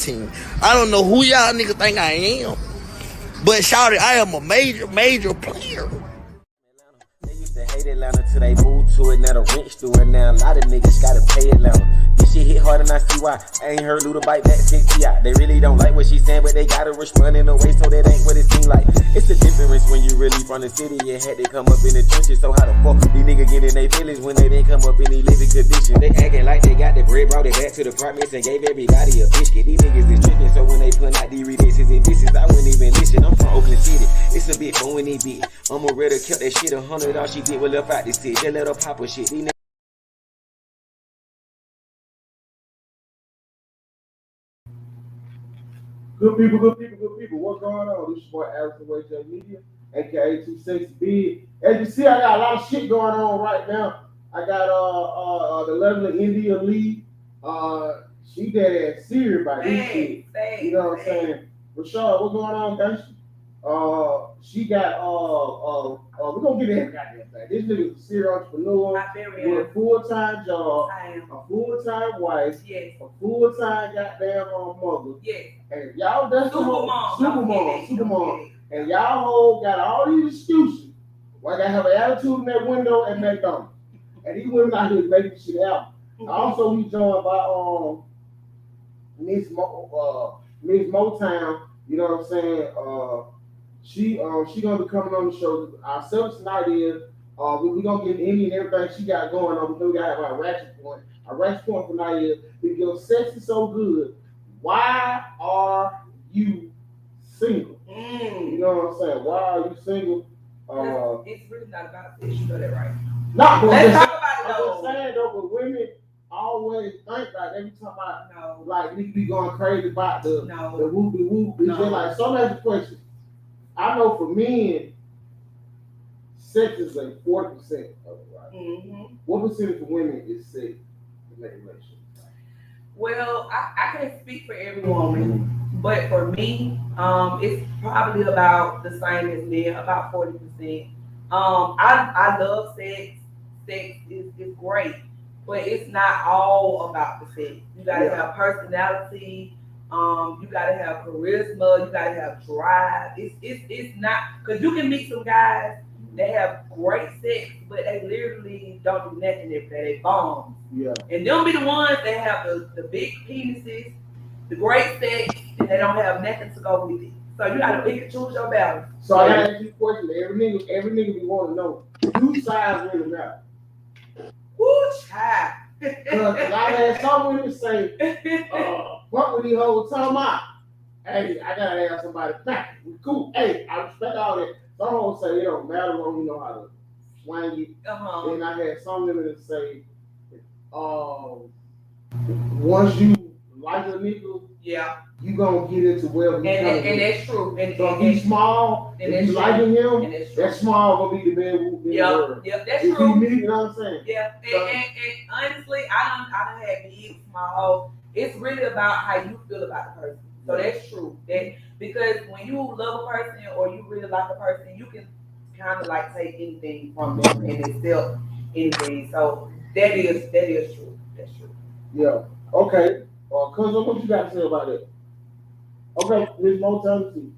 team. I don't know who y'all niggas think I am. But shawty, I am a major player. They used to hate Atlanta till they moved to it. Now the rent's doing now. A lot of niggas gotta pay Atlanta. This shit hit hard and I see why. I ain't heard Luda bite back 50 out. They really don't like what she saying, but they gotta respond in a way so that ain't what it seem like. It's the difference when you really from the city. You had to come up in the trenches. So how the fuck these niggas get in their feelings when they didn't come up in these living conditions? They acting like they got the bread, brought it back to the apartments and gave everybody a biscuit. These niggas is tripping, so when they put out these remixes and dishes, I wouldn't even listen. I'm from Oakland City. It's a bit boring, it bit. I'm a redder, kept that shit 100. All she did was left out this shit. Just let her pop her shit. These Good people. What's going on? This is your boy Alex Way J Media, aka 260 Big. As you see, I got a lot of shit going on right now. I got the lovely India Lee. She dead ass serious about this shit. You know what I'm saying? Rashad, what's going on, gangster? She got we're gonna get that goddamn thing. This nigga's a serious entrepreneur with a full-time job, a full-time wife, a full-time goddamn mother. And y'all that's super mom. And y'all whole got all these excuses. Why gotta have an attitude in that window and McDonald's. And these women out here making shit happen. Also, we joined by Miss Motown. You know what I'm saying? She gonna be coming on the show. Our subject tonight is we gonna get Indy and everything she got going on. We gotta have our ratchet point. Our ratchet point tonight is if your sex is so good, why are you single? You know what I'm saying? Why are you single? It's really not about this. You know that, right? Let's talk about it though. I'm saying though, but women always think like every time like we be going crazy about the whoopie whoop. It's just like so many questions. I know for men, sex is like 40% of it, right? Mm-hmm. What percentage of women is sex in that relationship? Well, I can't speak for every woman, but for me, it's probably about the same as men, about 40%. I love sex. Sex is great, but it's not all about the sex. You gotta have personality. You gotta have charisma. You gotta have drive. It's not because you can meet some guys that have great sex, but they literally don't do nothing every day. They bombs. Yeah. And them be the ones that have the big penises, the great sex, and they don't have nothing to go with it. So you gotta pick and choose your balance. So I gotta ask you a question. Every nigga be want to know. Do size really matter? Woo, child. Because I had some women say, fuck with these hoes, tell them out. Hey, I gotta have somebody back. Cool. Hey, I respect all that. Some hoes say it don't matter when you know how to swing it. Then I had some women that say, once you like a nigga, you gonna get into wherever you and that's true. And so if he's small, if you liking him, that small gonna be the best whoop in the world. Yep, that's if true. You know what I'm saying? Yeah, and honestly, I done had big, small. It's really about how you feel about the person. So that's true. That because when you love a person or you really like a person, you can kind of like take anything from them and accept anything. So that is true. That's true. Yeah. Okay. Cuz what you got to say about it? Okay, there's no time to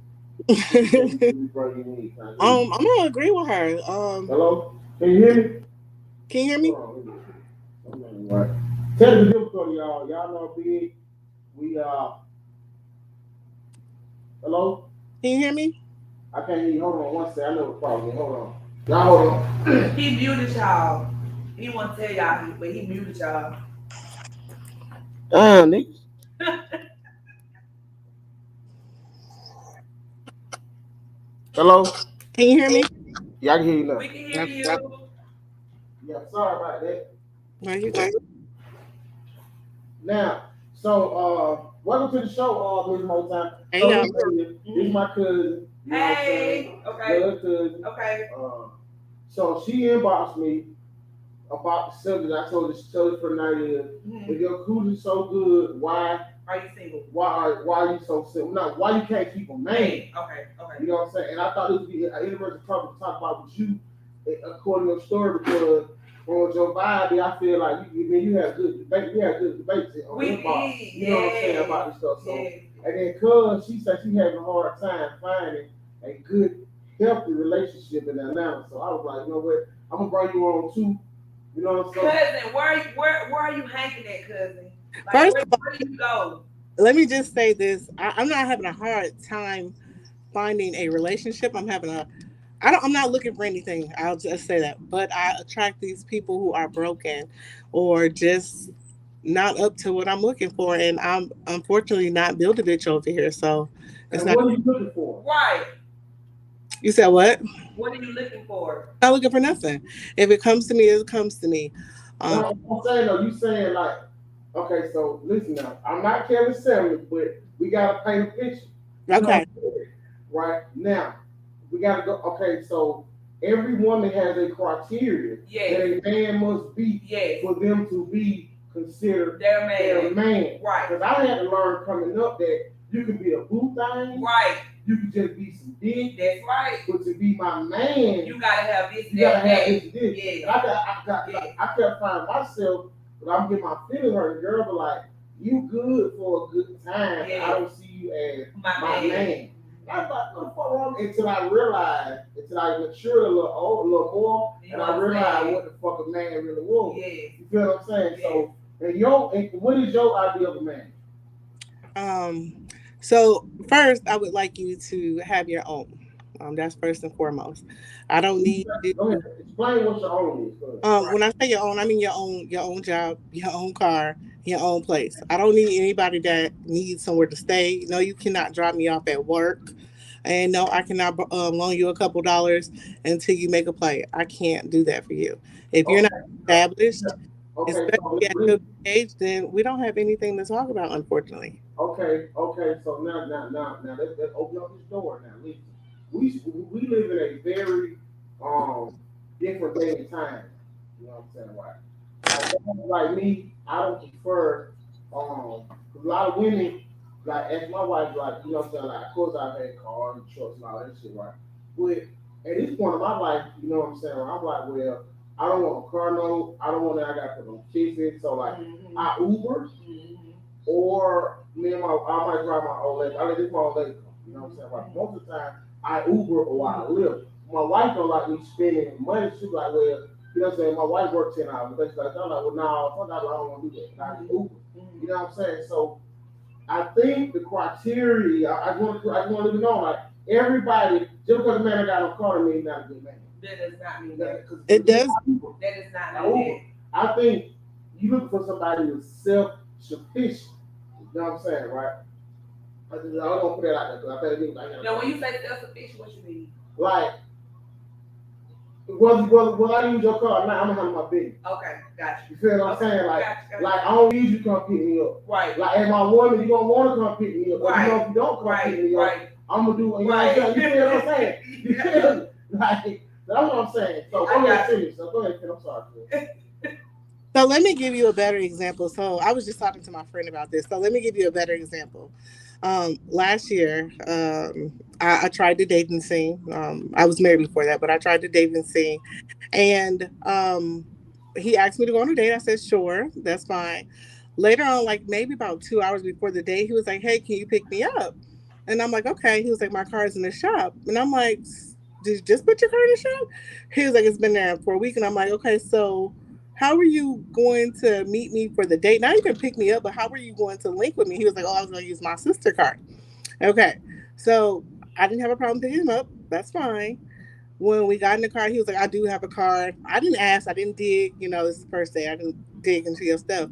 I'm gonna agree with her. Hello? Can you hear me? Can you hear me? Right. Tell the difficulty, y'all. Y'all know big. We hello? Can you hear me? I can't hear you. Hold on one second. I know the problem. Hold on. Y'all hold on. He muted y'all. He want to tell y'all, but he muted y'all. Niggas. Hello? Can you hear me? Yeah, I can hear you now. We can hear you. Yeah, sorry about that. No, you guys. Now, so welcome to the show, Ms. Motown. Hey, this is my cousin. Hey, okay. Good cousin. Okay. So she inboxed me about the subject. I told her for the night is if your coochie so good, why are you single? Why are you so single? No, why you can't keep a man? Okay. You know what I'm saying? And I thought it would be an interesting topic to talk about with you, according to your story, because on Joe Biden, I feel like you have good debate. We have good debates on We hip hop. did, You know what I'm saying about this stuff. So, Yeah. and then cuz she said she having a hard time finding a good, healthy relationship in Atlanta. So I was like, you know what? I'm gonna bring you on too. You know what I'm saying? Cousin, where are you hanging at, cousin? Like, First where, of all, where do you go? let me just say this. I'm not having a hard time finding a relationship. I'm not looking for anything. I'll just say that. But I attract these people who are broken or just not up to what I'm looking for. And I'm unfortunately not build a bitch over here. So it's And not. what are you looking for? Right. You said what? What are you looking for? Not looking for nothing. If it comes to me, it comes to me. No, I'm saying though, you saying like, okay, so listen now. I'm not Kevin Samuels, but we gotta paint a picture. You know Okay. what I'm saying? Right now, we gotta go. Okay, so every woman has a criteria Yes. that a man must be Yes. for them to be considered Their their man. man. Right. Because I had to learn coming up that you can be a boo thing, Right. you can just be some dick, That's right. but to be my man, You gotta have this, you gotta that, have that. this dick. Yeah. And I kept finding myself, but I'm getting my feelings hurt. The girl be like, you good for a good time. Yeah. I don't see you as My my man. man. I was like, what the fuck wrong? Until I realized, until I matured a little more, You and know I what I'm realized saying? what the fuck a man really was. Yes. You feel what I'm saying? So, and what is your idea of a man? So first, I would like you to have your own. That's first and foremost. I don't need you. Go ahead. Explain what your own is. Go ahead. When I say your own, I mean your own job, your own car, your own place. I don't need anybody that needs somewhere to stay. No, you cannot drop me off at work, and no, I cannot loan you a couple dollars until you make a play. I can't do that for you. If you're not established, Okay, so especially at your age, then we don't have anything to talk about, unfortunately. okay. So now, let's open up this door. Now, listen, we live in a very different day and time. You know what I'm saying, right? Like me, I don't prefer a lot of women like ask my wife like, you know what I'm saying, like of course I've had cars and trucks and all that shit, right? But at this point in my life, you know what I'm saying, I'm like, well, I don't want a car note, I don't want that, I gotta put no kids in, so like I Uber. Or me and I might drive my old lady. I let this my old lady come. You know what I'm saying? Like most of the time, I Uber or I Lyft. My wife don't like me spending money. She's like, well, you know what I'm saying? My wife works 10 hours. But she's like, I'm like, well, no, sometimes I don't want to do that. I Uber. You know what I'm saying? So I think the criteria, I just want to let you know, like everybody, just because a man got a car, means not a good man. That does not mean that. It does. That does not mean I think you look for somebody who's self-sufficient. You know what I'm saying, right? I don't want to put that out there because I better be like, that. Now, when you say self-sufficient, what you mean? like, well, I use your car, I'm gonna handle my business. Okay, got you. You feel what I'm saying? Like, Gotcha. like I don't need you to come pick me up. Right. Like, as my woman, you gonna want to come pick me up. But you know, if you don't come pick me up, Right. I'm gonna do what you know what I'm saying. You feel what I'm saying? You feel me? Like, that's what I'm saying. So go ahead, finish. So go ahead, finish. I'm sorry. So let me give you a better example. So I was just talking to my friend about this. So let me give you a better example. Last year, I tried the dating scene. I was married before that, but I tried the dating scene. And he asked me to go on a date. I said, sure, that's fine. Later on, like maybe about 2 hours before the date, he was like, hey, can you pick me up? And I'm like, okay. He was like, my car's in the shop. And I'm like, did you just put your car in the shop? He was like, it's been there for a week. And I'm like, okay, so how are you going to meet me for the date? Not even pick me up, but how are you going to link with me? He was like, oh, I was going to use my sister card. Okay. So I didn't have a problem picking him up. That's fine. When we got in the car, he was like, I do have a card. I didn't ask. I didn't dig. You know, this is the first day. I didn't dig into your stuff.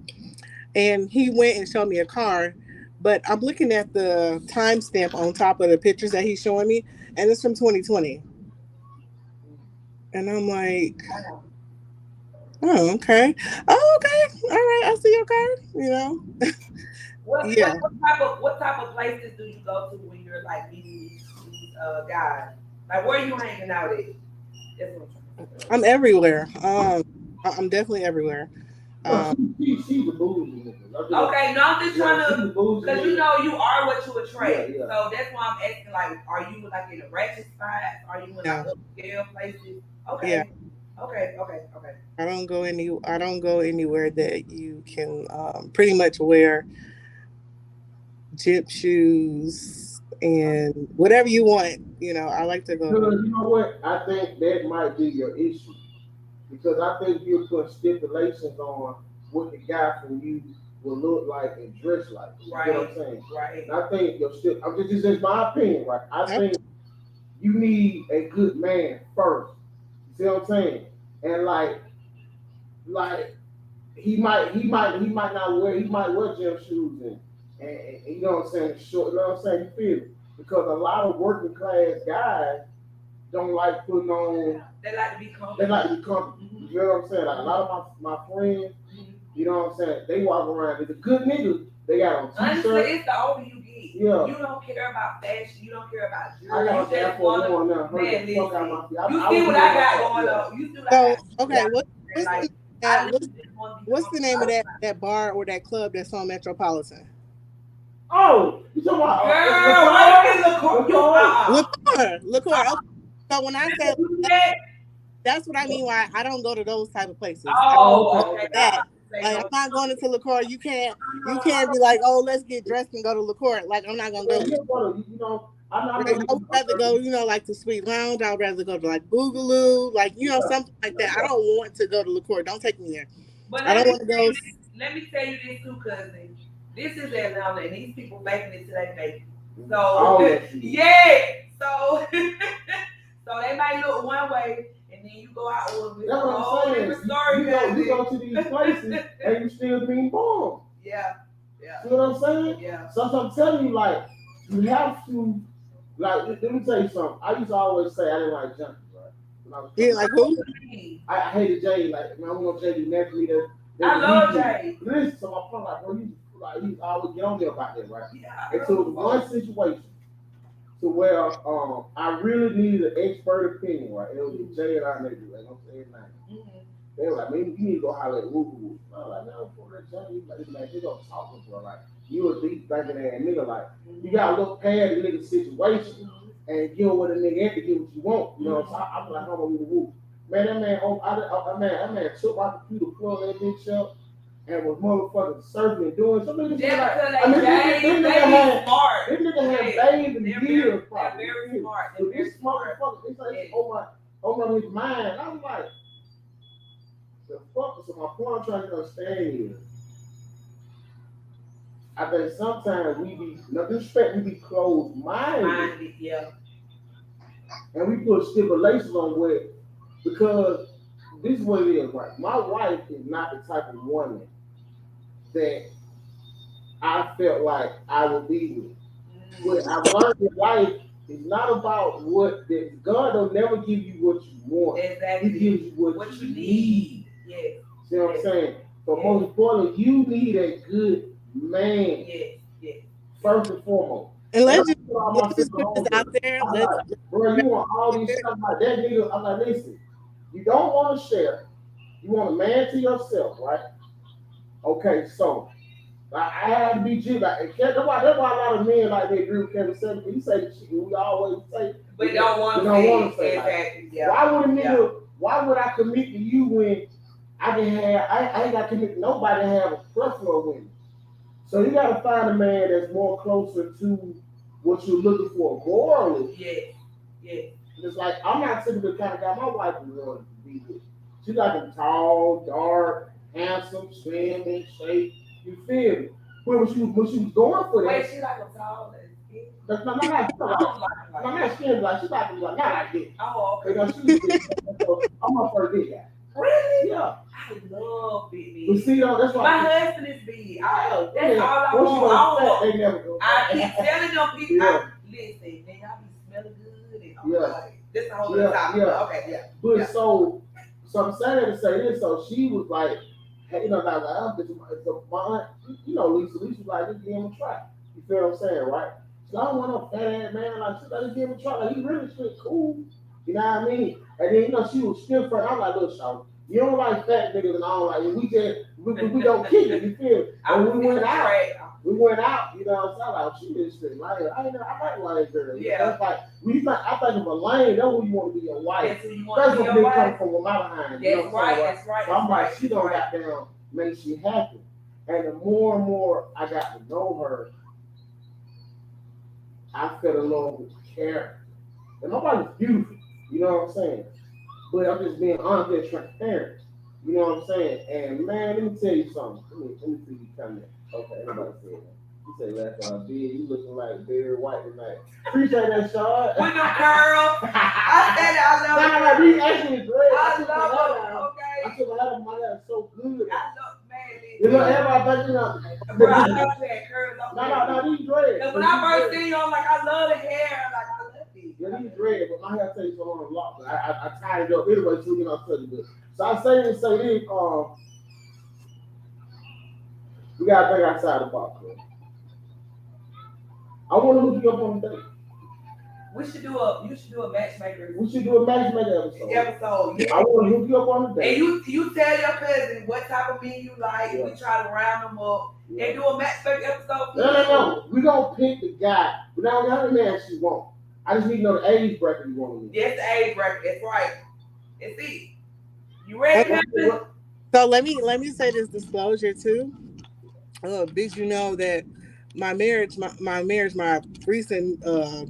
And he went and showed me a card. But I'm looking at the timestamp on top of the pictures that he's showing me, and it's from 2020. And I'm like, oh, okay. Oh, okay. All right. I see your card. You know. Yeah. What type of places do you go to when you're like meeting these guys? Like where are you hanging out at? That's what I'm trying to say. I'm everywhere. I'm definitely everywhere. She's the bougie nigga. Okay, no, I'm just trying to, because you know you are what you attract. Yeah. So that's why I'm asking, like, are you like in a ratchet spot? Are you in like No. upscale places? Okay. Yeah. Okay. I don't go anywhere that you can pretty much wear gym shoes and whatever you want. You know, I like to go. Because you know what? I think that might be your issue. Because I think you put stipulations on what the guy from you will look like and dress like. You know what I'm saying? Right. And I think this is my opinion, right? I think you need a good man first. You see what I'm saying? And like he might wear gym shoes and you know what I'm saying, short, you know what I'm saying, you feel it? Because a lot of working class guys don't like putting on. They like to be comfortable. Mm-hmm. You know what I'm saying? Like a lot of my friends, you know what I'm saying, they walk around. They're good niggas. They got on t-shirts. Honestly, it's the older you get. Yeah. You don't care about fashion. You don't care about I jewelry. got You just want to. now. Man, listen. You see what I got going on. You see what I got. Okay, Like, what's the name of that bar or that club that's on Metropolitan? Oh, you talking about Liquor. Okay. So when I say that's what I mean. Why I don't go to those type of places. Oh, okay. That. Like, I'm not going into liquor. You can't be like, oh, let's get dressed and go to liquor. Like, I'm not gonna go. You know, I would rather go, you know, like the Sweet Lounge. I'd rather go to like Boogaloo, like, you know, something like that. I don't want to go to liquor. Don't take me there. But I don't want to go. Let me tell you this too, cousin. This is Atlanta, and these people making it till they make it. So yeah. So so they might look one way. And then you go out with that's what I'm saying. You go to these places and you still being born. Yeah. See what I'm saying? Yeah. So I'm telling you, like, you have to, like, let me tell you something. I used to always say I didn't like junkies, right? Yeah, like who? I hated Jay. Like, man, I want Jay to next me. I love Jay. Listen, so my friend, like, bro, you always get on there about that, right? Yeah. And so it was one situation to where I really needed an expert opinion, right? It was Jay and I niggas, like, I'm saying now. They were like, man, you need to go holler at Woo. I was like, no, for that Jay, like, man, they gonna talk with bro. Like, you a deep thinking ass nigga, like, you gotta look past the nigga situation and give what a nigga at to get what you want. You know, so I'm like, I'm gonna be the Woo. Man, that man took my computer, plugged that bitch up, and was motherfucking surfing and doing something. Yeah, because they smart. This nigga had bathed in years, probably. They're very smart. So this motherfucker, it's like, oh my, his mind. I was like, the fuck? So my point I'm trying to understand is, I think sometimes we be, no disrespect, we be closed-minded. Yeah. And we put stipulations on what, because this is what it is, right? My wife is not the type of woman that I felt like I would be with. What I learned in life is not about what that God will never give you what you want. Exactly. He gives you what you need. Yeah. See what I'm saying? But most importantly, you need a good man. Yeah. First and foremost. And let's just put this out there. Bro, you want all these stuff like that nigga. I'm like, listen, you don't want to share. You want a man to yourself, right? Okay, so I had to be G. Like, that's why a lot of men like they agree with Kevin Samuels. He say shit we always say, but we don't want to say. Exactly. Yeah. Why would I commit to you when I ain't got to commit to nobody to have a preference for women? So you got to find a man that's more closer to what you're looking for morally. Yeah. It's like, I'm not typically the kind of guy my wife would want to be with. She got them tall, dark, handsome, slim, in shape. You feel me? But when she was going for that. Wait, she like a tall and skinny? I'm not skinny, like she like not like this. Oh, okay. I'm a first big guy. Really? Yeah. I love big men. You see, that's why my husband is big. That's all I want. They never go. I keep telling them people, listen, man, y'all be smelling good. And like, this the whole topic. Yeah. Okay, yeah. But so I'm saying to say this. So she was like, hey, you know, like, my aunt, you know, Lisa was like, just give him a try. You feel what I'm saying, right? So I don't want no fat ass man. Like, she like, just give him a try. Like, he really shit cool. You know what I mean? And then, you know, she was still front. I'm like, look, Shaw, you don't like fat niggas and all. Like, we don't kick it. You feel? And we went went out, you know what I'm saying? Like, she is straight lane. I like lane girls. Yeah. That's like, when you think, I think of a lane, that's when you want to be your wife. That's who you want That's to be what your big come wife. from with my behind. That's right. That's right. So I'm like, that's she don't right. got down, make she happy. And the more and more I got to know her, I fell in love with the character. And nobody's beautiful, you know what I'm saying? But I'm just being honest and transparent. You know what I'm saying? And man, let me tell you something. Let me see you come in. Okay, nobody said that. You say last big, you looking like Barry White tonight. Appreciate that, Sean. With them curls. I said I love No, these actually great. I took my love hair them. down. I Okay. took my hair, my hair is so good. I love man. You know, everybody think, you know, Bro, I love that curls. no, these dreads. Because when I first seen you, I'm like, I love the hair. Like, I love these. Yeah, these dreads, but my hair takes so long to lock. I tied it up anyway, so you know, I'm telling you. So I say this, we gotta think outside the box, man. I want to hook you up on a date. You should do a matchmaker We should do a matchmaker episode. episode. I want to hook you up on a And date. you tell your cousin what type of men you like. Yeah. We try to round them up Yeah. and do a matchmaker episode. No. We gonna pick the guy. We don't know the man she want. I just need to know the age bracket you want to be. That's the age bracket. That's right. That's it. You ready, cousin? So let me say this disclosure too. Did you know that my recent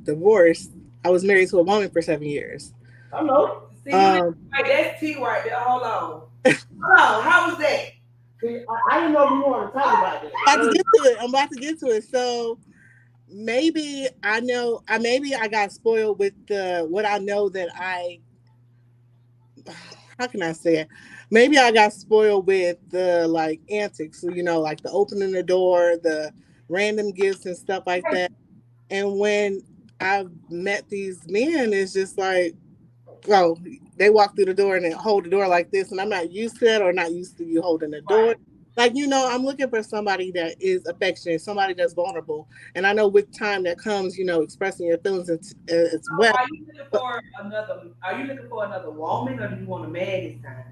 divorce, I was married to a woman for 7 years. I know. See, that's T right there. Hold on. Hold on. How was that? See, I didn't know if you want to talk about that. I'm about to get to it. So maybe I got spoiled with what I know that how can I say it? Maybe I got spoiled with the like antics, you know, like the opening the door, the random gifts and stuff like that. And when I've met these men, it's just like, oh, they walk through the door and they hold the door like this, and I'm not used to that or not used to you holding the door. Like, you know, I'm looking for somebody that is affectionate, somebody that's vulnerable. And I know with time that comes, you know, expressing your feelings as well. Are you looking for another woman, or do you want a man this time?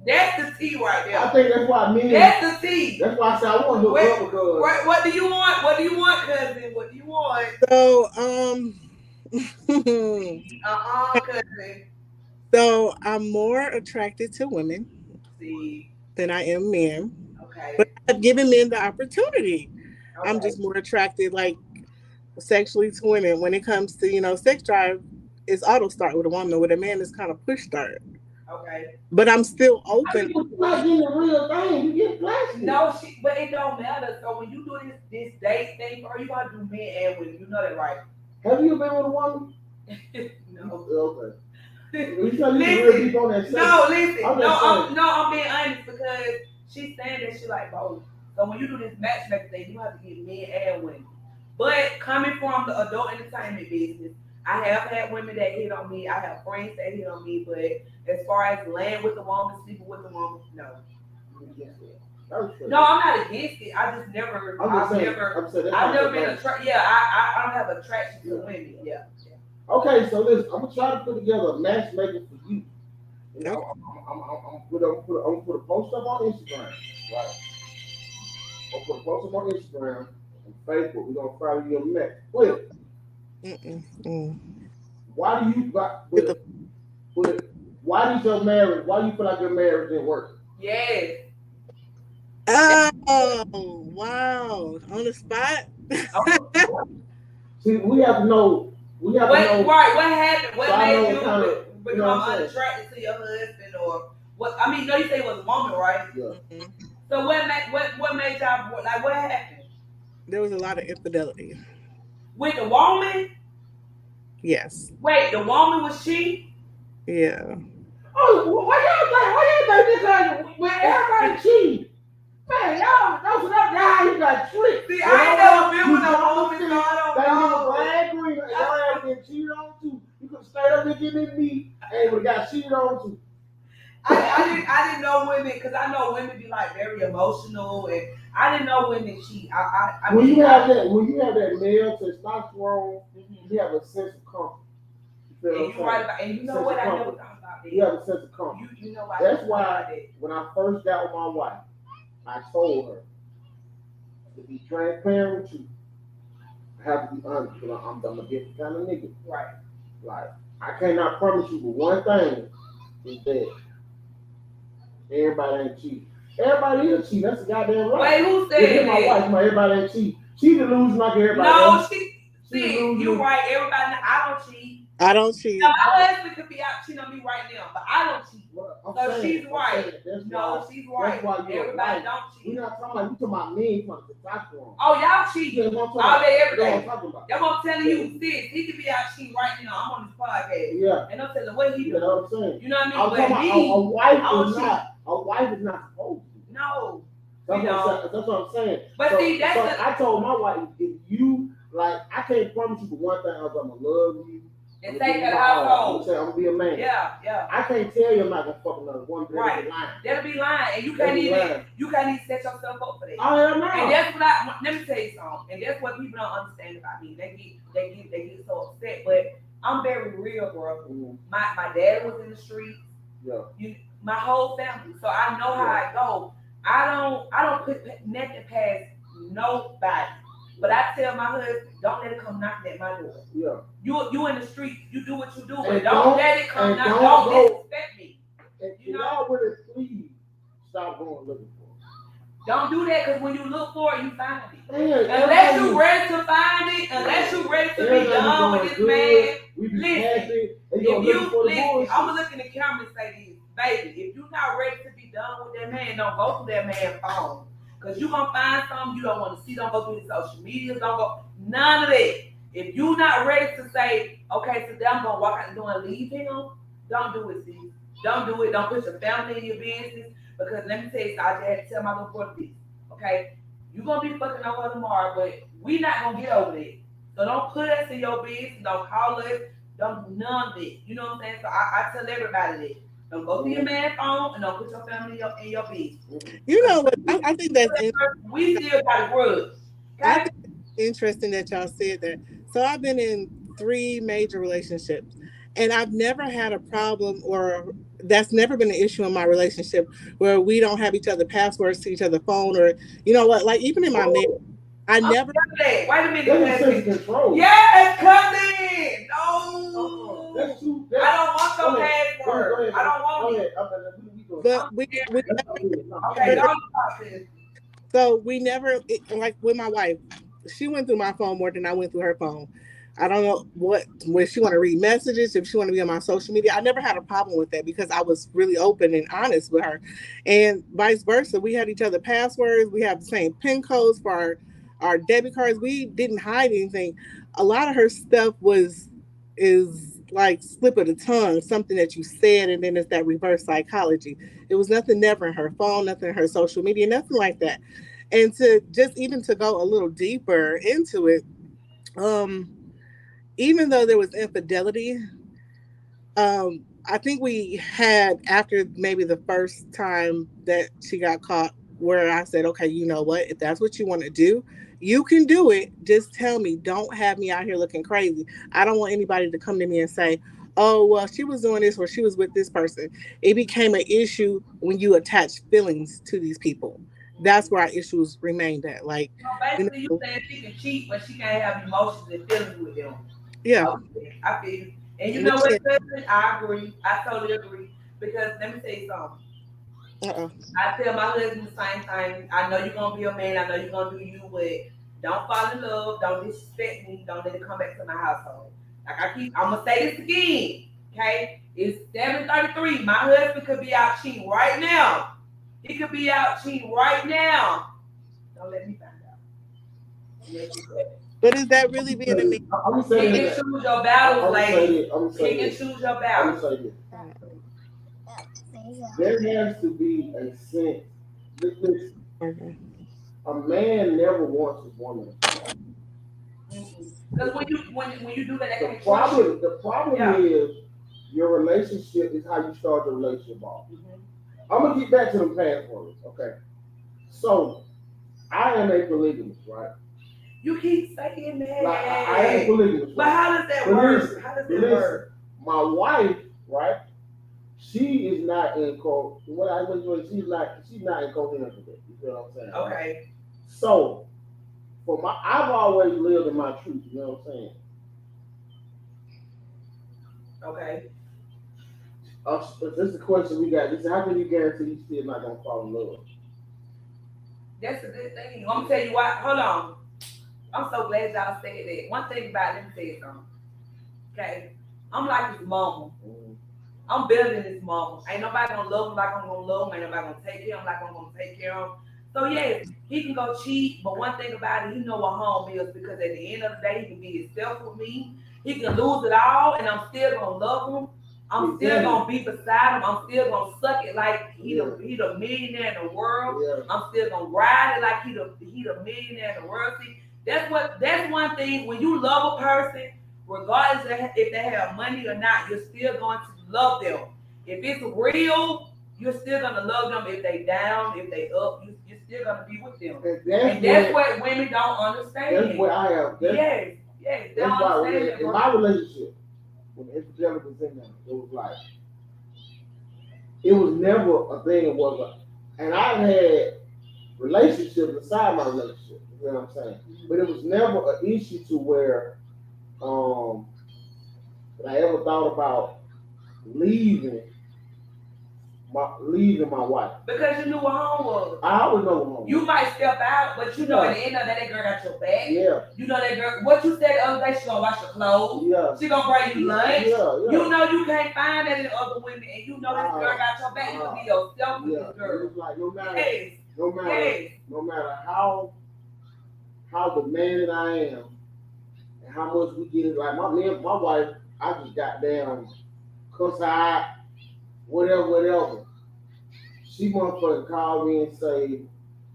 That's the T right there. I think that's why me. That's the T. That's why I said I want to hook up because. What do you want? What do you want, cousin? What do you want? So, Cousin. So I'm more attracted to women than I am men. Okay. But I've given men the opportunity. Okay. I'm just more attracted, like, sexually to women. When it comes to, you know, sex drive, it's auto start with a woman. With a man, it's kind of push start. Okay. But I'm still open. You're not getting the real thing. You get plastic. No, but it don't matter. So when you do this date thing, are you gonna do men and women? You know that, right? Have you been with a woman? No. Okay. You tell me real deep on that. No, listen. I'm I'm being honest because she's saying that she like both. So when you do this matchmaking thing, you have to get men and women. But coming from the adult entertainment business, I have had women that hit on me. I have friends that hit on me. But as far as laying with the woman, sleeping with the woman, no. No, I'm not against it. I just never. I've never been attracted. Yeah, I don't have attraction to women. Yeah. Okay, so listen, I'm gonna try to put together a matchmaker for you. You know, I'm gonna put a post up on Instagram. Right. I'm gonna put a post up on Instagram and Facebook. We're gonna follow your match. Wait. Why do you why do you feel like your marriage didn't work? Yes. Oh wow. On the spot? See, we have to know. What happened? What made you become saying? unattracted to your husband, or what? I mean, no, you say it was a woman, right? Yeah. Mm-hmm. So what made y'all like? What happened? There was a lot of infidelity. With the woman? Yes. Wait, the woman was she? Yeah. Oh, why y'all think this like when everybody cheat? Man, y'all you got tricked. See, I ain't never been with no woman, so I don't know. Y'all have been cheated on too. You could stayed up and get in me and would have got cheated on too. I didn't know women, because I know women be like very emotional, and I didn't know women cheat. When you have that male testosterone, you have a sense of comfort. And you know what? I never thought about that. You have a sense of comfort. You know why? You, you know why? That's why when I first got with my wife, I told her, be transparent with you. I have to be honest. You know, I'm a different kind of nigga. Right. Like, I cannot promise you, but one thing is that everybody ain't cheap. Everybody is cheap. That's the goddamn right. Wait, who Yeah, said my that? wife, everybody ain't cheap. She delusional like everybody No, else. see, delusional. you right. Everybody, I don't cheat. I don't cheat. Now, my husband could be out cheating on me right now, but I don't cheat. Well, I'm So saying- she's I'm right. saying that's No, why- she's right. That's why you're Everybody right. don't We're cheat. not talking about, we talking about men from the platform. Oh, y'all cheat You know what I'm talking all about? day, every You know what I'm day. talking about? That's what I'm telling you, sis. He could be out cheating right now. I'm on this podcast. Yeah. And I'm telling what he You do. know what I'm saying? You know what I I'm mean? talking But about me, a wife I don't is not. A wife is not supposed to. no. That's You what, know. that's what I'm saying. But so, see, that's so the- I told my wife, if you like, I can't promise you for one thing. I'm gonna love you. And I'm take gonna that be household. I'm gonna be a man. Yeah, yeah. I can't tell you I'm not gonna fuck another woman. Right. Lying. That'll be lying. And you That'll can't be even lying. set yourself up for that. Oh hell no. And that's what let me tell you something. And that's what people don't understand about me. They get so upset. But I'm very real, bro. Mhm. My dad was in the streets. Yeah. My whole family. So I know how I go. I don't put nothing past nobody. But I tell my husband, don't let it come knocking at my door. Yeah. You in the street, you do what you do, but And don't don't- let it come and knocking. don't Don't go- disrespect me. And You you know? all would please stop going looking for it. Don't do that because when you look for it, you find it. Man, Unless you ready to find it, unless you ready to be done with this man, we be listen, happy, and if you're you looking for the listen, bullshit. I'm gonna look in the camera and say this, baby, if you're not ready to be done with that man, don't go through that man's phone. Cause you're gonna find something you don't want to see, don't go through the social media, don't go, none of that. If you're not ready to say, okay, today I'm gonna walk out the door and leave him, don't do it, sis. Don't do it, don't put your family in your business, because let me tell you, I had to tell my little brother this, okay? You're gonna be fucking over tomorrow, but we not gonna get over it. So don't put us in your business, don't call us, don't do none of it. You know what I'm saying? So I tell everybody that. Don't go through your man's phone and don't put your family in your business. You know what? I think that's We still got a grudge. I Okay? think it's interesting that y'all said that. So I've been in 3 major relationships, and I've never had a problem, or that's never been an issue in my relationship where we don't have each other passwords to each other's phone, or you know what? Like even in my marriage, I never. Wait a minute. That's a sense of control. Yes, cousin. No. That's too. I don't want your Go ahead. password. Go ahead. I don't want Go it. ahead. But we Okay, don't talk this. So we never, like with my wife, she went through my phone more than I went through her phone. I don't know when she want to read messages, if she want to be on my social media. I never had a problem with that because I was really open and honest with her, and vice versa. We had each other passwords. We have the same PIN codes for our debit cards. We didn't hide anything. A lot of her stuff is like slip of the tongue, something that you said, and then it's that reverse psychology. It was nothing never in her phone, nothing in her social media, nothing like that. And to just even to go a little deeper into it, even though there was infidelity, I think we had, after maybe the first time that she got caught, where I said, okay, you know what, if that's what you want to do, you can do it. Just tell me. Don't have me out here looking crazy. I don't want anybody to come to me and say, oh, well, she was doing this or she was with this person. It became an issue when you attach feelings to these people. That's where our issues remained at. Like, So basically, you saying she can cheat, but she can't have emotions and feelings with them. yeah. Okay, I feel you. And you know what, cousin? I agree. I totally agree. Because let me tell you something. I tell my husband the same thing. I know you're gonna be a man. I know you're gonna do you, but don't fall in love. Don't disrespect me. Don't let it come back to my household. Like I'm gonna say this again. Okay, it's 7:33. My husband could be out cheating right now. He could be out cheating right now. Don't let me find out. But is that really being a man? I'm gonna Pick say and this. choose your battles, lady. I'm gonna say Pick and this. choose your I'm battles. gonna say this. There has to be a sense. Listen, a man never wants his woman. Because when you do that, The can't trust you. problem Yeah. is your relationship is how you start the relationship off. Mhm. I'm gonna get back to the passwords, okay? So I am a polygamist, right? You keep saying that. Like I am a polygamist. But Right? how does that But work? listen, How does but that work? My wife, right? She is not in she's not in coherence with it. You feel what I'm saying? Okay. So I've always lived in my truth. You know what I'm saying? Okay. This is the question we got. This is how can you guarantee you still not gonna fall in love? That's a good thing. I'm gonna tell you why. Hold on. I'm so glad y'all said that. One thing about it, let me tell you something. Okay. I'm like his mama. I'm better than his mama. Ain't nobody gonna love him like I'm gonna love him. Ain't nobody gonna take care of him like I'm gonna take care of him. So yes, he can go cheat, but one thing about it, he know what home is because at the end of the day, he can be himself with me. He can lose it all, and I'm still gonna love him. I'm still gonna be beside him. I'm still gonna suck it like he the millionaire in the world. Yeah. I'm still gonna ride it like he the millionaire in the world. See, that's one thing. When you love a person, regardless of if they have money or not, you're still going to love them. If it's real, you're still gonna love them. If they down, if they up, you're still gonna be with them. And that's what women don't understand. That's what I have. Yes. That's why in my relationship, when the infidelity was in there, it was like, it was never a thing. It was like, and I had relationships beside my relationship. You know what I'm saying? But it was never an issue to where that I ever thought about leaving my wife. Because you knew what home was. I always know what home was. You might step out, but you know at the end of that girl got your back. Yeah. You know that girl, what you said the other day, she gonna wash your clothes. Yeah. She gonna bring you lunch. Yeah. You know you can't find that in other women, and you know this girl got your back. You can be yourself with this girl. It's like no matter Yes. no matter how demanding I am and how much we get it, like my wife, I just got down cuss out, whatever. She motherfucking called me and say,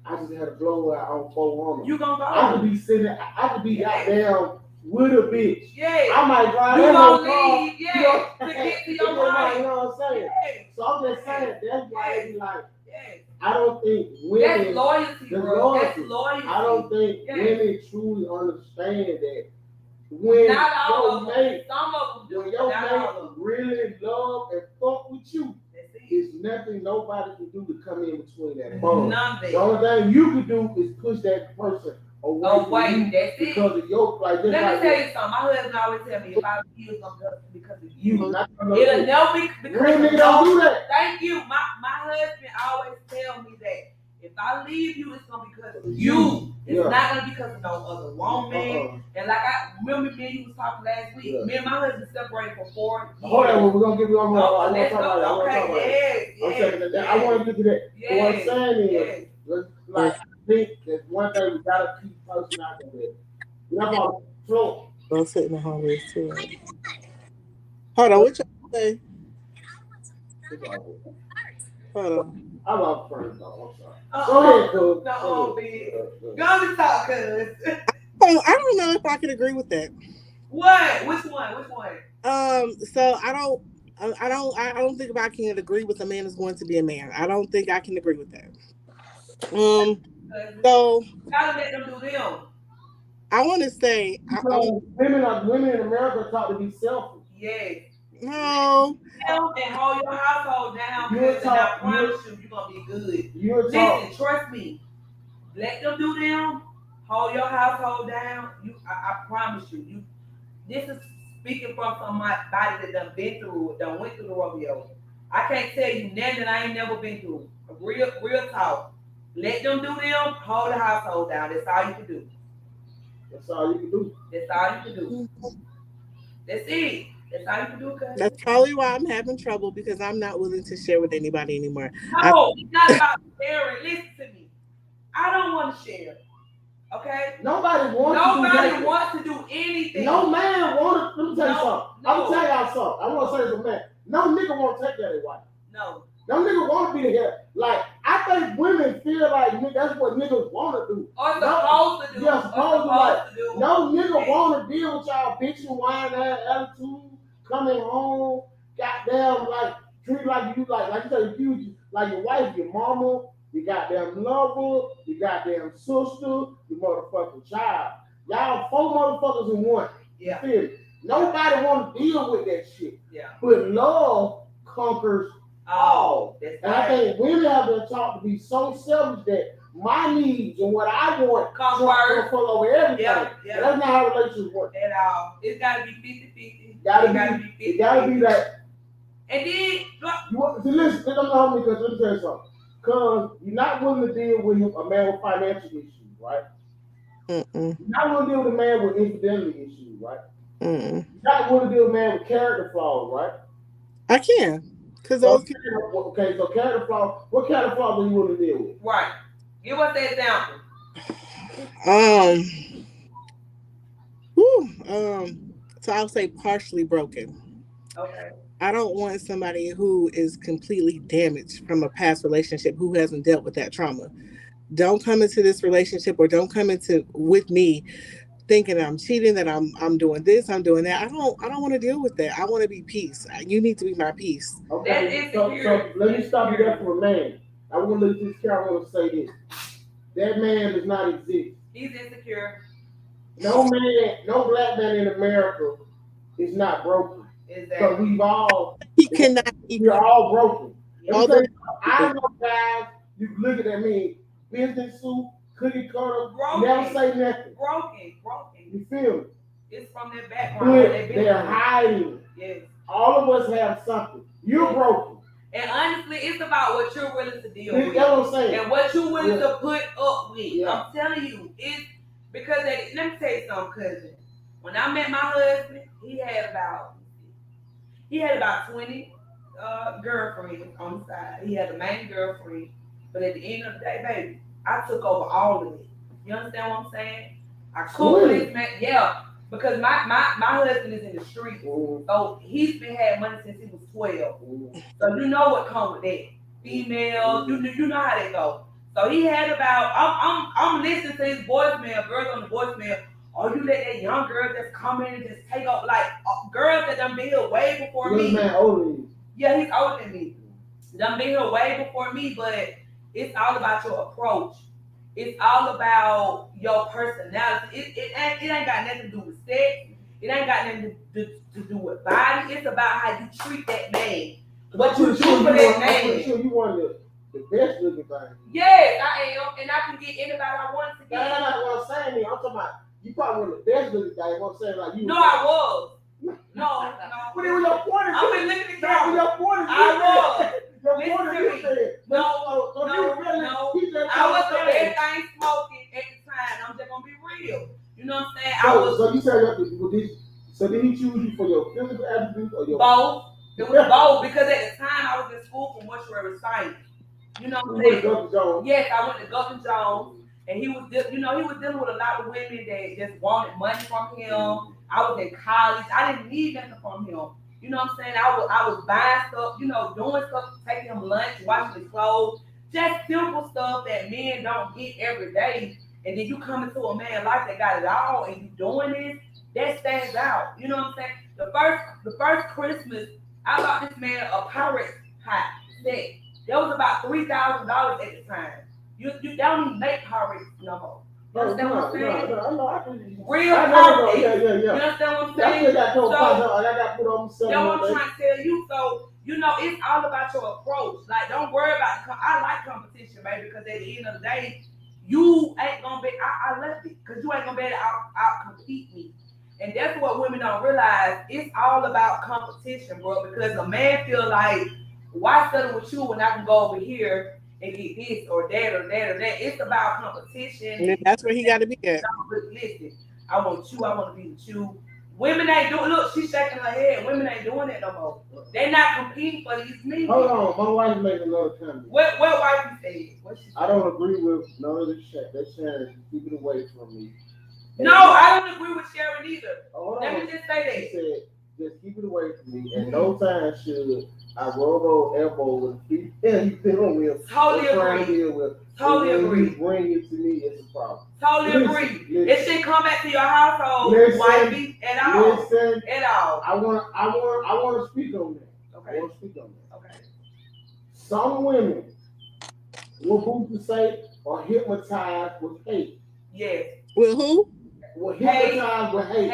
I just had a blowout on 400. You gonna go? I could be sitting, I could be out down with a bitch. Yeah. I might drive You that gonna car, leave, yeah, to get to your right. You know what I'm saying? Yeah. So I'm just saying, that's why it's like, Yeah. I don't think women. That's loyalty, bro. That's loyalty. I don't think women truly understand that when not all your of mate, them. Some of them do. when your Not all of mate them. really love and fuck with you, That's it. it's nothing nobody can do to come in between that bond. Nothing. The only thing you can do is push that person away Oh, from wait, you that's it. because of your like. Just Let like me tell you something. My husband always tell me if I leave, it's gonna be because of you. Not It'll never be because Real of nigga don't do that. Thank you. My husband always tell me that if I leave you, it's gonna be because of you. It's not gonna be because of no other woman. And like I remember me and you was talking last week. Yeah. Me and my husband separated for 4 years. Hold on, we're gonna give you one more. Oh, I want to let's talk about go. that. Okay, yes. I want to get to that. Yes. What I'm saying Yes. is, like, I think there's one thing we gotta keep pushing out there. We're not gonna float. Don't sit in the hallways too. Hold on, what you say? Hold on. I love friends, though. I'm sorry. Uh-uh. Go ahead, Cole. No, big. Go to talk, cuz. Oh, I don't know if I can agree with that. What? Which one? So I don't think I can agree with a man is going to be a man. I don't think I can agree with that. So Gotta let them do them. I want to say, Women in America are taught to be selfish. Yes. no. Help and hold your household down You're because I taught- promise you're gonna be good. You're taught. Listen, trust me. Let them do them. Hold your household down. I promise you. This is speaking from somebody that done been through it, went through the rodeo. I can't tell you nothing that I ain't never been through. Real talk. Let them do them. Hold the household down. That's all you can do. That's all you can do. That's all you can do. That's it. That's all you can do, cuz. That's probably why I'm having trouble because I'm not willing to share with anybody anymore. No, it's not about sharing. Listen to me. I don't want to share. Okay? Nobody wants to do anything. No man want to. Let me tell you something. No. I'm gonna tell y'all something. I want to say this to man. No nigga want to take that wife. No. No nigga want to be the head. Like, I think women feel like that's what niggas want to do. Or supposed to do. Yeah, supposed to do. No nigga want to deal with y'all bitching, whine ass attitude, coming home, goddamn, like, treat like you, like you said, you, like your wife, your mama, your goddamn lover, your goddamn sister, your motherfucking child. Y'all 4 motherfuckers in one. Yeah. Feel me? Nobody want to deal with that shit. Yeah. But love conquers all. That's And I think women have been taught to be so selfish that my needs and what I want Come to first. full over everything. Yeah. That's not how relationships work. At all. It's gotta be 50-50. Gotta It be, it gotta be that. And then You want to listen? Let them know me because let me tell you something. Because you're not willing to deal with a man with financial issues, right? Mm-mm. You're not willing to deal with a man with infidelity issues, right? Mm-mm. You're not willing to deal with a man with character flaws, right? I can, because those. Okay, so character flaws. What character flaws are you willing to deal with? right. Give us the example. So I'll say partially broken. Okay. I don't want somebody who is completely damaged from a past relationship who hasn't dealt with that trauma. Don't come into this relationship or don't come into with me thinking I'm cheating, that I'm doing this, I'm doing that. I don't want to deal with that. I want to be peace. You need to be my peace. Okay, so let me stop you there for a man. I want to let this camera. I want to say this. That man does not exist. He's insecure. No man, no black man in America is not broken. Because we've all, He cannot. we're all broken. Although, I know guys, you looking at me, business suit, cookie cutter, Broken. never say nothing. Broken. You feel me? It's from their background. But they're hiding. Yes. All of us have something. You're broken. And honestly, it's about what you're willing to deal with. That's what I'm saying. And what you're willing to put up with. Yeah. I'm telling you, it's because let me tell you something, cousin. When I met my husband, he had about 20 girlfriends on the side. He had a main girlfriend, but at the end of the day, baby, I took over all of it. You understand what I'm saying? I cooked for this man, yeah, because my husband is in the street, so he's been had money since he was 12. So you know what comes with that. Females, you know how they go. So he had about, I'm listening to his voicemail, girls on the voicemail. Oh, you let that young girl just come in and just take up, like, girls that done been here way before me. Man older than you. Yeah, he's older than me. Done been here way before me, but it's all about your approach. It's all about your personality. It ain't got nothing to do with sex. It ain't got nothing to do with body. It's about how you treat that man. What you do for that man. You want the best looking thing. Yes, I am, and I can get anybody I want to get. That's not what I'm saying. I'm talking about you probably want the best looking thing. What I'm saying, like you. No, I was. No. What was your point? I've been looking at That was you. your point. I was. Your Listen point to is me. said. No. I I was the best thing smoking at the time. I'm just gonna be real. You know what I'm saying? So you said so did he choose you for your physical attributes or your both. It was both because at the time I was in school for mortuary science. You know what I'm saying? Yes, I went to Gulfin Jones, and he was dealing with a lot of women that just wanted money from him. I was in college. I didn't need nothing from him. You know what I'm saying? I was buying stuff, doing stuff, taking him lunch, washing his clothes, just simple stuff that men don't get every day. And then you come into a man's life that got it all, and you doing this, that stands out. You know what I'm saying? The first Christmas, I bought this man a pirate hat set. That was about $3,000 at the time. You don't even make pirates no more. You understand what I'm saying? Real pirates. Yeah. You understand what I'm saying? That's what I'm trying to tell you. So, it's all about your approach. Like, don't worry about I like competition, baby, because at the end of the day, you ain't gonna be. I left it because you ain't gonna be able to out compete me. And that's what women don't realize. It's all about competition, bro. Because a man feel like, why settle with you when I can go over here and get this or that or that or that? It's about competition. And that's where he got to be at. Listen, I want you. I want to be with you. Women ain't doing. Look, she's shaking her head. Women ain't doing that no more. They're not competing for these men. Hold on, my wife made another comment. What wife you said? What she said? I don't agree with none of this shit. They're saying keep it away from me. No, I don't agree with Sharon either. Let me just say that. She said, just keep it away from me. And no time should I roll elbow with a female you dealing with. Totally agree. Totally agree. Bring it to me, it's a problem. Totally agree. It shouldn't come back to your household, wifey, at all. Listen, at all. I want to speak on that. Okay. I want to speak on that. Okay. Some women will who to say are hypnotized with hate. Yes. With who? Well, hypnotized with hate.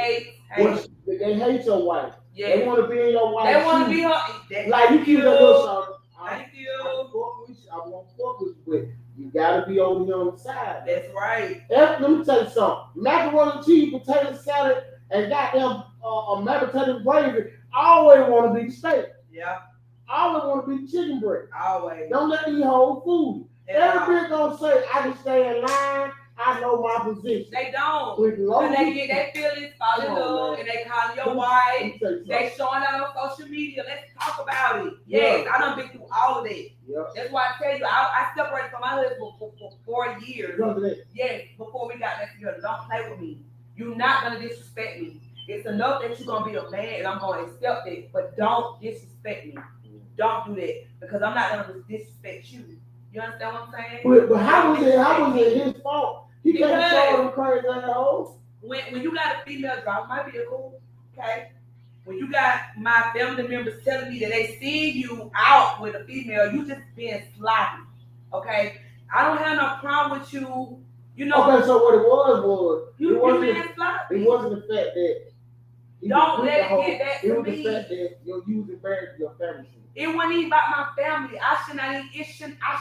Hate. They hate your wife. Yes. They want to be in your wife's They want to be her. Like you keep that little song. Thank you. I won't fuck with you, but You gotta be on the other side. That's right. Let me tell you something. Macaroni and cheese, potato salad, and goddamn macaroni and gravy. I always want to be the steak. Yeah. I always want to be the chicken breast. Always. Don't let me hold food. Every bit gonna say I can stay in line. I know my position. They don't. With When they get their feelings, fall in Come on, love, man. and they call your Let wife. me tell you They something. showing out on social media. Let's talk about it. Yes, Yeah. I done been through all of that. Yeah. That's why I tell you, I separated from my husband for 4 years. Because of that. Yes, before we got back together. Don't play with me. You're not gonna disrespect me. It's enough that you're gonna be a man, and I'm gonna accept it. But don't disrespect me. Don't do that because I'm not gonna disrespect you. You understand what I'm saying? But how was it his fault? He can't Because- show them crazy assholes. When you got a female drive my vehicle, okay? When you got my family members telling me that they see you out with a female, you just being sloppy, okay? I don't have no problem with you, you know. Okay, so what it was you it wasn't being sloppy. it wasn't the fact that he Don't was with let the it hoe. get that It to was the me. fact that you was embarrassed your family. It wasn't even about my family. I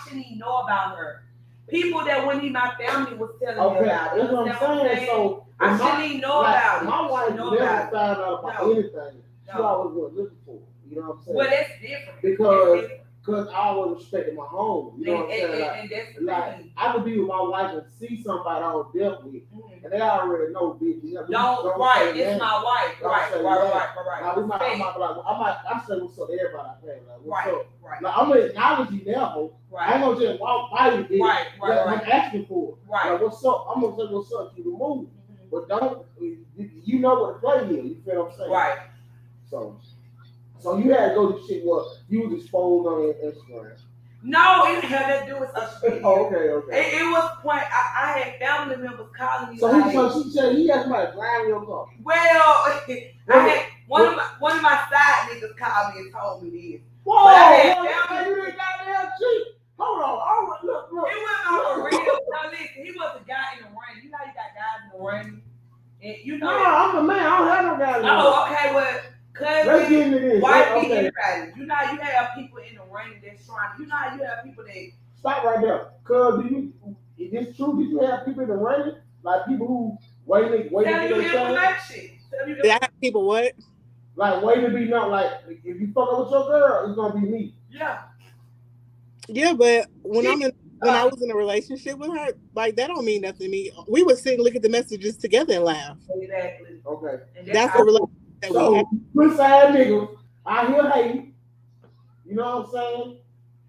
shouldn't even know about her. People that wasn't even my family was telling me Okay, about it. that's what I'm saying. So I if my- shouldn't even know like, about it. My wife Know never about it. found out about No. anything. She No. always was looking for it. You know what I'm saying? Well, that's different. Because- That's different. Because I always respected my home. You know what I'm saying? And that's the Like, thing. I could be with my wife and see somebody I don't dealt with, Mhm. and they already know, bitch. You know, Don't right. say It's that. my wife. Don't Right. say Right. that. Right. Now, we might, I Respect. might be like, I say what's up to everybody I play. Like, what's Right. up? Right. Like, I'm gonna acknowledge you now, ho. I Right. ain't gonna just walk by you, bitch. Right. Like, Right. I'm asking for it. Right. Like, what's up? I'm gonna say what's up to the move. Mhm. But don't, you know what the play is. You feel what I'm saying? Right. So you had to go to shit what you was exposed on your Instagram. No, it had nothing to do with social media. Oh, okay. It was point. I had family members calling me. So like, she said he had somebody driving your car. well, I had one of my side niggas called me and told me this. Whoa, But I had man, you didn't goddamn cheat. Hold on. Look. It wasn't on the real. Now listen, he was a guy in the rain. You know how you got guys in the rain, and you know. No, I'm a man. I don't have no guy. Oh, okay. Well, Let's cousin, get into this. wife, Okay. anybody. You know how you have people in the rain that's trying. You know how you have people that. Stop right there. Cause is this true? Did you have people in the rain? Like people who waiting Tell to you get their chance? information. Tell you Did I have people what? Like waiting to be known. Like if you fuck up with your girl, it's gonna be me. Yeah. Yeah, but when I was in a relationship with her, like that don't mean nothing to me. We would sit and look at the messages together and laugh. Exactly. Okay. And That's the relationship that we have. So pussy ass niggas out here hating. You know what I'm saying?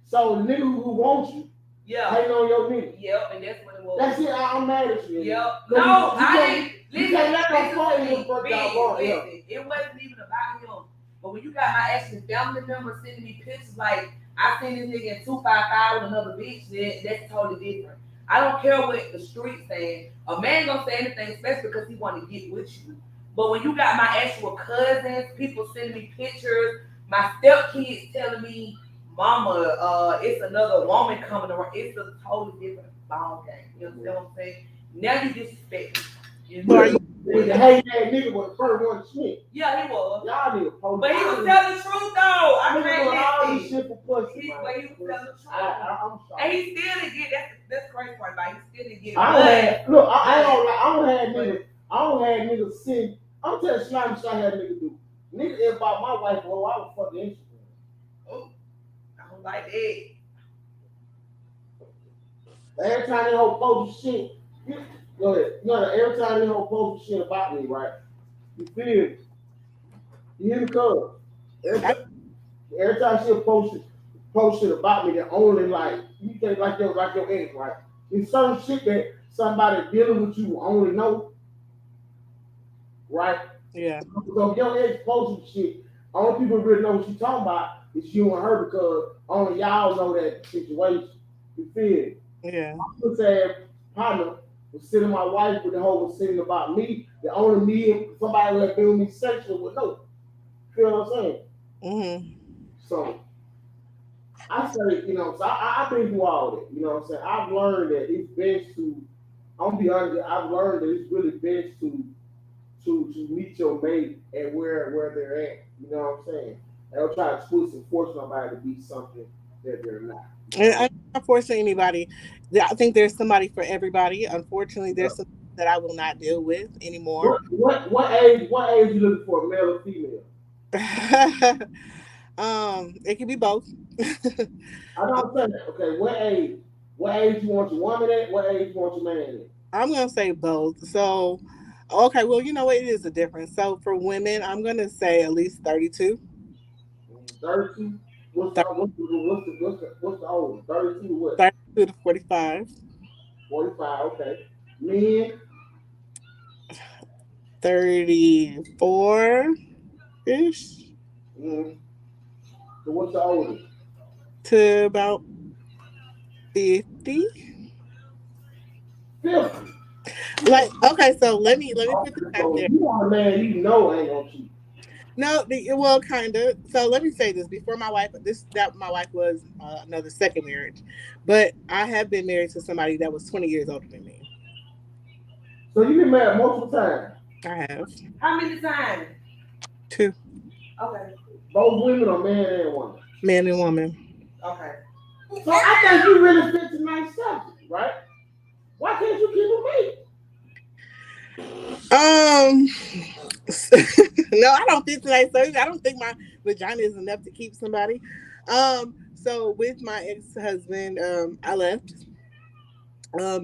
So the nigga who wants you Yeah. hating on your nigga. Yep. And that's what it was. That's it. I'm mad at you. Yep. Cause No, you I can't- didn't. you Listen, can't let them listen fuck to you me. fuck Big, y'all wrong, yeah. listen. It wasn't even about him. But when you got my actual family members sending me pictures like I seen this nigga in 255 with another bitch, then that's totally different. I don't care what the streets saying. A man gonna say anything, especially because he want to get with you. But when you got my actual cousins, people sending me pictures, my stepkids telling me, "Mama, it's another woman coming around." It's a totally different ball game. You understand what I'm saying? Now you disrespect me. You So are you- The hating ass nigga was the first one to snitch. Yeah, he was. Y'all niggas police. But he was telling the truth though. I Nigga doing all can't this listen. shit for pussy, He man. was telling the truth. I'm sorry. And he still didn't get that's the crazy part about it. He still didn't get it. I don't have niggas sitting. I'm telling Slime shit I had niggas do. Nigga if about my wife, well, I was fucking Instagram. I don't like that. Every time they whole post shit, go ahead. You know, every time they whole post shit about me, right? You feel me? You hear the cuz. Every time she'll post shit about me that only like you think like your ex, right? It's certain shit that somebody dealing with you only know, right? Yeah. So if your ex posting shit, only people really know what she talking about is you and her because only y'all know that situation. You feel me? Yeah. My ass partner was sitting my wife with the whole was sitting about me. The only me and somebody that feel me sexual would know. Feel what I'm saying? Mm-hmm. So I say, you know, so I've been through all that. You know what I'm saying? I've learned that it's best to, I'm gonna be honest, I've learned that it's really best to meet your mate at where they're at. You know what I'm saying? They don't try to twist and force somebody to be something that they're not. And not forcing anybody. I think there's somebody for everybody. Unfortunately, there's some that I will not deal with anymore. What age you looking for, male or female? It can be both. I don't say that. Okay, what age? What age you want your woman at? What age you want your man at? I'm gonna say both. So, okay, well, you know what? It is a difference. So for women, I'm gonna say at least 32. 32. What's the oldest? 32 what? 32 to 45. 45. Okay. Men. 34 ish Mm. So what's the oldest? to about 50. 50. Like, okay, so let me put this out So there. you want a man you know ain't gonna cheat. No, well, kind of. So let me say this: before my wife, my wife was another second marriage, but I have been married to somebody that was 20 years older than me. So you been married multiple times. I have How many times? 2, Okay. Both women or man and woman. man and woman. Okay. So I think you really fit tonight's subject, right? Why can't you keep No, I don't fit tonight. So I don't think my vagina is enough to keep somebody. So with my ex-husband, I left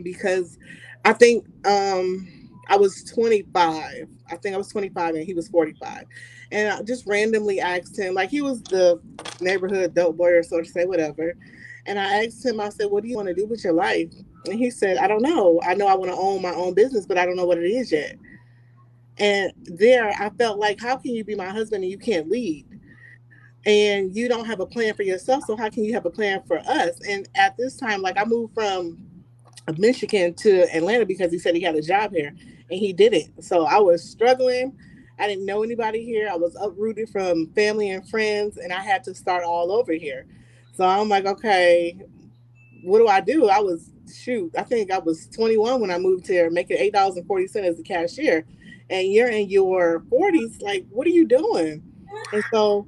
because I think I was 25. I think I was 25 and he was 45. And I just randomly asked him, like he was the neighborhood dope boy or so to say, whatever. And I asked him, I said, what do you want to do with your life? And he said, I don't know. I know I want to own my own business, but I don't know what it is yet. And there I felt like, how can you be my husband and you can't lead? And you don't have a plan for yourself. So how can you have a plan for us? And at this time, like I moved from Michigan to Atlanta because he said he had a job here and he didn't. So I was struggling. I didn't know anybody here. I was uprooted from family and friends and I had to start all over here. So I'm like, okay, what do I do? I think I was 21 when I moved here, making $8.40 as a cashier. And you're in your 40s, like, what are you doing? And so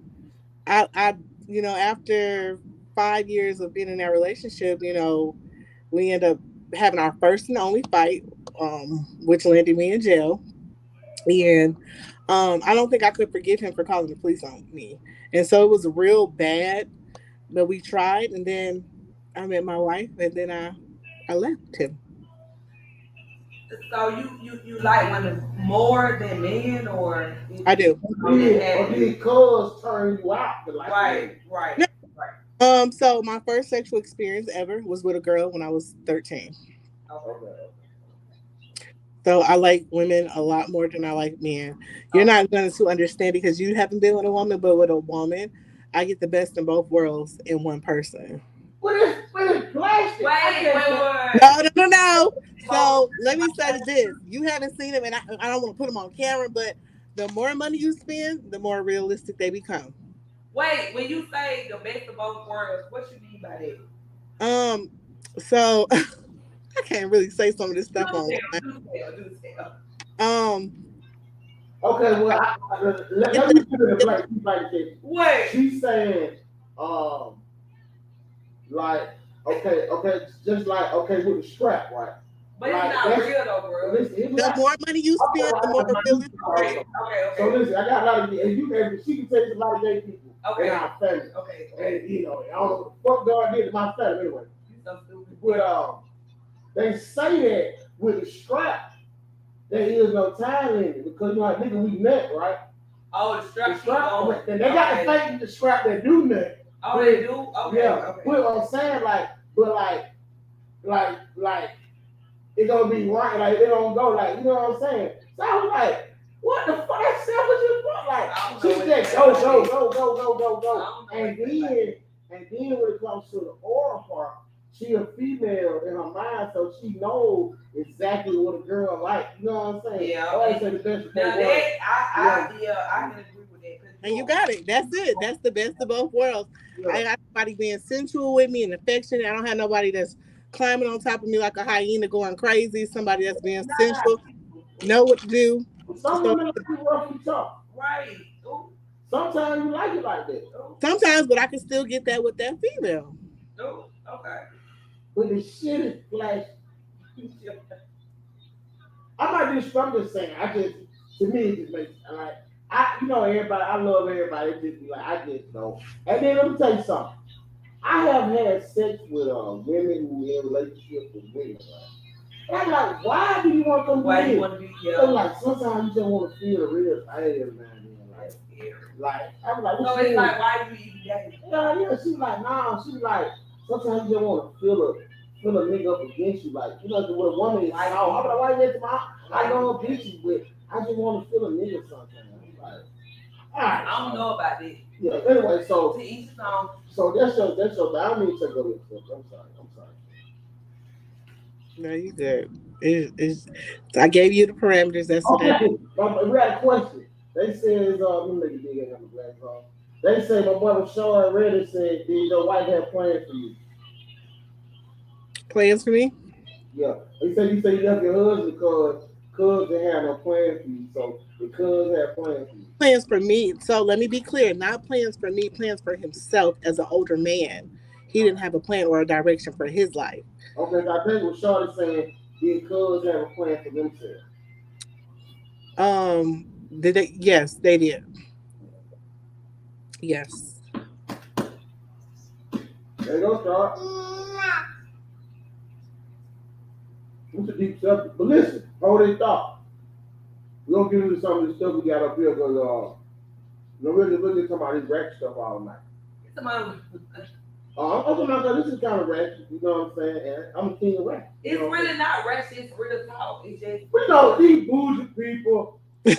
after 5 years of being in that relationship, we end up having our first and only fight, which landed me in jail. And I don't think I could forgive him for calling the police on me. And so it was real bad, but we tried. And then I met my wife, and then I left him. So you like women more than men, or I do. Or did cuz turn you out to like right. No. So my first sexual experience ever was with a girl when I was 13. Okay. So I like women a lot more than I like men. You're not going to understand because you haven't been with a woman, but with a woman, I get the best in both worlds in one person. What is plastic? Wait. No. So let me say this. You haven't seen them, and I don't want to put them on camera, but the more money you spend, the more realistic they become. Wait, when you say the best of both worlds, what you mean by that? So I can't really say some of this stuff on. Okay, well, let me put it like this. What? She's saying, okay, just like, with the strap, right? But like, it's not real though, bro. Listen, the more money you spend, the more realistic. Okay. So listen, I got a lot of, and she can tell you a lot of gay people in our family. Okay. And, I don't know what the fuck God did to my family anyway. So stupid. But they say that with the strap, there is no time limit because nigga, we nut, right? Oh, the strap. They got the fake the strap that do nut. Oh, they do. Okay. Yeah. Okay. But I'm saying like it gonna be right, like it don't go like you know what I'm saying. So I was like, what the fuck? That sound what you want? Like she said, go. And then when it comes to the oral part. She a female in her mind, so she knows exactly what a girl like. You know what I'm saying? Yeah. I say the best of both worlds. I can agree with that. And you got it. That's it. That's the best of both worlds. Yeah. I got somebody being sensual with me and affectionate. I don't have nobody that's climbing on top of me like a hyena going crazy. Somebody that's being sensual, know what to do. Some women like to rough and tough. Right. Sometimes you like it like that. Sometimes, but I can still get that with that female. Oh, okay. but the shit is flash. I'm just saying. To me, it just makes like everybody. I love everybody. It just be like I just don't. And then let me tell you something. I have had sex with women who in relationships with women. Right? And I'm like, why do you want them to Why be? you want to be So like sometimes you just want to feel the real pain every now and then. Like I'm like, so it's like, why do you even get it? Yeah. She's like, nah. She's like, sometimes you just want to feel a nigga up against you. Like, with a woman is soft. I'm like, why you I know bitches, but I just want to feel a nigga sometimes. I'm like, all right. I don't know about this. Yeah. Anyway, so to each his own. So that's your. I don't mean to take over your stuff. I'm sorry. No, you good. I gave you the parameters. That's okay. We had a question. They says, let me make it big on the glass off. They say my brother Sean Reddy said, "Did your wife have plans for you?" Plans for me? Yeah. You say you left your husband because they had no plans for you. So the cuz had plans for you. Plans for me. So let me be clear. Not plans for me. Plans for himself as an older man. He didn't have a plan or a direction for his life. Okay, so I think what Sean is saying, did cuz have a plan for themselves? Did they? Yes, they did. Yes. There you go, Star. It's a deep subject. But listen, hold that thought. We're going to get into some of the stuff we got up here because we're talking about this ratchet stuff all night. I'm talking about this is kind of ratchet, you know what I'm saying? And I'm a king of ratchet. It's really not ratchet, it's real talk. It's just. We know these bougie people. But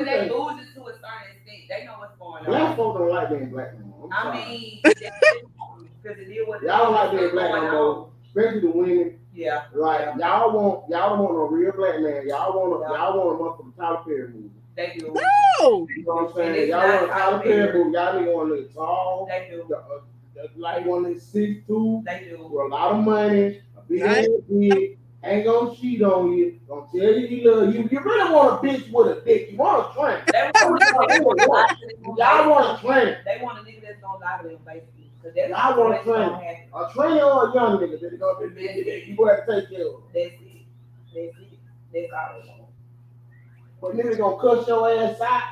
they bougie to a certain extent. They know what's going on. Black folk don't like being black no more. I mean, because it is what y'all don't like being black no more. Especially the women. Yeah. Like y'all don't want no real black man. Y'all want a motherfucking Tyler Perry movie. They do. No. You know what I'm saying? Y'all want a Tyler Perry movie. Y'all nigga want to look tall. They do. Like one that's 6'2", they do. with a lot of money, a big ass dick, ain't gonna cheat on you, gonna tell you he love you. You really want a bitch with a dick. You want a train. Y'all want a train. They want a nigga that's gonna lie to them, basically. Y'all want a train. A train or a young nigga that's gonna be big. You gonna have to take care of. That's it. That's all they want. But niggas gonna cuss your ass out.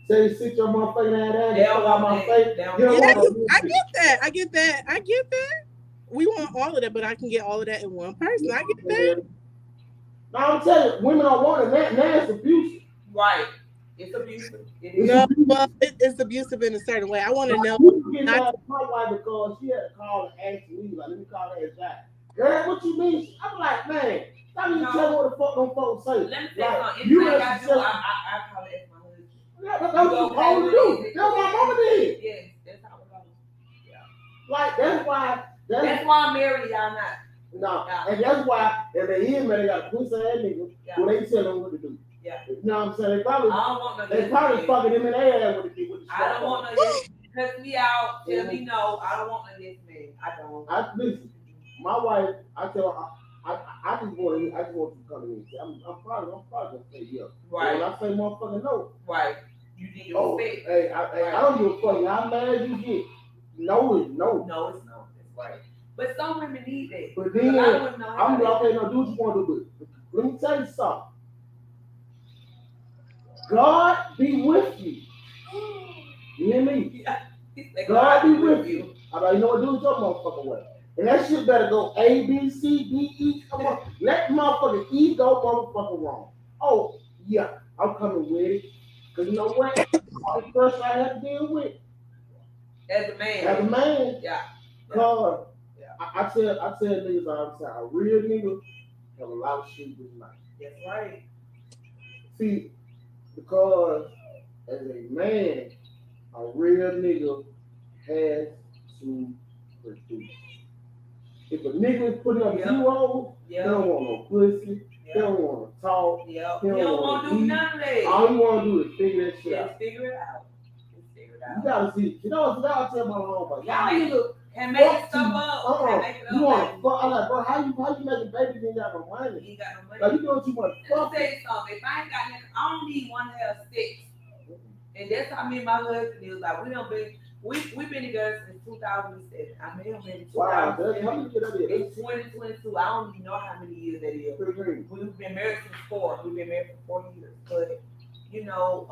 Say sit your motherfucking ass down, out my face. I get that. We want all of that, but I can get all of that in one person. I get that. Now I'm telling you, women don't want it. Now it's abusive. Right. It's abusive. It's abusive in a certain way. I want to know. Not my wife because she had to call and ask me, like, let me call her back. Girl, what you mean? I'm like, man, stop even tell me what the fuck them folks say. Let me say something. You I call it my husband. Yeah, that's what you're supposed to do. That's what my mama did. Yes, that's how it goes. Yeah. Like, that's why I'm married, y'all not. No, and that's why if they hear me, they got a pussy ass nigga who they tell them what to do. Yeah. You know what I'm saying? They probably fucking him in their ass with the I don't want no yes. Cuss me out, tell me no. I don't want no yes man. I don't. Listen, my wife, I tell her, I just want you to come to me. I'm probably gonna say yes. Right. When I say motherfucking no. Right. You need your respect. Hey, I don't give a fuck how mad you get. No is no. No, it's no. It's right. But some women need that. But then I'm like, okay, no, do what you want to do. Let me tell you something. God be with you. You hear me? Yeah. God be with you. I'm like, you know what, do it your motherfucking way. And that shit better go A, B, C, D, E. Come on. Let motherfucking E go motherfucking wrong. Oh, yeah, I'm coming with it. Because you know what? That's the person I have to deal with. As a man. Yeah. Because I tell niggas all the time, a real nigga have a lot of shit with night. That's right. See, because as a man, a real nigga has to produce. If a nigga is putting up zeros, they don't want no pussy, they don't want to talk, they don't want to do none of that. All you want to do is figure that shit out. Figure it out. You gotta see, you know what y'all tell my homeboy. Y'all niggas and make stuff up. You want to fuck? I'm like, bro, how you making babies? You ain't got no money. You ain't got no money. Like, you doing too much fucking. Let me tell you something. If I ain't got nothing, I don't need one to have 6. And that's how me and my husband is. Like, we don't be, we've been together since 2007. I met him in Wow, that's how 2007. many years that is? It's 2022. I don't even know how many years that is. We've been married since 4. We've been married for 4 years. But you know,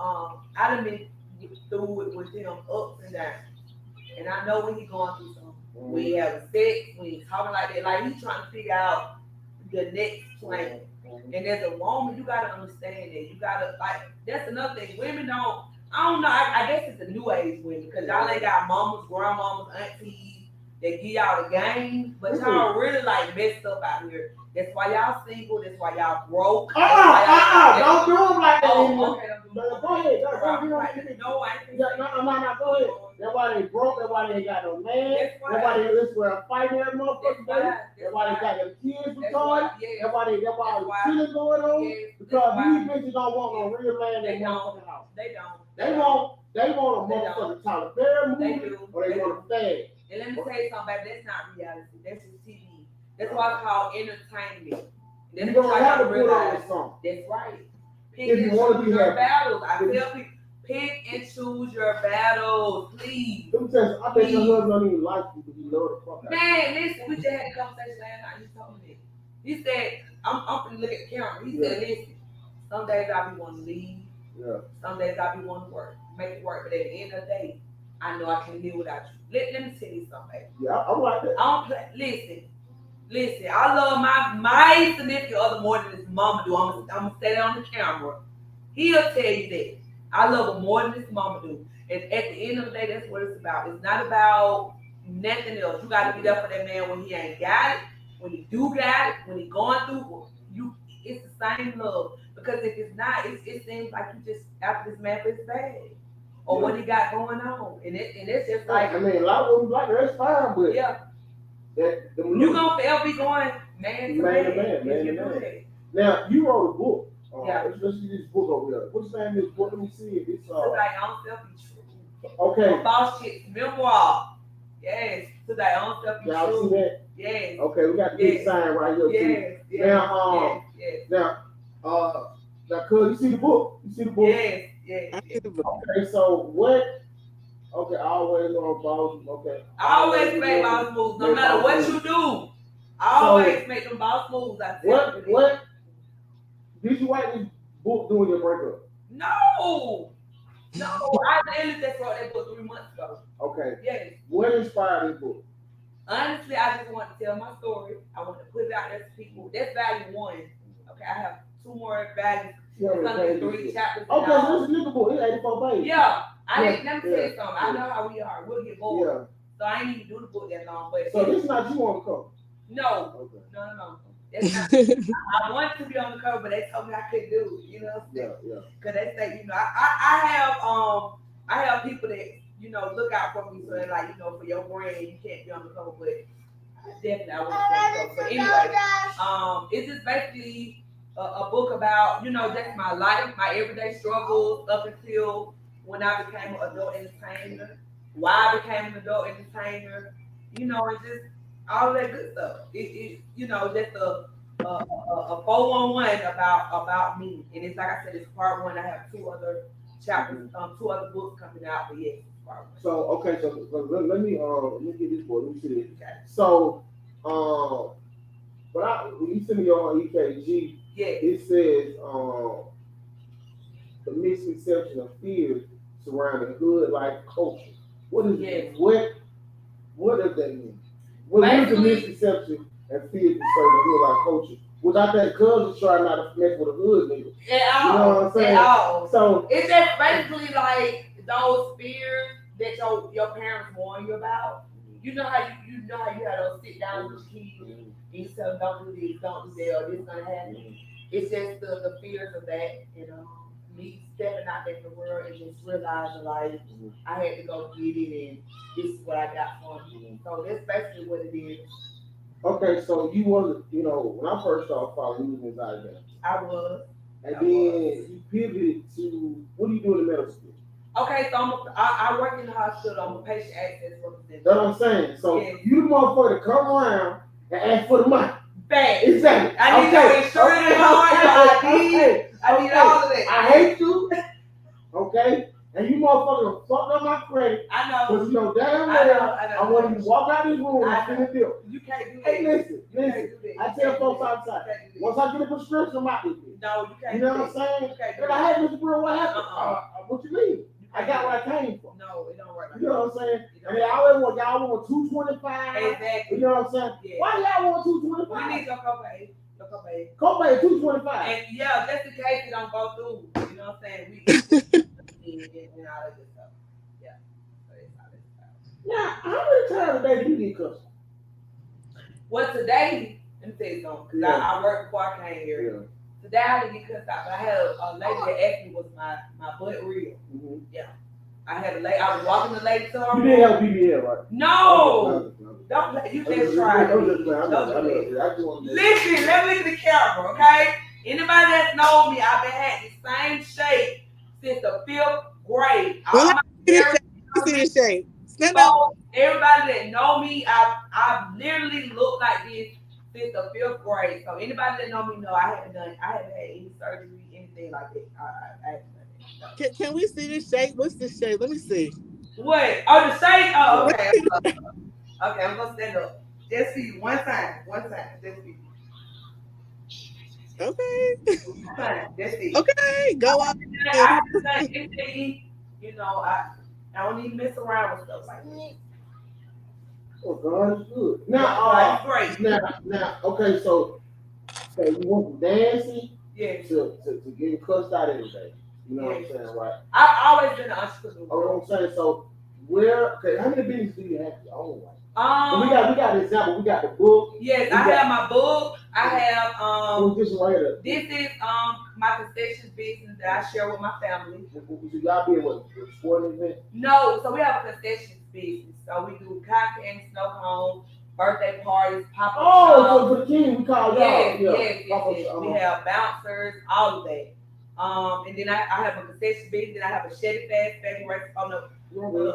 I done been through it with him ups and downs. And I know when he's going through something. We have sex, we talking like that, like he's trying to figure out the next plan. And as a woman, you gotta understand that. You gotta like that's another thing. Women don't. I don't know. I guess it's the new age women because y'all ain't got mamas, grandmamas, aunties that give y'all the game, but y'all really like messed up out here. That's why y'all single. That's why y'all broke. Don't do them like that. Oh, okay, Go ahead. no, I ain't Go ahead. That's why they broke. That's why they ain't got no man. That's why they this where fighting that motherfucker. That's why they got their kids retarded. That's why all the shit going on. Because these bitches don't want no real man in their motherfucking house. They don't. They want a motherfucking Tyler Perry movie, or they want a fad. And let me tell you something, baby, that's not reality. That's just TV. That's why it's called entertainment. That's You don't have to put on a song. That's right. Pick If and you want to choose be your happy. battles. I tell people, pick and choose your battles, please. Let me tell you, I bet your husband don't even like you, but he love the fuck out of you. Man, listen, we just had a conversation last night. He told me that. He said, I'm gonna look at the camera. He said, listen, some days I be wanting to leave. Yeah. Some days I be wanting to work, make it work. But at the end of the day, I know I can't live without you. Let me tell you something, baby. Yeah, I'm like that. I don't play. Listen. I love my significant other more than his mama do. I'm gonna say that on the camera. He'll tell you that. I love her more than his mama do. And at the end of the day, that's what it's about. It's not about nothing else. You got to be there for that man when he ain't got it, when he do got it, when he going through. It's the same love. Because if it's not, it seems like you just after this man for his bag or what he got going on, and it's just like I mean, a lot of women like that. That's fine, but yeah. You gonna forever be going man to man. Now you wrote a book. Yeah. Let's see this book over here. What's the name of this book? Let me see it. It's To thy own self be true. okay. Boss shit memoir. Yes. To thy own self be Y'all see true. that? Yes. Okay, we got the big sign right here too. Yes. Now, now, cuz you see the book? You see the book? Yes. I see the book. Okay, so what? Okay, always on balls. Okay. I always make boss moves, no matter what you do. I always make them boss moves. I tell you. What? Did you write this book during your breakup? No. I literally just wrote that book 3 months ago. Okay. Yes. What inspired this book? Honestly, I just want to tell my story. I want to put it out there to people. That's value 1. Okay, I have 2 more values. It's 3 chapters. Okay, so this is a book. It's 84 pages. Yeah. Let me tell you something. I know how we are. We'll get bored. Yeah. So I ain't even do the book that long. But So this is not you on the cover. No. Okay. No. That's not, I wanted to be on the cover, but they told me I couldn't do it. You know. Yeah. Because they say, I have people that look out for me. So they're like, for your brand, you can't be on the cover. But definitely, I want to be on the cover. But anyway, it's just basically a book about just my life, my everyday struggles up until when I became an adult entertainer, why I became an adult entertainer, and just all that good stuff. Just a 411 about me. And it's like I said, it's part 1. I have 2 other chapters, 2 other books coming out, but yes, it's part 1. So okay, so let me get this book. Let me see it. Okay. So when you send me your EKG, it says the misconception of fears surrounding hood life culture. What is what does that mean? What is the misconception and fears concerning hood life culture? Without that, cuz is trying not to mess with a hood nigga. At all. You know what I'm saying? At all. So it's just basically like those fears that your parents warn you about. You know how you had to sit down with your kids and you tell them don't do this, don't do that, or this gonna happen. It's just the fears of that, me stepping out there in the world and just realizing like I had to go get it and this is what I got for me. So that's basically what it is. okay, so you wasn't, when I first started following you was in Alabama. I was. And then you pivoted to what do you do in the medical school? Okay, so I work in the hospital. I'm a patient access representative. That's what I'm saying. So you the motherfucker to come around and ask for the money. Bad. Exactly. I need your insurance card, your ID. I need all of that. I hate you. Okay. And you motherfucker fucked up my credit. I know. Because you know damn I well know. I want you to walk out of this room and finish the bill. You can't do that. Hey, listen. You can't do that. I tell folks outside. Once I get a prescription, I'm out with it. No, you can't. You know what I'm saying? They're like, hey, Mr. Brewer, what happened? What you mean? I got where I came from. No, it don't work. You know what I'm saying? And they always want y'all want 225. Exactly. You know what I'm saying? Yeah. Why y'all want 225? We need your copay. Your copay. Copay 225. And yeah, just in case it don't go through. You know what I'm saying? We and all that good stuff. Yeah. So it's all that stuff. Now, how many times a day do you get customers? Well, today, let me tell you something. Because I worked before I came here. Yeah. Today I didn't get cussed out, but I had a lady that asked me was my butt real. Mm-hmm. Yeah. I had a lady, I was walking the lady to her You room. didn't have BBL, right? No! Don't play, you just try it. I just want to Listen, let me look at the camera, okay? Anybody that's known me, I've been had the same shape since the 5th grade. Well, let me see your shape. Stand up. So, everybody that know me, I've literally looked like this since the 5th grade. So anybody that know me know I haven't had any surgery, anything like that. I haven't done that. Can we see this shape? What's this shape? Let me see. What? Oh, the shape? Oh, okay. Okay, I'm gonna stand up. Just for you. One time. Just for you. Okay. One time. Just for you. Okay. Go on. I have to say anything, you know, I don't even mess around with stuff like that. Oh, God, it's good. Now, great. Now, okay, so you went from dancing Yes. to getting cussed out every day. You know what I'm saying, right? I've always been an entrepreneur. Oh, I'm saying, so how many businesses do you have your own? Like? We got an example. We got the book. Yes, I have my book. I have this one right here. This is my concessions business that I share with my family. So y'all be what sporting event? No, so we have a concessions business. So we do cotton candy, snow cone, birthday parties, pop-up shows. So for the king, we call y'all. Yes. We have bouncers, all of that. And then I have a concession business. Then I have a Sheddy Fast Fatty Recipe. Oh no,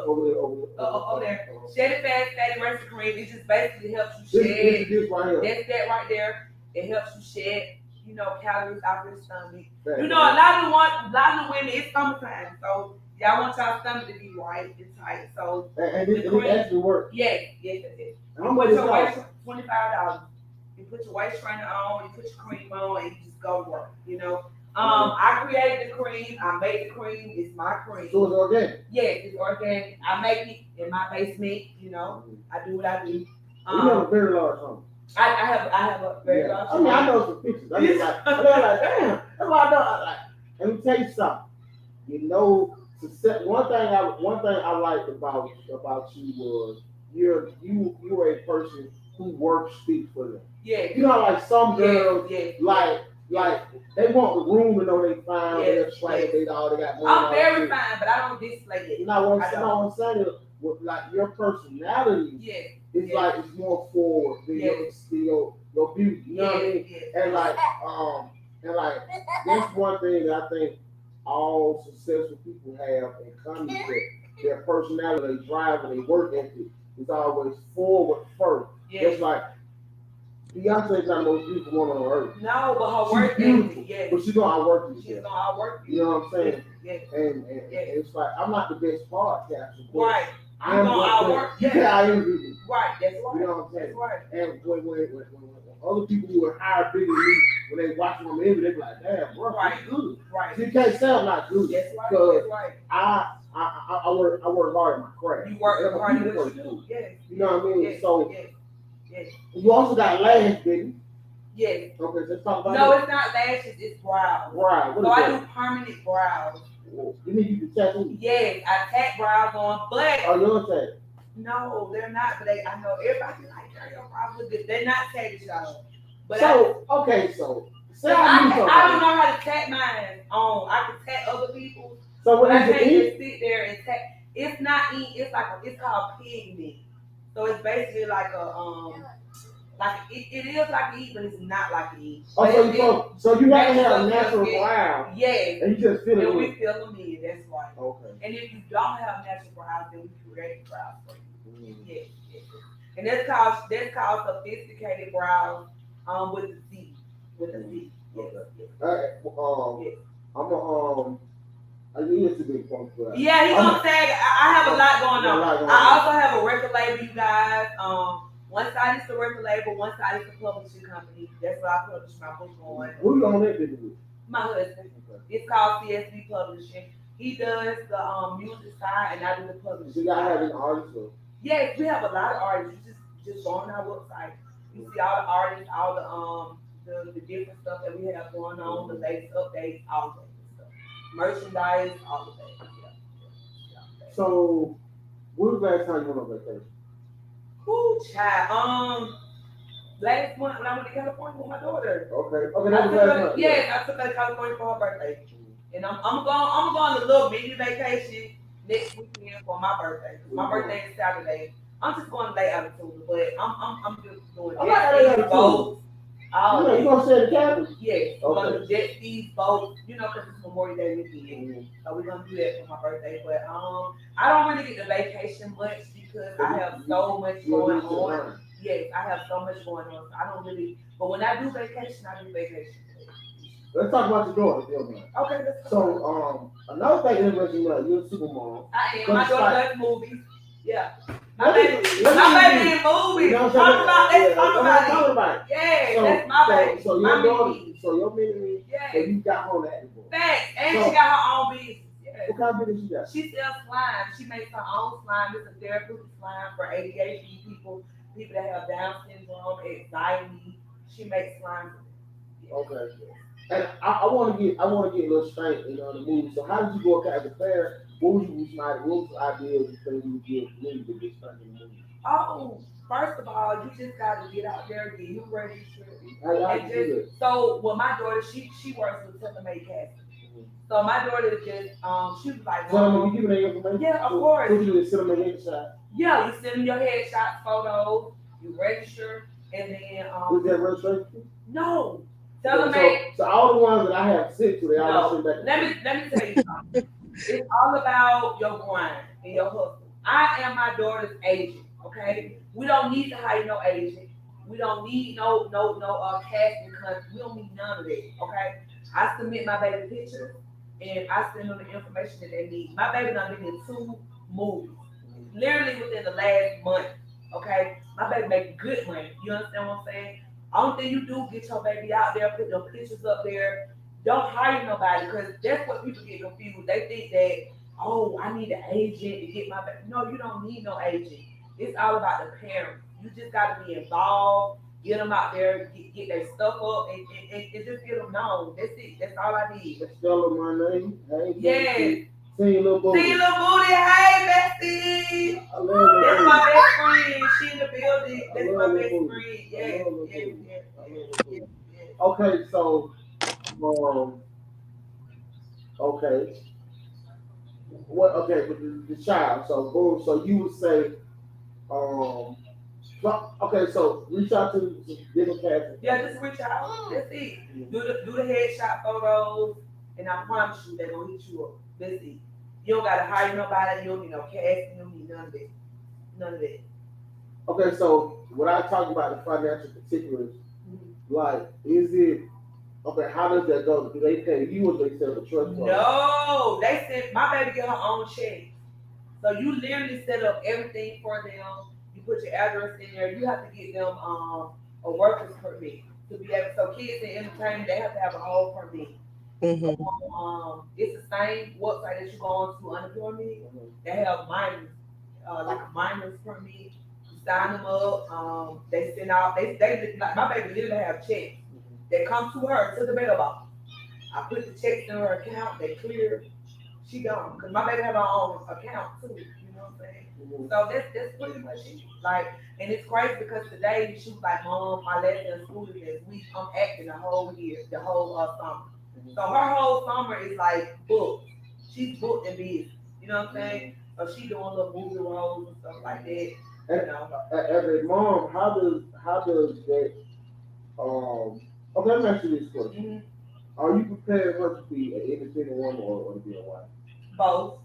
over there. Sheddy Fast Fatty Recipe Cream. It just basically helps you shed. This right here. That's that right there. It helps you shed, you know, calories out of your stomach. Right. You know, a lot of the women, it's summertime, so y'all want y'all stomach to be right and tight. So and it actually works. Yes. How much is that? $25. You put your waist trainer on, you put your cream on, and you just go to work. You know. I created the cream. I made the cream. It's my cream. So it's organic. Yes, it's organic. I make it in my basement. You know, I do what I do. You have a very large home. I have a very large home. I mean, I know some pictures. I'm like, damn. That's what I know. Let me tell you something. You know, one thing I liked about you was you were a person who work speaks for them. Yeah. You know, like some girls, like they want the room to know they fine, they're slight, they got money. I'm very fine, but I don't display it. You know what I'm saying? With like your personality, it's like it's more forward than your beauty. You know what I mean? And like that's one thing that I think all successful people have in common, that their personality, they drive, and they work ethic is always forward first. It's like Beyonce's not the most beautiful woman on earth. No, but her work ethic, but she's gonna outwork you. She's gonna outwork you. You know what I'm saying? Yes. And it's like I'm not the best podcaster. Right. I'm gonna outwork. I interview you. Right. That's right. You know what I'm saying? That's right. And when other people who are higher, bigger than me, when they watch them on the interview, they be like, "Damn, bro, right, good." Right. You can't say I'm not good. That's right. Because that's right. I work hard in my craft. You work hard in what you do. Yes. You know what I mean? Yes. So yes. You also got lashes, baby. Yes. Okay, let's talk about No, that. it's not lashes, it's brows. Brows. So I do permanent brows. You mean you can tattoo? Yes, I tack brows on, but oh, you're tattoo. No, they're not. But I know everybody like your brows look good. They're not tattooed, y'all. But so say I don't know how to tack mine on. I can tack other people's. So what I is can't it? just sit there and tack. It's not ink. It's called pigment. So it's basically like it is like an ink, but it's not like an ink. So you have to have a natural brow. Yes. And you just fill it in. We fill them in. That's right. Okay. And if you don't have natural brows, then we create brows for you. Yes. And that's called sophisticated brows. With the Z. Okay. All right. He used to be funk club. Yeah, he's on tag. I have a lot going Yeah, a on. lot going I on. also have a record label, you guys. One side is the record label, one side is the publishing company. That's where I publish my book on. Who you on that business with? My husband. Okay. It's called CSB Publishing. He does the music side, and I do the So publishing. y'all having artists or? Yes, we have a lot of artists. You just go on our website. You see all the artists, all the different stuff that we have going on, the latest updates, all of that stuff. Merchandise, all of that. Yeah. So, when was the last time you went on vacation? Ooh, child. Last month when I went to California with my daughter. Okay, I that took was last her, month. yes, I took her to California for her birthday. And I'm going on a little mini vacation next weekend for my birthday. My birthday is Saturday. I'm just going to lay attitude, but I'm just doing I like jet LA skis, attitude. boats, all You that. gonna stay in the cabin? Yes, Okay. we're gonna do jet skis, boats, because it's Memorial Day weekend. So we're gonna do that for my birthday. But I don't really get to vacation much because I have so much going on. Yes, I have so much going on. So I don't really. But when I do vacation, I do vacation. Let's talk about your daughter, if you don't mind. Okay, let's go. So, another thing interesting, you're a super mom. I am. My daughter loves movies. Yeah. My Let me- baby let me- in movies. You know what I'm Talk saying? about Yeah, let's talk I'm about talking it. about it. Yeah, that's my baby. So my your daughter, baby. so your mini, Yeah. so you got her on the acting board. Facts. And So- she got her own business. Yeah. What kind of business she got? She sells slime. She makes her own slime. It's a therapeutic slime for ADHD people that have Down syndrome, anxiety. She makes slime for them. Yeah. Okay. And I want to get a little straight in on the movie. So how did you go as a parent? What was the idea you think you would give me to get straight in the movie? Oh, first of all, you just got to get out there, get you registered. How you And do that? just, so, well, my daughter, she works with Taylor Made Casting. So my daughter just, she was like, So Mom, you give me that information? Yeah, of So, course. So you do sit on the inside. yeah, you send them your headshots, photos, you register, and then, Was that registration? no, Taylor Made. So all the ones that I have sent to, they all No, send back. let me tell you something. It's all about your grind and your hustle. I am my daughter's agent, okay? We don't need to hire no agent. We don't need no casting country. We don't need none of that, okay? I submit my baby pictures and I send them the information that they need. My baby done been in 2 movies, literally within the last month, okay? My baby making good money. You understand what I'm saying? Only thing you do, get your baby out there, put them pictures up there. Don't hire nobody, because that's what people get confused. They think that, oh, I need an agent to get my baby. No, you don't need no agent. It's all about the parents. You just got to be involved, get them out there, get their stuff up, and just get them known. That's it. That's all I need. Stella, my name. Hey, Yes. See your little booty. See you, little booty. Hey, Bestie. I love That's that my best friend. She in the building. That's my love best that friend. booty. Yes, I love that yes, booty. yes, I yes, love that yes, booty. yes. Okay, so, okay. What? Okay, but the child. So, boom. So you would say, okay. So reach out to the different cats. Yeah, just reach out. That's it. Do the headshot photos, and I promise you they're gonna hit you up. That's it. You don't gotta hire nobody. You don't need no casting. You don't need none of that. None of that. Okay, so when I talk about the financial particulars, like, is it okay? How does that go? Do they pay you or they sell the trust fund? No, they said my baby get her own check. So you literally set up everything for them. You put your address in there. You have to get them a worker's permit to be able. So kids in entertainment, they have to have a whole permit. Mm-hmm. It's the same website that you go on to unemployment. They have minors, like a minors permit. You sign them up. They send out. They like my baby literally have checks that come to her to the mailbox. I put the checks in her account. They clear. She gone because my baby have her own account too. You know what I'm saying? So that's pretty much it. Like, and it's crazy because today she was like, Mom, my last day of school is this week. I'm acting the whole year, the whole summer. So her whole summer is like booked. She's booked and busy. You know what I'm saying? So she doing little movie roles and stuff like that. You know. As a mom, how does that okay, let me ask you this question. Are you prepared her to be an independent woman or to be a wife? Both.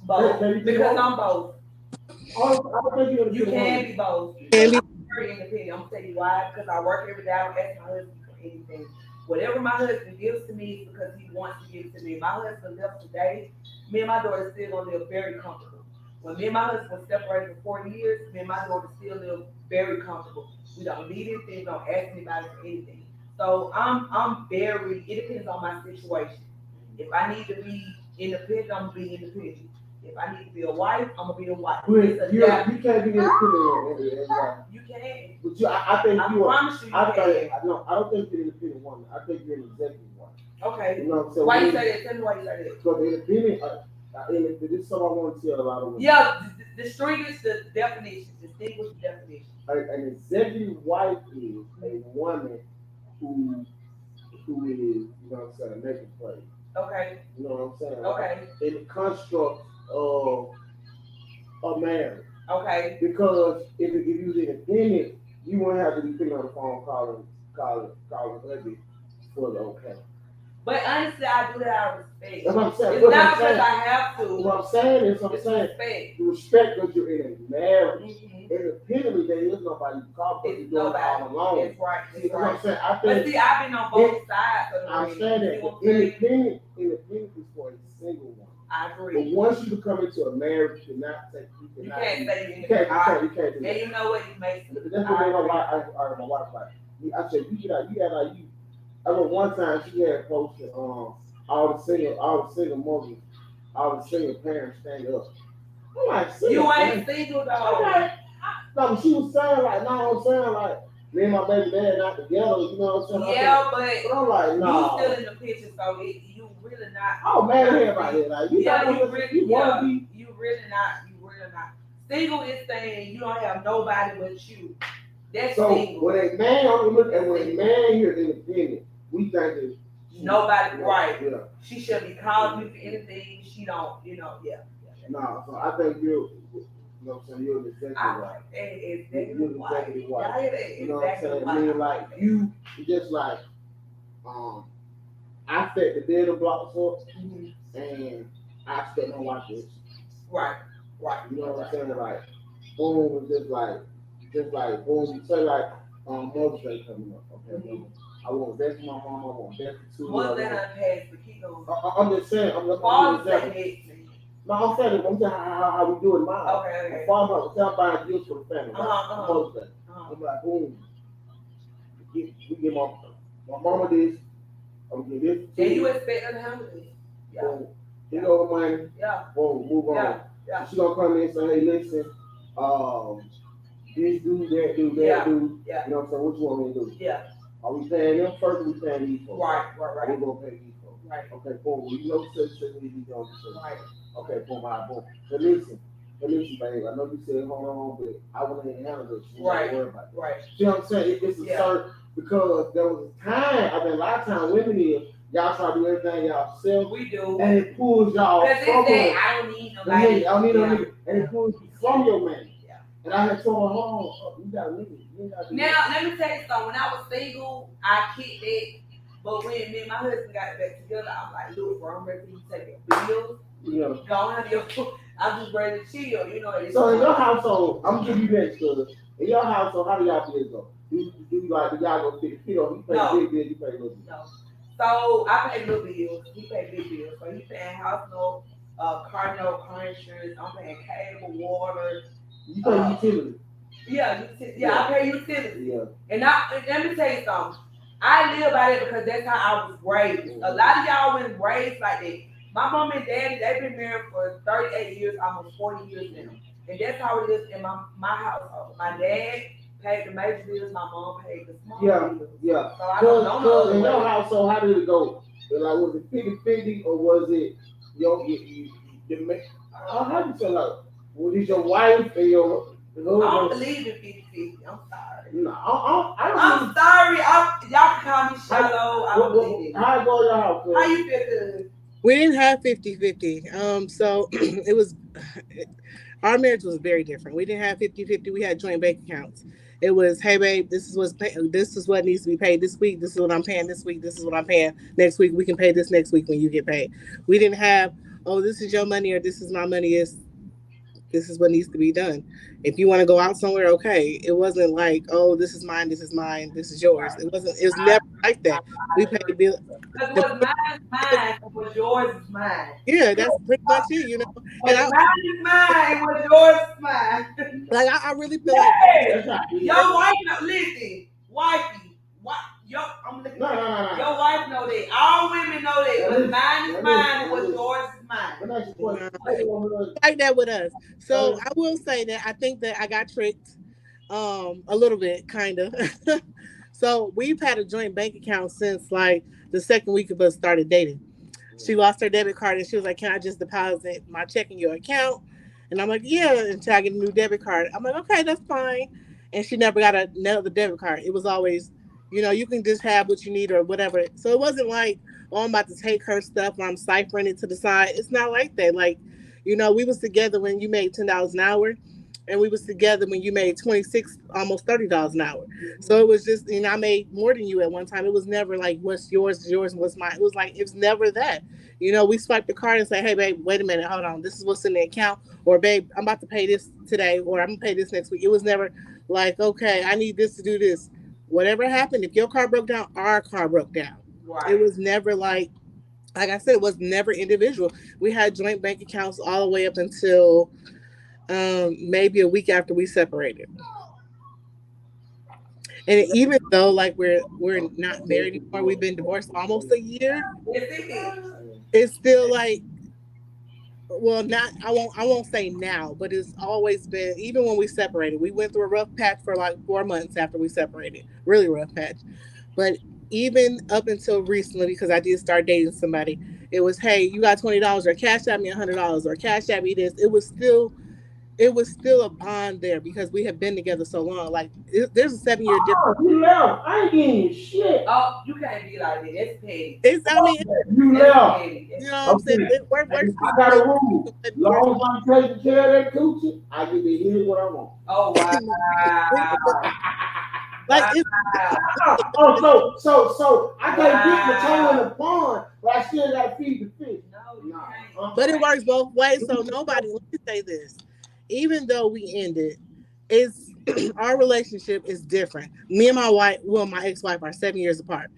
Because I'm both. I don't think you're You can be both. Can be. I'm very independent. I'm gonna tell you why. Because I work every day. I don't ask my husband for anything. Whatever my husband gives to me is because he wants to give it to me. My husband left today, me and my daughter still gonna live very comfortable. When me and my husband were separated for 40 years, me and my daughter still live very comfortable. We don't need anything, don't ask anybody for anything. So I'm very, it depends on my situation. If I need to be independent, I'm gonna be independent. If I need to be a wife, I'm gonna be a wife. You It's a can't be independent everybody. You can. But I think I you are. promise you, I you don't think you're an independent woman. I think you're an executive woman. can. Okay. You know what I'm saying? Why you say that? Tell me why you say that. So the independent, this is something I want to tell a lot of women. Yeah, distinguish the definition. Distinguish the definition. An executive wife is a woman who is, you know what I'm saying, making plays. Okay. You know what I'm saying? Okay. In the construct of a marriage. Okay. Because if you was independent, you wouldn't have to be picking on the phone calling hubby for the okay. But honestly, I do that out of respect. That's what I'm saying. It's What not I'm because saying. I have to. What I'm saying is, It's respect. you respect because you're in a marriage. Mm-hmm. Independently, there is nobody to call because It's you're doing it all nobody. alone. It's right. See, It's that's what I'm right. saying. I But think see, I've been on both sides of the I'm ring. saying You that see what I'm saying? independent is for a single one. I But agree. once you become into a marriage, you cannot take. You can't say you're You can't do And that. you know what? It makes That's what made my wife like. I said, you got like you. I remember one time she had posted all the single mothers, all the single parents stand up. I'm like, you ain't single I'm though. like, no, but she was saying like, no, I'm saying like, me and my baby dad not together, you know what I'm saying? Yeah, But but I'm like, you no. still in the picture, so you really not. Oh man, everybody like you Yeah, got you really, you wanna be. you really not. Single is saying you don't have nobody but you. That's So single. when a man, when a man here independent, we think that Nobody, right. Yeah. She should be calling you for anything. She don't, yeah. No, so I think you know what I'm saying, you're an executive wife. You're You're an executive wife. You You know what I'm saying? I mean, like you just like I set the building blocks up and I set my wife this. Right. You know what I'm saying? Like boom, it's just like boom, you say like Mother's Day coming up, okay? I want best for my mom, I want best for two. What's that unpassed, but keep going. I'm just saying, I'm just Father's saying. Day. No, I'm saying how we do it now. Okay. Farmer, I'm buying gifts for the family. Uh-huh. I'm like, boom. We give my mama this. I'm gonna give this. And you expect her to handle this. Yeah. Boom. You know what money? Yeah. Boom. Move on. Yeah. She gonna come in and say, hey, listen, this do, that do, that Yeah. do. Yeah. You know what I'm saying? What you want me to do? Yeah. Are we paying them first or we paying these folks? Right. We're gonna pay these folks. Right. Okay, boom. Well, you know such we gonna do such. Right. Okay, boom, all right, boom. But listen, babe, I know you said hold on, but I want to handle this. You Right. Don't worry about it. Right. See what I'm saying? It's a certain, because there was a time, a lot of times women is, y'all try to do everything y'all self, We do. and it pulls y'all Because from it's it. that I don't need nobody. I don't need no Yeah. nigga. And it pulls you from your man. Yeah. And I had told her, hold on, you got a nigga. You ain't got to do Now, let me tell you something. When I was single, I kicked it. But when me and my husband got back together, I'm like, look, bro, I'm ready for you to take your bills. You know. Go on your I'm just ready to chill. You know. So in your household, I'm gonna give you that story. In your household, how do y'all bills go? Do y'all go 50 or you pay No. big bills, you pay little bills? No. So I pay little bills. He pay big bills. So he paying house note, car note, car insurance. I'm paying cable, water. You pay utilities. Yeah, I pay utilities. Yeah. And let me tell you something. I live by that because that's how I was raised. A lot of y'all was raised like that. My mom and daddy, they've been married for 38 years, almost 40 years now. And that's how it is in my household. My dad paid the major bills, my mom paid the small bills. Yeah. So I don't know. In your household, how did it go? Like, was it 50-50 or was it how do you say, like, was it your wife and your I don't believe in 50-50. I'm sorry. No, I don't I'm sorry. Y'all can call me shallow. I don't believe it. How it go in your house? How you feel good? We didn't have 50-50. So it was, our marriage was very different. We didn't have 50-50. We had joint bank accounts. It was, hey babe, this is what needs to be paid this week. This is what I'm paying this week. This is what I'm paying next week. We can pay this next week when you get paid. We didn't have, oh, this is your money or this is my money. It's this is what needs to be done. If you want to go out somewhere, okay. It wasn't like, oh, this is mine, this is mine, this is yours. It wasn't. It was never like that. We paid bill. Because what's mine is mine, and what's yours is mine. Yeah, that's pretty much it, you know. And What's mine is mine, and what's yours is mine. like I really feel like Hey, That's not it. your wife know, listen, wifey, I'm looking No. your wife know that. All women know that. What's mine is mine, and what's yours is mine. But that's the question. like that with us. So I will say that I think that I got tricked a little bit, kind of. So we've had a joint bank account since like the second week of us started dating. She lost her debit card and she was like, "Can I just deposit my check in your account?" And I'm like, "Yeah," until I get a new debit card. I'm like, "Okay, that's fine." And she never got another debit card. It was always, you can just have what you need or whatever. So it wasn't like, oh, I'm about to take her stuff or I'm ciphering it to the side. It's not like that. Like, we was together when you made $10 an hour, and we was together when you made 26, almost $30 an hour. So it was just, I made more than you at one time. It was never like, what's yours is yours and what's mine. It was like, it was never that. We swiped the card and say, hey, babe, wait a minute, hold on. This is what's in the account. Or, babe, I'm about to pay this today, or I'm going to pay this next week. It was never like, okay, I need this to do this. Whatever happened, if your car broke down, our car broke down. Right. It was never like I said, it was never individual. We had joint bank accounts all the way up until maybe a week after we separated. And even though like we're not married anymore, we've been divorced almost a year. It's still like, well, not I won't say now, but it's always been. Even when we separated, we went through a rough patch for like 4 months after we separated, really rough patch. But even up until recently, because I did start dating somebody, it was, hey, you got $20, or cash at me $100, or cash at me this. It was still a bond there because we have been together so long. Like there's a 7-year difference. You left. I ain't getting you shit. Oh, you can't be like that. That's petty. You left. You know what I'm saying? I got a rule. Long as I'm taking care of that coochie, I get to hear what I want. Oh wow. Like So I can't dip my toe in the pond, but I still gotta feed the fish. No, you can't. But it works both ways. So nobody, let me say this. Even though we ended, it's our relationship is different. Me and my wife, well, my ex-wife are 7 years apart.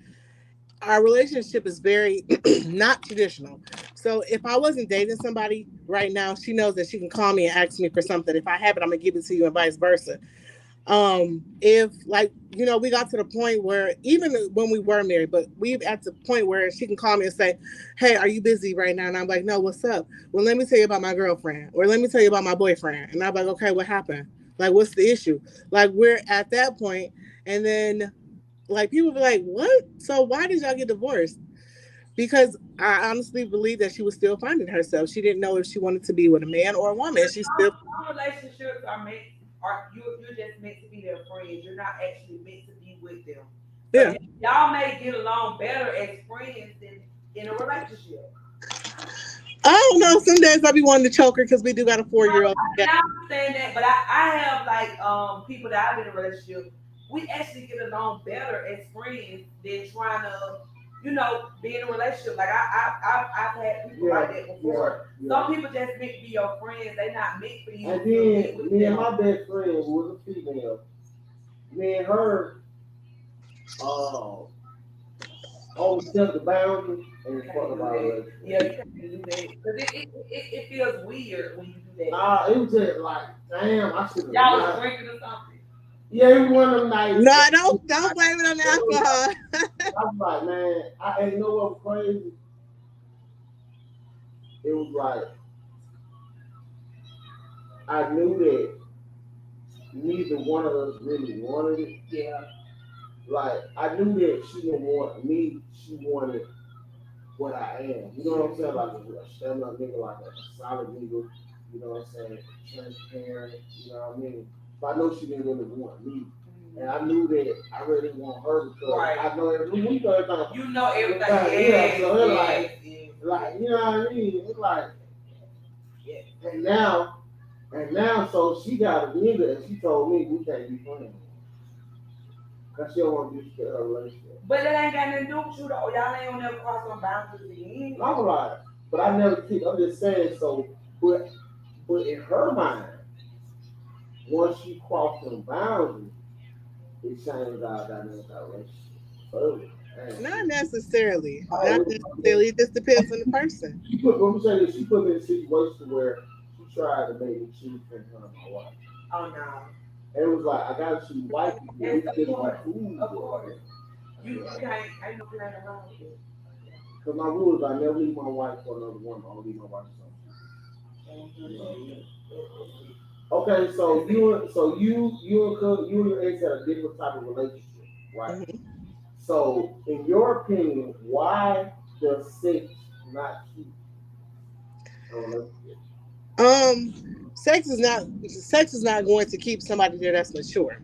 Our relationship is very not traditional. So if I wasn't dating somebody right now, she knows that she can call me and ask me for something. If I have it, I'm gonna give it to you, and vice versa. If like, we got to the point where even when we were married, but we at the point where she can call me and say, hey, are you busy right now? And I'm like, no, what's up? Well, let me tell you about my girlfriend, or let me tell you about my boyfriend. And I'm like, okay, what happened? Like, what's the issue? Like, we're at that point. And then like people be like, what? So why did y'all get divorced? Because I honestly believe that she was still finding herself. She didn't know if she wanted to be with a man or a woman. She still Some relationships you're just meant to be their friends. You're not actually meant to be with them. Yeah. So y'all may get along better as friends than in a relationship. I don't know. Some days I be wanting to choke her because we do got a 4-year-old. I understand that, but I have like people that I've been in a relationship. We actually get along better as friends than trying to, be in a relationship. Like I've had people like that before. Some people just meant to be your friends. They not meant for you. And to be then with me them. and my best friend was a female. Me and her always set the boundary and fuck about it. Yeah, you can't do that because it feels weird when you do that. Nah, it was just like, damn, I should have. Y'all was drinking or something. Yeah, it was one of them nights. No, don't blame it on the alcohol. I was like, man, I ain't know what was crazy. It was like, I knew that neither one of us really wanted it. Yeah. Like, I knew that she didn't want me, she wanted what I am. You know what I'm saying? Like a stand up nigga, like a solid nigga, you know what I'm saying? Transparent, you know what I mean? But I know she didn't really want me. And I knew that I really didn't want her because I know everything. You know everything. Yeah, so it's like, you know what I mean? It's like, and now, so she got a nigga and she told me we can't be friends. Because she don't want to be her relationship. But that ain't got nothing to do with you though. Y'all ain't gonna never cross some boundaries again. I'm like, but I never keep, I'm just saying, so, but But in her mind, once she crossed them boundaries, it changed our dynamic relationship. Not necessarily. Not necessarily. It just depends on the person. She put, let me say this, she put me in a situation where she tried to make me choose from her and my wife. Oh no. And it was like, I gotta choose white people. Yes, It's just of like, course. ooh. Of course. You can't, ain't no playing around with it. Because my rule is I never leave my wife for another woman. I only leave my wife for something. Okay, so you and your ex had a different type of relationship, right? Mhm. So, in your opinion, why does sex not keep a relationship? Sex is not going to keep somebody there that's mature.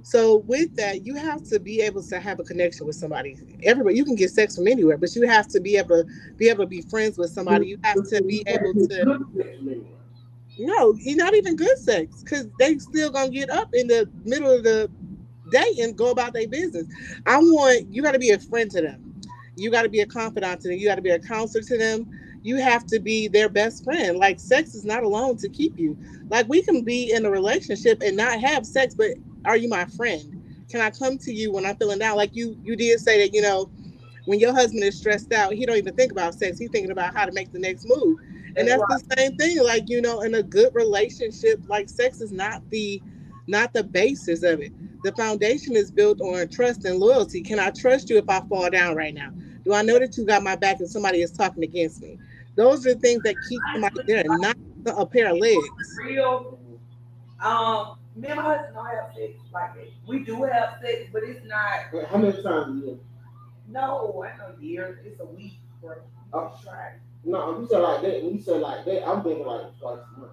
So with that, you have to be able to have a connection with somebody. Everybody, you can get sex from anywhere, but you have to be able to be friends with somebody. You have to be able to. No, you're not even good sex because they still gonna get up in the middle of the day and go about their business. You got to be a friend to them. You got to be a confidant to them. You got to be a counselor to them. You have to be their best friend. Like sex is not alone to keep you. Like we can be in a relationship and not have sex, but are you my friend? Can I come to you when I'm feeling down? Like you did say that, when your husband is stressed out, he don't even think about sex. He's thinking about how to make the next move. And that's the same thing. Like, in a good relationship, like sex is not the basis of it. The foundation is built on trust and loyalty. Can I trust you if I fall down right now? Do I know that you got my back if somebody is talking against me? Those are the things that keep somebody there, and not a pair of legs. Real. Me and my husband don't have sex like that. We do have sex, but it's not. How many times a year? No, I know years. It's a week, bro. Try. No, you said like that. When you said like that, I'm thinking like twice a month.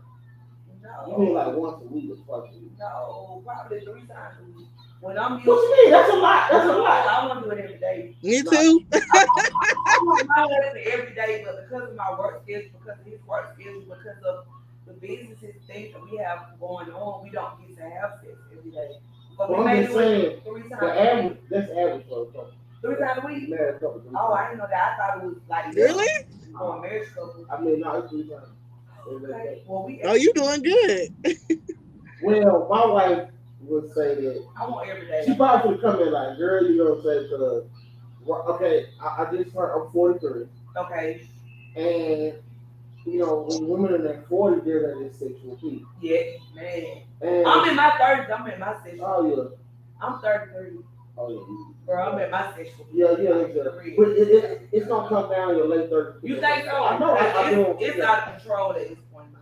No. You mean like once a week or twice a week? No, probably 3 times a week. When I'm used What you mean? That's a lot. That's a lot. I want to do it every day. Me too. I want my husband every day, but because of my work schedule, because of his work schedule, because of the businesses things that we have going on, we don't get to have sex every day. But Well, we I'm may just do saying, it 3 times. the average, that's average for a couple. 3 times a week? Married couple. Oh, I didn't know that. I thought it was like Really? for a marriage couple. I mean, no, it's 3 times. Okay. Well, Oh, you doing good. Well, my wife would say that I want every day. she probably would come in like, girl, you know what I'm saying? Because, okay, I just heard I'm 43. Okay. And, when women in their 40s, they're at their sexual peak. Yeah, man. And, I'm in my 30s. I'm in my sexual. oh, yeah. I'm 33. Oh, yeah. Bro, I'm in my sexual. Yeah. But it's going to come down in your late 30s. You think so? I know. It's out of control at this point in my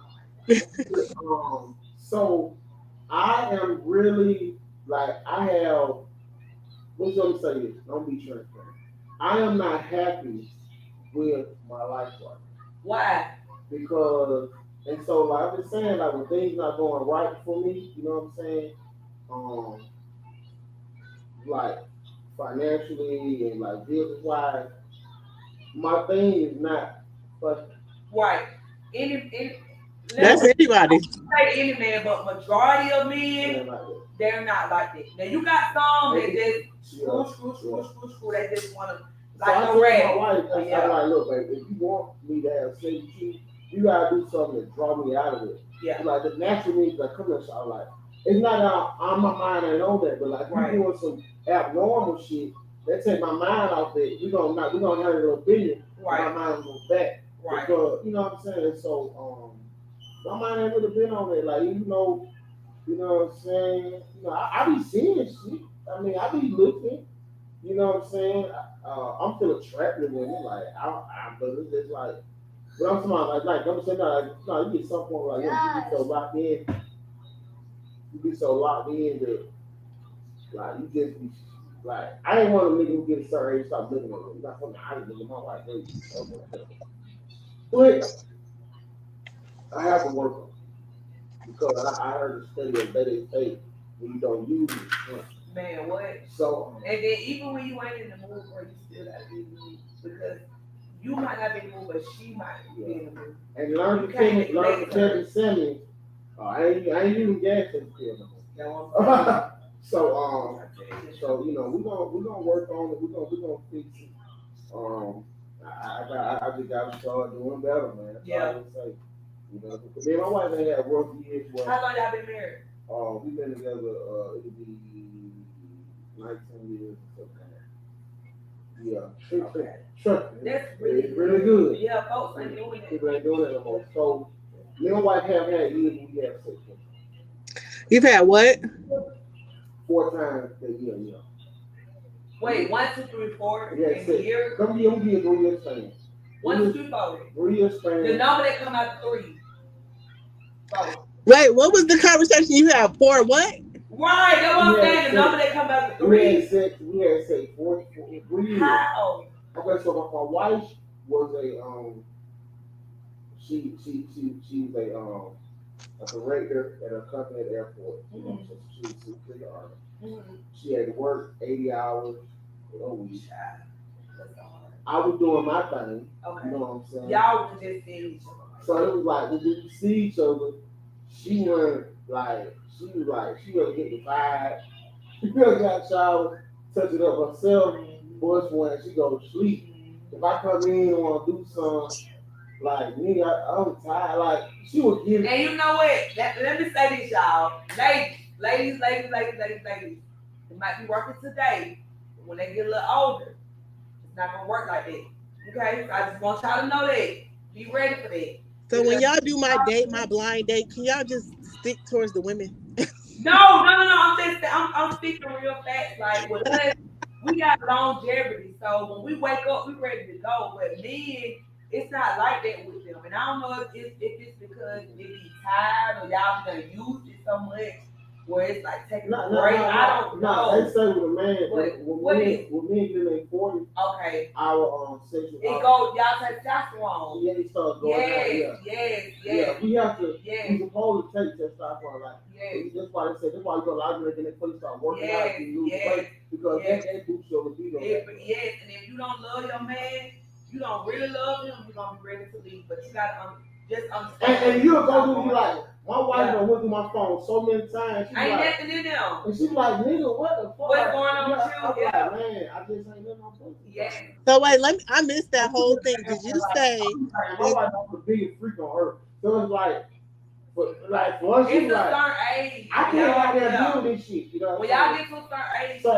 life. So I am really like I have. Let's let me say this. Don't be transparent. I am not happy with my life right now. Why? Because and so like I've been saying, like when things not going right for me, you know what I'm saying? Like financially and like business wise, my thing is not fucking. Right. That's anybody. Say any man, but majority of men, they're not like that. Now you got some that just screw. They just want to like so no I red. told my wife, I'm like, look, baby, if you want me to have sex with you, you gotta do something to draw me out of it. Yeah. Like the natural means like come here, so I'm like, it's not on my mind ain't on that, but like you doing some abnormal shit, that take my mind off it. We're gonna have a little opinion. Right. My mind goes back. Right. Because, you know what I'm saying? So my mind ain't really been on it. Like, you know what I'm saying? I be seeing shit. I mean, I be looking. You know what I'm saying? I'm still attracted to women. Like, but it's just like, but I'm talking about, like, I'm saying, no, you get some point like, you be so locked in. You be so locked in that, like, you just be, like, I ain't want a nigga who get a certain age stop looking at me. You got something I didn't look at my wife. But I have to work on it because I heard a study of better faith when you don't use it. Man, what? So and then even when you ain't in the mood, or you still gotta be in the mood because you might not be in the mood, but she might be in the mood. And learn to tell me, Sammy. I ain't using gas in the no. So we're gonna work on it. We're gonna fix it. I just gotta start doing better, man. That's all I can say. You know, because me and my wife ain't had rough years. Where, How long y'all been married? we've been together. It'll be 19 years or something. Yeah. Okay. Trust me. That's really It's really good. Yeah, folks ain't doing that. People ain't doing that no more. So me and my wife have had years when we have sex. You've had what? 4 times a year, yeah. Wait, 1, 2, 3, 4 Yeah, in a six. year? Come here, we get 3 years span. 1, 2, 3, 4. 3 years The span. number that come out 3. So, Wait, what was the conversation you had? For what? right, that's what I'm Yeah, saying. The so- number that come out We 3. had sex 3 years. How? Okay, so my wife was a she was a director at a company at the airport. You know, so she was super the army. Mm-hmm. She had to work 80 hours a week. That's so hard. I was doing my thing. Okay. You know what I'm saying? Y'all was just seeing each other. So it was like when we see each other, she was like she would get the vibe. She really got showered, touch it up herself. Boys when she go to sleep. If I come in and want to do something, like me, I'm tired. Like she would give. And you know what? Let me say this, y'all. Ladies. They might be working today, but when they get a little older, it's not gonna work like that. Okay? So I just want y'all to know that. Be ready for that. So when y'all do my blind date, can y'all just stick towards the women? No. I'm speaking real fast. Like with us, we got longevity. So when we wake up, we ready to go. But men, it's not like that with them. And I don't know if it's because they be tired or y'all done used it so much where it's like taking a break. I don't know. They say with a man, What when men get in their 40s, Okay. our sexual. It go, y'all take testosterone. Yeah, it starts going down. Yes. Yeah, we have to. Yes. We supposed to take testosterone. Like Yes. that's why they say. That's why you go a lot of men they start working out and lose Yes. weight because Yes. that boosts your libido. Yes, and if you don't love your man, you don't really love him, you're gonna be ready to leave. But you gotta just understand. And you'll go through like my wife done went through my phone so many times. She Ain't like, nothing in them. and she's like, nigga, what the fuck? What's going on with you? I'm Yeah. like, man, I just ain't nothing on pussy. Yeah. So wait, I missed that whole thing. Did you say? My wife was the biggest freak on earth. So it's like, for us, It's she's a like, certain age. I can't out there doing this shit. You know. When y'all get to a certain age, So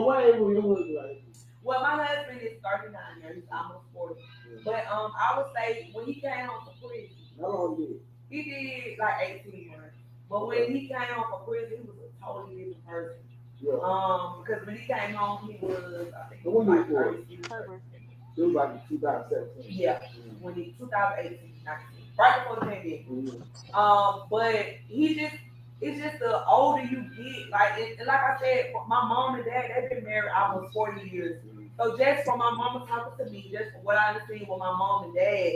what it was like. well, my husband is 39 now. He's almost 40. But I would say when he came home from prison, How long did it? he did like 18 months. But when he came home from prison, he was a totally different person. Yeah. Because when he came home, he was, I think, he What was year like was 36. It was like 2017. Yeah, when he 2018, 19, right before the pandemic. Mm-hmm. But it's just the older you get, like and like I said, my mom and dad, they've been married almost 40 years. So just from my mama talking to me, just from what I understand with my mom and dad,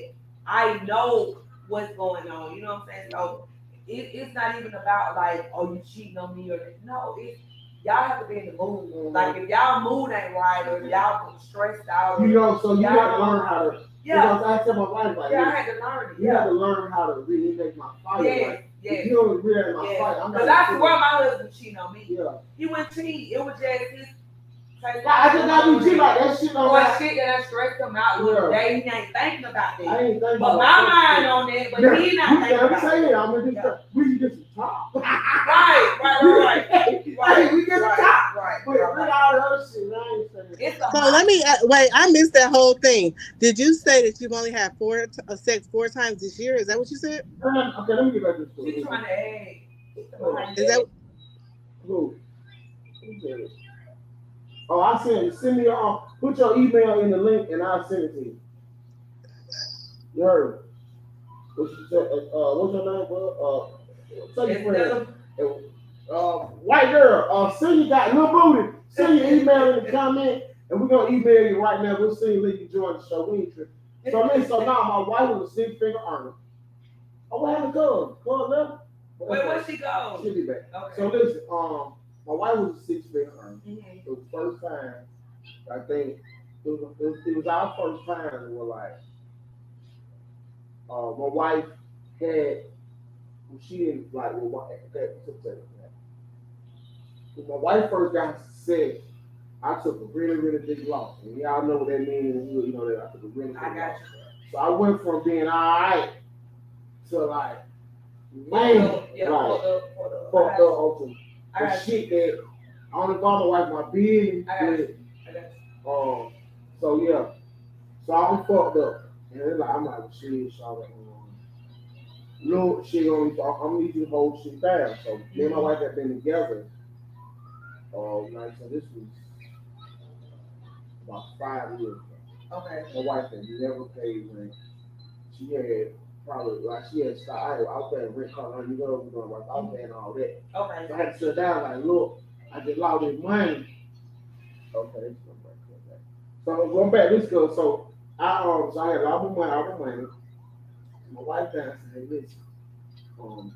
I know what's going on. You know what I'm saying? So it's not even about like, oh, you cheating on me or no. It's y'all have to be in the mood. Mm-hmm. Like if y'all mood ain't right or if y'all stressed out. You know, so you y'all have to learn how to. Yeah. You know, I tell my wife like, Yeah, I had to learn it. you have to learn how to really make my fire. Yes, Like, yes. if you don't really my fire, I'm Because not. I swear my husband cheating on me. Yeah. He wouldn't cheat. It was just his. I just gotta be cheap like that shit. Or shit that I stressed him out with today. He ain't thinking about that. I ain't thinking But about my mind on that, but he not thinking I'm about saying, it. I'm gonna just we can get some top. Right. Hey, we get the top. Right. But all the other shit, I ain't saying. It's a So let me wait. I missed that whole thing. Did you say that you've only had sex 4 times this year? Is that what you said? Okay, let me get back to the story. She's trying to add. Is that? Who said it? Oh, I send me put your email in the link and I'll send it to you. You heard? What's your name, bro? Tell your friend. White girl, send you got little booty. Send your email in the comment, and we're gonna email you right now. We'll send you link to join the show. We ain't tripping. So now my wife was a 6-figure earner. Oh, what happened to her? Left? Where'd she go? She'll be back. Okay. So listen, my wife was a 6-figure earner. Mm-hmm. It was the first time. I think it was our first time. We were like, my wife had. She didn't like. When my wife first got sick, I took a really, really big loss. And y'all know what that means. You know that I took a really big loss. I got you. So I went from being all right to like, man, Yeah, like, for the fucked up on I some got shit that I don't involve my wife, my business. I got with. I got you. So yeah, so I'm fucked up, and it's like I'm like, shit, so no, shit I'm gonna need you to hold shit down. So me and my wife have been together. Like so, this was about 5 years ago. Okay. My wife had never paid rent. She had probably like she had started. I was paying rent, car, you know, we going I was paying all that. Okay. So I had to sit down like, look, I just lost this money. Okay, let's go back. So going back, this goes. So I had a lot of money. My wife asked, hey, listen,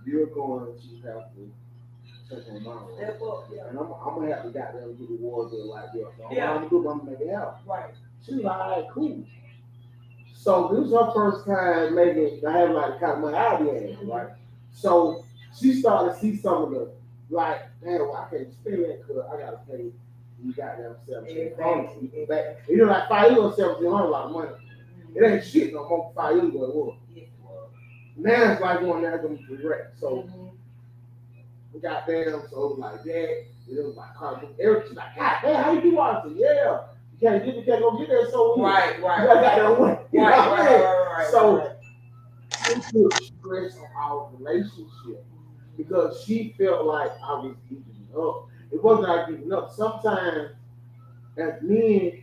you're going to have to take on my role. Step up, yeah. And I'm gonna have to goddamn get the war bill like this. So Yeah. I'm gonna do, I'm gonna make it happen. Right. She was like, all right, cool. So this was her first time making, I have like kind of money out of the ass, right? So she started to see some of the, like, damn, well, I can't spend that because I gotta pay you goddamn $1,700. You know, like 5 years ago, $1,700 a lot of money. It ain't shit no more 5 years ago it was. Now it's like going there going to regret. So we got down, so it was like that. It was like everything's like, God damn, how you do all this? Yeah. You can't go get there so Right. You got that way. Right. So it put stress on our relationship because she felt like I was giving up. It wasn't like giving up. Sometimes as men,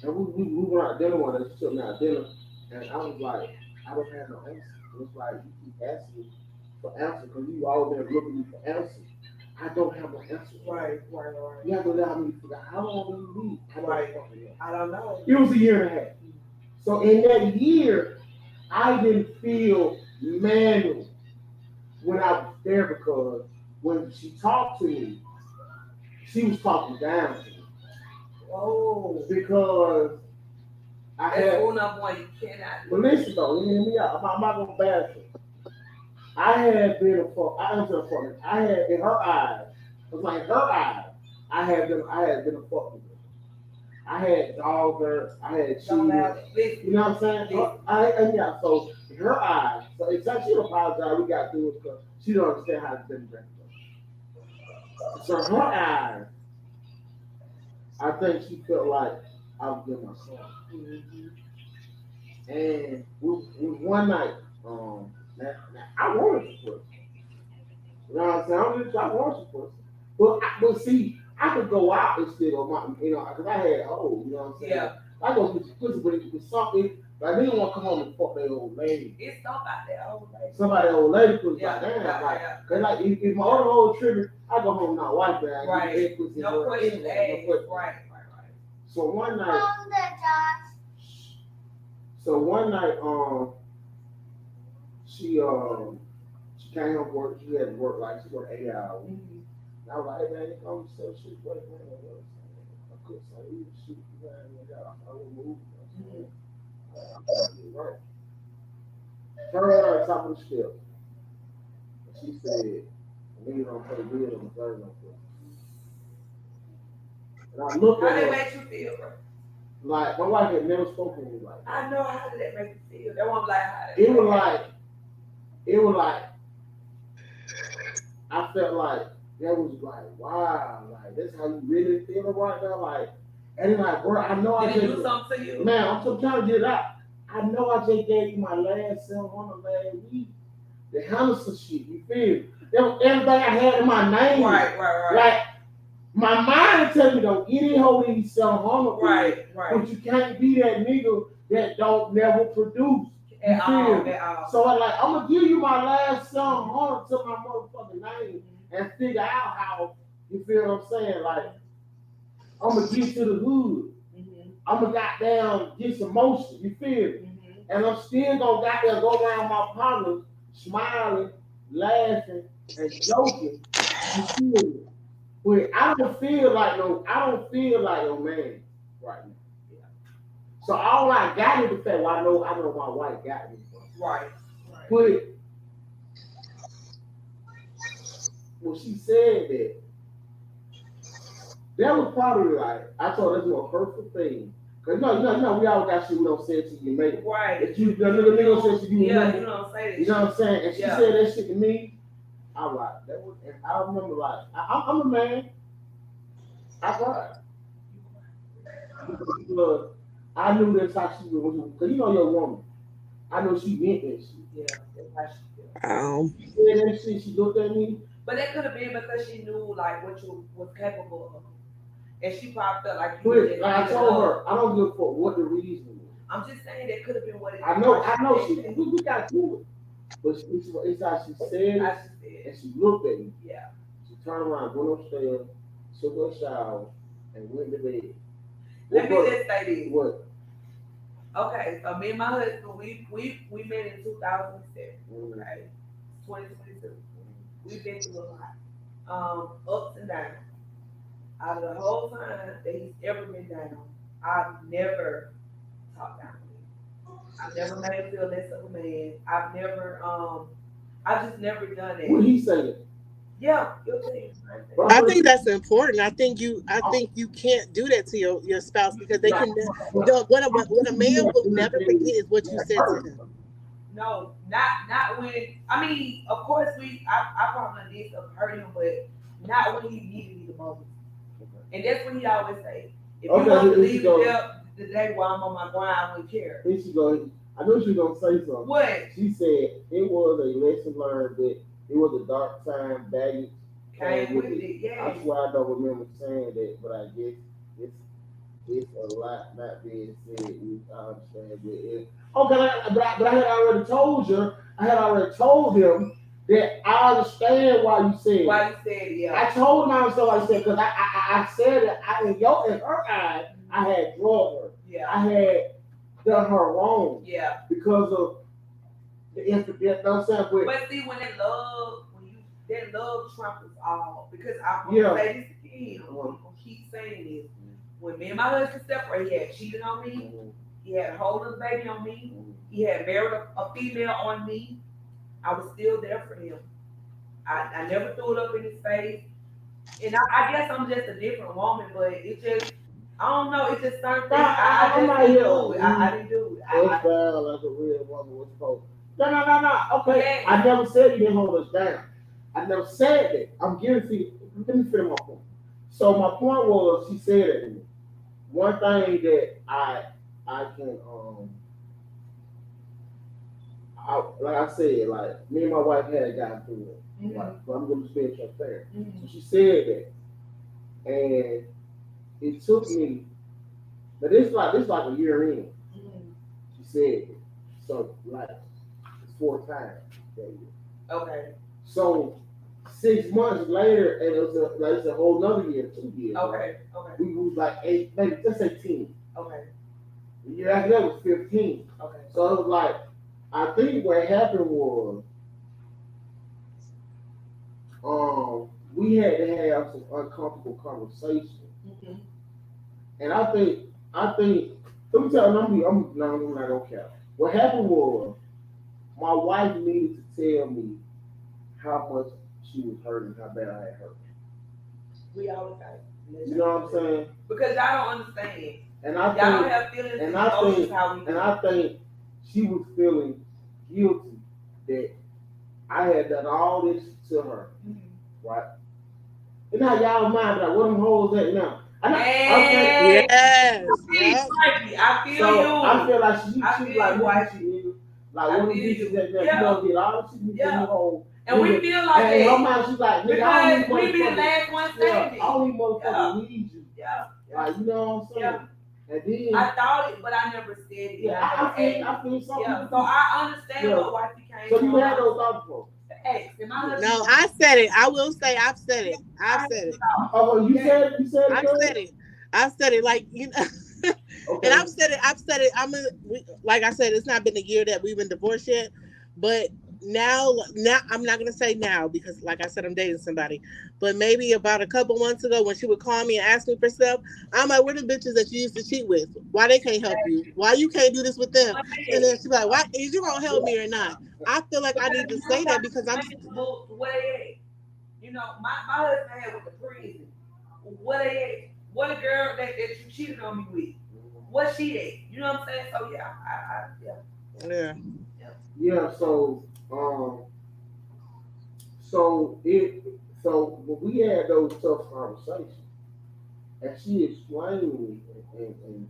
and we went out dinner one day, she took me out dinner, and I was like, I don't have no answer. It's like you keep asking me for answers because you always been looking at me for answers. I don't have no answer. Right. You have to allow me to figure out how long will you leave? I don't know. It was a year and a half. So in that year, I didn't feel manual when I was there because when she talked to me, she was talking down to me. Oh. Because I had. One you cannot. But listen though, you hear me out. I'm not gonna bash it. I had been a fuck. I answered a fuck. I had in her eyes. It was like her eyes. I had been a fuck with her. I had dogged her. I had cheated. You know what I'm saying? Yeah. So in her eyes. So it's like she apologized. We got through it because she don't understand how it's been back. So in her eyes, I think she felt like I was getting my son. And we one night, now I wanted to push. You know what I'm saying? I wanted to push. But see, I could go out and still, because I had hoes, you know what I'm saying? Yeah. I go get the pussy, but it was something, but I didn't want to come home and fuck that old lady. It's somebody old lady. Somebody old lady was Yeah, like, damn, yeah. Cause like if my other old trigger, I go home now, wife down. Right. No question asked. Right. So one night. She came home from work. She had to work like she worked 8 hours. And I was like, hey man, you come sell shit. What man? I could say you shoot, man. I will move. Right. Turn her on top of the step. She said, niggas don't pay bill on the third no foot. And I looked at her. How did that make you feel, bro? Like my wife had never spoken to me like that. I know how did that make you feel. That one like how it was like I felt like that was like wow, like that's how you really feel right now, like and then like bro, I know did it do something to you? Man, I'm still trying to get it out. I know I just gave you my last $700 last week. The Henderson shit, you feel? That was everything I had in my name. Right. Like my mind tell me don't any hold these $700. Right. But you can't be that nigga that don't never produce. At all. So I'm gonna give you my last $700 to my motherfucking name and figure out how you feel what I'm saying. Like I'm gonna get to the hood. I'm gonna goddamn get some motion. You feel me? And I'm still gonna goddamn go around my partners smiling, laughing, and joking. You feel me? But I don't feel like no man right now. So all I got is the fact, well, I know my wife got me. Right. But when she said that was probably like, I told her that's more hurtful thing. Cause no, we all got shit we don't say it to you, make it. Right. If you, the nigga said she do Yeah, remember, you don't say that. you know what I'm saying? And she Yeah. said that shit to me. I was like, that was, and I remember like, I'm a man. I cried. Because I knew that's how she was. Cause you know your woman. I know she meant that shit. Yeah, that's how she feel. She said that shit. She looked at me. But that could have been because she knew like what you was capable of, and she probably felt like you. Quick, like I told her, I don't give a fuck what the reason was. I'm just saying that could have been what it. I know. We got to it. But it's how she said it, How she said. and she looked at me. Yeah. She turned around, went upstairs, took her shower, and went to bed. Let me just say this. What? Okay, so me and my husband, we met in 2007. Mm-hmm. Okay, 2022. We've been through a lot, ups and downs. Out of the whole time that he's ever been down, I've never talked down to him. I've never made him feel less of a man. I've just never done that. What he said? Yeah, you'll tell you. I think that's important. I think you can't do that to your spouse because they can. What a man will never forget is what you said to him. No, not when. I mean, of course I probably did stuff hurt him, but not when he needed me the most. And that's what he always say. If you want to leave the day while I'm on my grind, I wouldn't care. Here she go. I know she was gonna say something. What? She said it was a lesson learned that it was a dark time, baggage came with it. Yeah. That's why I don't remember saying that, but I guess it's a lot not being said. I understand, but I had already told you. I had already told him that I understand why you said it. Why you said it, yeah. I told him I understand why you said it because I said it. In her eyes, I had drugged her. Yeah. I had done her wrong. Yeah. Because of the incident. You know what I'm saying? But see, when that love trumpets all, because I'm gonna say this again. I'm gonna keep saying this. When me and my husband separated, he had cheated on me. He had a whole little baby on me. He had married a female on me. I was still there for him. I never threw it up in his face. And I guess I'm just a different woman, but it just, I don't know, it's just certain things. I didn't do it. I didn't do it. It's bad like a real woman was supposed to. No. Okay. Yeah. I never said you didn't hold us down. I never said that. I'm giving to you. Let me finish my point. So my point was, she said it to me. One thing that I can like I said, like me and my wife had gotten through it. Mm-hmm. Like, so I'm gonna stay transparent. Mm-hmm. So she said that, and it took me, but it's like a year in. Mm-hmm. She said it. So like it's 4 times that year. Okay. So 6 months later, and it's a whole nother year, 2 years. Okay. Right? Okay. We was like 8, maybe let's say 10. Okay. The year after that was 15. Okay. So it was like, I think what happened was, we had to have some uncomfortable conversations. Mm-hmm. And I think, let me tell you, I'm not gonna care. What happened was, my wife needed to tell me how much she was hurting, how bad I had hurt. We always got it. You know what I'm saying? Because y'all don't understand. And I y'all don't have feelings. And I think she was feeling guilty that I had done all this to her, mm-hmm. Right? And now y'all mind like what them hoes at now? Yes. I feel so you. I feel like she like why she is like one of these bitches that you don't get all the shit you hold. And we feel like that. In her mind, she's like, nigga, I don't we be the last one standing. I don't even motherfucking need you. Yeah. Like, you know what I'm saying? And then I thought it, but I never said it. Yeah, I feel something. Yeah, so I understand what wife became. So you had those thoughts before? No, I said it. I will say I've said it. Oh, you said it? I've said it like, you know. Okay. And I've said it. Like I said, it's not been a year that we've been divorced yet, but now I'm not gonna say now because, like I said, I'm dating somebody. But maybe about a couple months ago, when she would call me and ask me for stuff, I'm like, "Where the bitches that you used to cheat with? Why they can't help you? Why you can't do this with them?" And then she'd be like, "Why is you gonna help me or not?" I feel like I need to say that because I'm. You know, my husband had with the prison. What a girl that you cheated on me with. what she did. You know what I'm saying? So yeah, Yeah. Yeah, so when we had those tough conversations, and she explained to me, and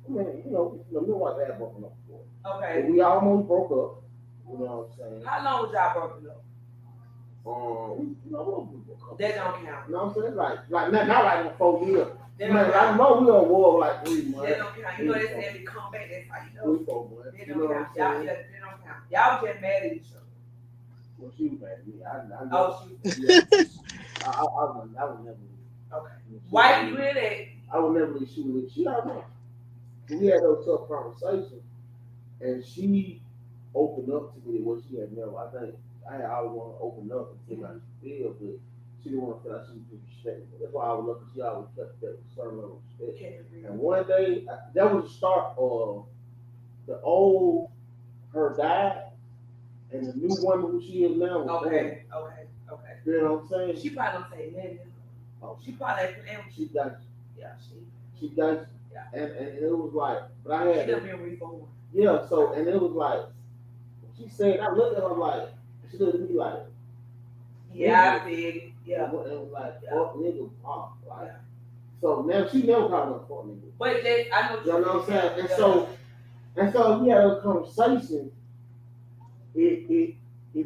I mean, me and wife had broken up before, but Okay. we almost broke up. You know what I'm saying? How long was y'all broken up? We broke up. That don't count. You know what I'm saying? Like not like in 4 years. That Man, don't I count. know we on war like 3 months. That don't count. You know they say we come back. That's how you know. 3-4 months. That You don't know what count. I'm Y'all, saying? yeah, that don't count. Y'all just mad at each other. Well, she was mad at me. I Oh, she. yeah. I would never. Okay. She Why would you never- in it? I would never leave. She don't know. We had those tough conversations, and she opened up to me what she had never. I think I always want to open up and see how she feel, but she didn't want to feel like she was disrespectful. That's why I was lucky. She always kept that certain level of respect. Can't agree. And one day, that was the start of the old her died, and the new woman who she is now was born. Okay. You know what I'm saying? She probably don't say nothing. Oh, She probably she got yeah, she got Yeah. and it was like, but I she had done been reborn. yeah. So and it was like she said, I looked at her like she looked at me like Yeah, I feel it. Yeah. it was like Yeah. fuck nigga off like. Yeah. So now she never called me a fuck nigga. But then I know You know what I'm saying? And Yeah. so we had a conversation. It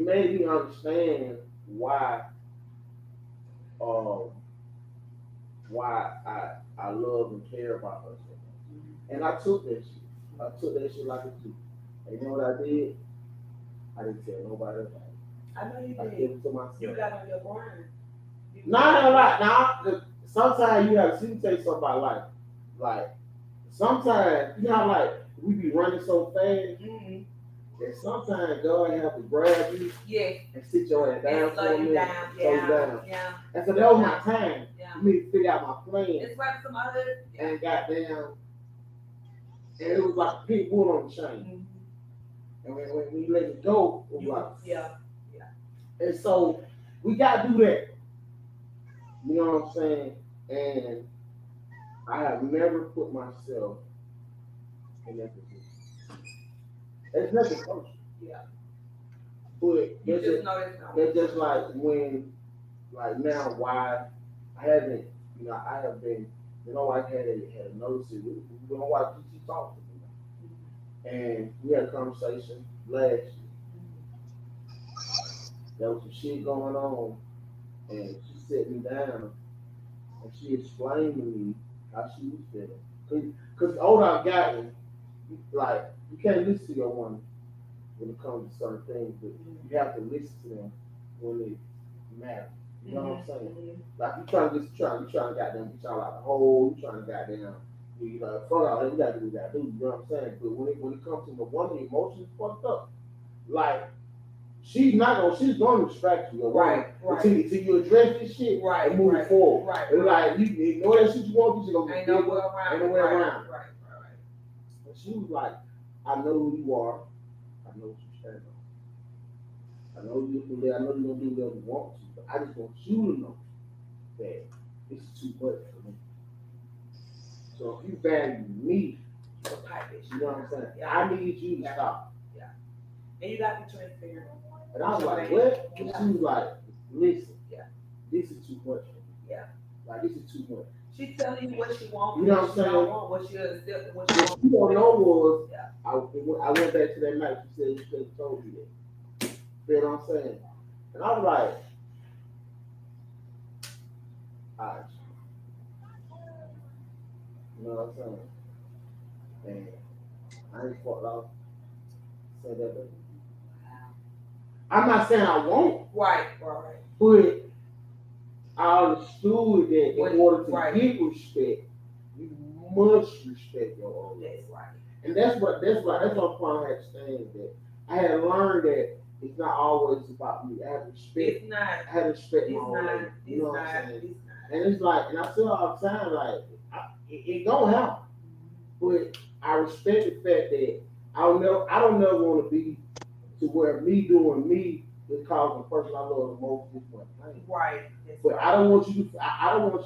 made me understand why I love and care about her so much. And I took that shit. I took that shit like a G. And you know what I did? I didn't tell nobody about it. I know you I did. kept it to myself. You got on your brain. Nah. Sometimes you have to tell you something about life. Like, sometimes, you know how, like, we be running so fast, Mm-hmm. and sometimes God have to grab you Yeah. and sit your ass down And for a slow you minute. down. Slow you Yeah. down. Yeah. And so that was my time. Yeah. For me to figure out my plan. It's like some other. Yeah. And goddamn, and it was like a pit bull on the chain. Mm-hmm. And when we let it go, it was like, Yeah. and so we gotta do that. You know what I'm saying? And I have never put myself in that position. It's nothing personal. Yeah. But You that's just just, know it's not. that's just like when, like now, why I haven't, I have been, my wife had a notice. My wife, she talked to me. And we had a conversation last year. There was some shit going on, and she sat me down, and she explained to me how she was feeling. Cause the older I've gotten, like, you can't listen to your woman when it comes to certain things, but you have to listen to them when it matters. You know what I'm saying? Like, you trying to goddamn get y'all out the hole, you trying to goddamn, fuck all that, we gotta do what we gotta do, you know what I'm saying? But when it comes to the woman, emotions fucked up. Like, she's going to distract you, Right. until you address this shit and move forward. Right. And like, you ignore that shit you want, she's gonna Ain't get nowhere around. Ain't nowhere around. Right. And she was like, I know who you are. I know what you stand on. I know you're gonna do whatever you want to, but I just want you to know that this is too much for me. So if you value me, you know what I'm saying? Yeah. I need you to stop. And you got to be transparent. And I was like, what? And she was like, listen, Yeah. this is too much for me. Yeah. Like, this is too much. She telling you what she wants, You know what what she I'm don't saying? want, what she accept, and what she What wants. you don't know was, Yeah. I went back to that night, she said, she could have told you that. You know what I'm saying? And I was like, all right. You know what I'm saying? And I ain't fucked off. Said that, baby. I'm not saying I won't, Right. but I understood that in When- order to right. get respect, you must respect your own. That's right. And that's what point I had to stand that I had learned that it's not always about me. I have to respect. It's not. I have to respect my It's own not. lady. You know what I'm saying? It's not. And it's like, and I feel all the time like it don't happen, but I respect the fact that I don't never want to be to where me doing me is causing the person I love the most this much pain. Right. That's But right. I don't want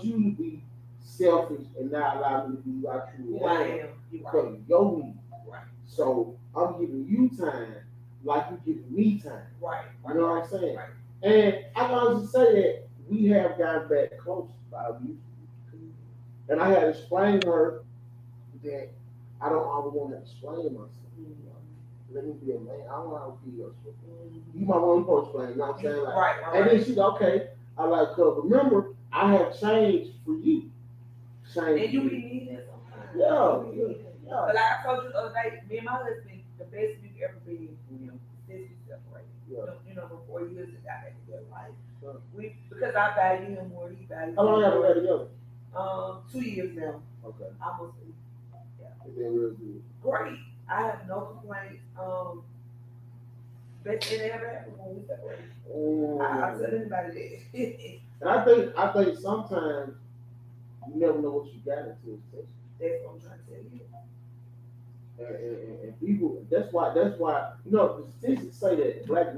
you to be selfish and not allow me to be who I truly Who I am am. You're because right. of your needs. Right. So I'm giving you time like you giving me time. Right. You know what I'm saying? Right. And I can honestly say that we have gotten back close by you. And I had to explain to her that I don't always want to explain myself. Let me be a man. I don't know how to be your shit. You might want to explain, you know what I'm saying? Like, Right. and then she's okay. I like, cause remember, I have changed for you. Changed. And you for be needing it sometimes. Yeah. You be needing it. Yeah. But like I told you the other day, me and my husband, the best we've ever been, since we separated. Yeah. For 4 years we got back together. Like Yeah. because I value him more, he values How long me have we more. been together? 2 years now. Okay. Almost. It's been real good. Great. I have no complaints. Best thing that ever happened when we separated. I tell anybody that. And I think sometimes you never know what you got until it's tested. That's what I'm trying to tell you. And people, that's why you know the statistics say that black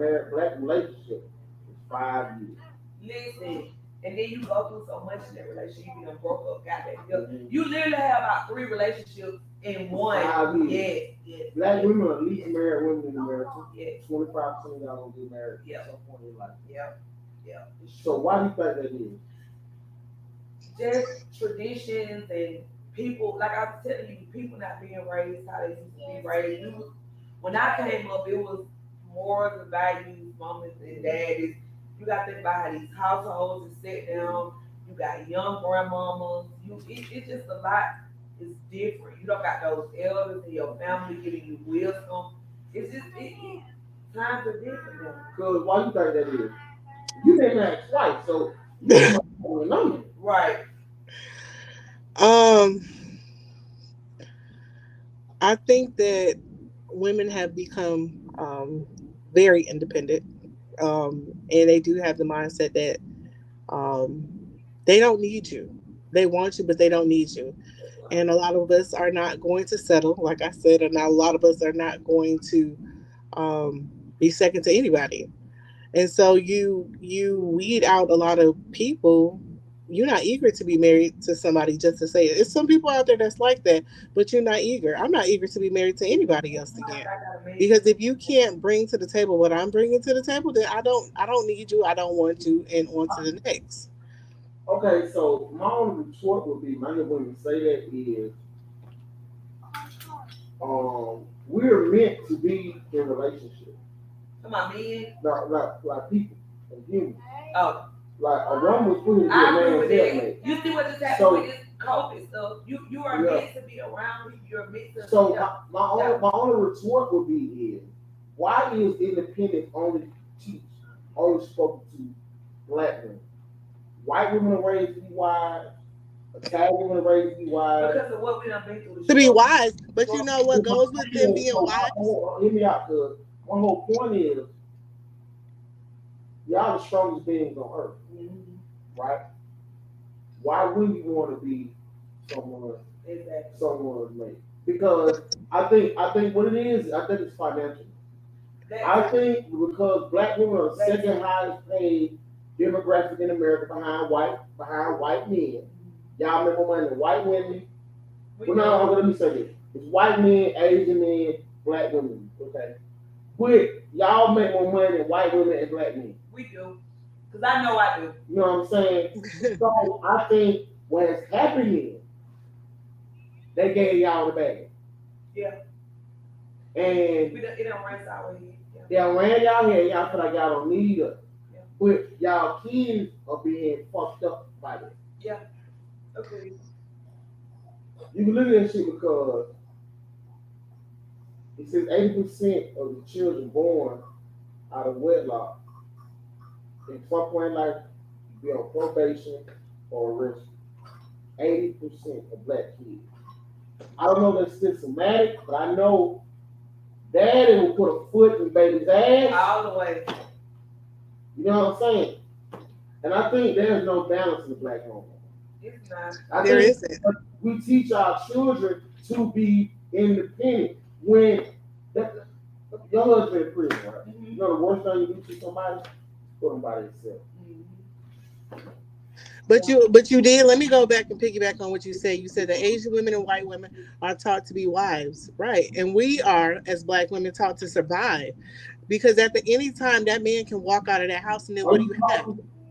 relationship is 5 years. Listen, and then you go through so much in that relationship, you done broke up, got back together. Mhm. You literally have about 3 relationships in one. 5 years. Yes. Black women are least married women in America. Yes. 25% of y'all gonna get married Yeah. at some point in life. Yeah. So why do you think that is? Just traditions and people, like I was telling you, people not being raised how they used to be raised. When I came up, it was more the values, mamas and daddies. You got to think about how these households are set down. You got young grandmamas. It's just a lot. It's different. You don't got those elders in your family giving you wisdom. It's just times are different now. Because why you think that is? You been married twice, so you don't know. Right. I think that women have become very independent, and they do have the mindset that they don't need you. They want you, but they don't need you. And a lot of us are not going to settle, like I said, and a lot of us are not going to be second to anybody. And so you weed out a lot of people. You're not eager to be married to somebody just to say it. It's some people out there that's like that, but you're not eager. I'm not eager to be married to anybody else again. Because if you can't bring to the table what I'm bringing to the table, then I don't need you. I don't want you, and on to the next. Okay, so my only retort would be, my women say that is, we're meant to be in relationships. Come on, man. Like people and humans. Oh. Like a woman was put into a I agree man's with head. that. You see what just happened So- with this COVID stuff? You are meant to be around people. You're meant to. So my only retort would be is, why is independence only spoken to black women? White women are raised to be wise. Italian women are raised to be wise. Because of what we done been through. To be wise, but you know what goes with them being wise? Hear me out, cuz my whole point is, y'all the strongest beings on earth, right? Why wouldn't you want to be someone's mate? Because I think what it is, I think it's financial. I think because black women are the second highest paid demographic in America behind white men. Y'all make more money than white women. Well, no, let me say this. It's white men, Asian men, black women, okay? But y'all make more money than white women and black men. We do. Because I know I do. You know what I'm saying? So I think what has happened is they gave y'all the bag. Yeah. And It don't rinse our head. they ran y'all here, y'all feel like y'all don't need us. Yeah. But y'all kids are being fucked up by this. Yeah. Okay. You can look at that shit because it says 80% of the children born out of wedlock at some point in life be on probation or arrested. 80% of black kids. I don't know if that's systematic, but I know daddy will put a foot in baby's ass. All the way. You know what I'm saying? And I think there's no balance in the black home. It's not. I There think isn't. we teach our children to be independent. When your husband in prison, right? You know the worst thing you do to somebody? Put them by themselves. But you did. Let me go back and piggyback on what you said. You said that Asian women and white women are taught to be wives, right? And we are, as Black women, taught to survive. Because at the any time that man can walk out of that house, and then what do you have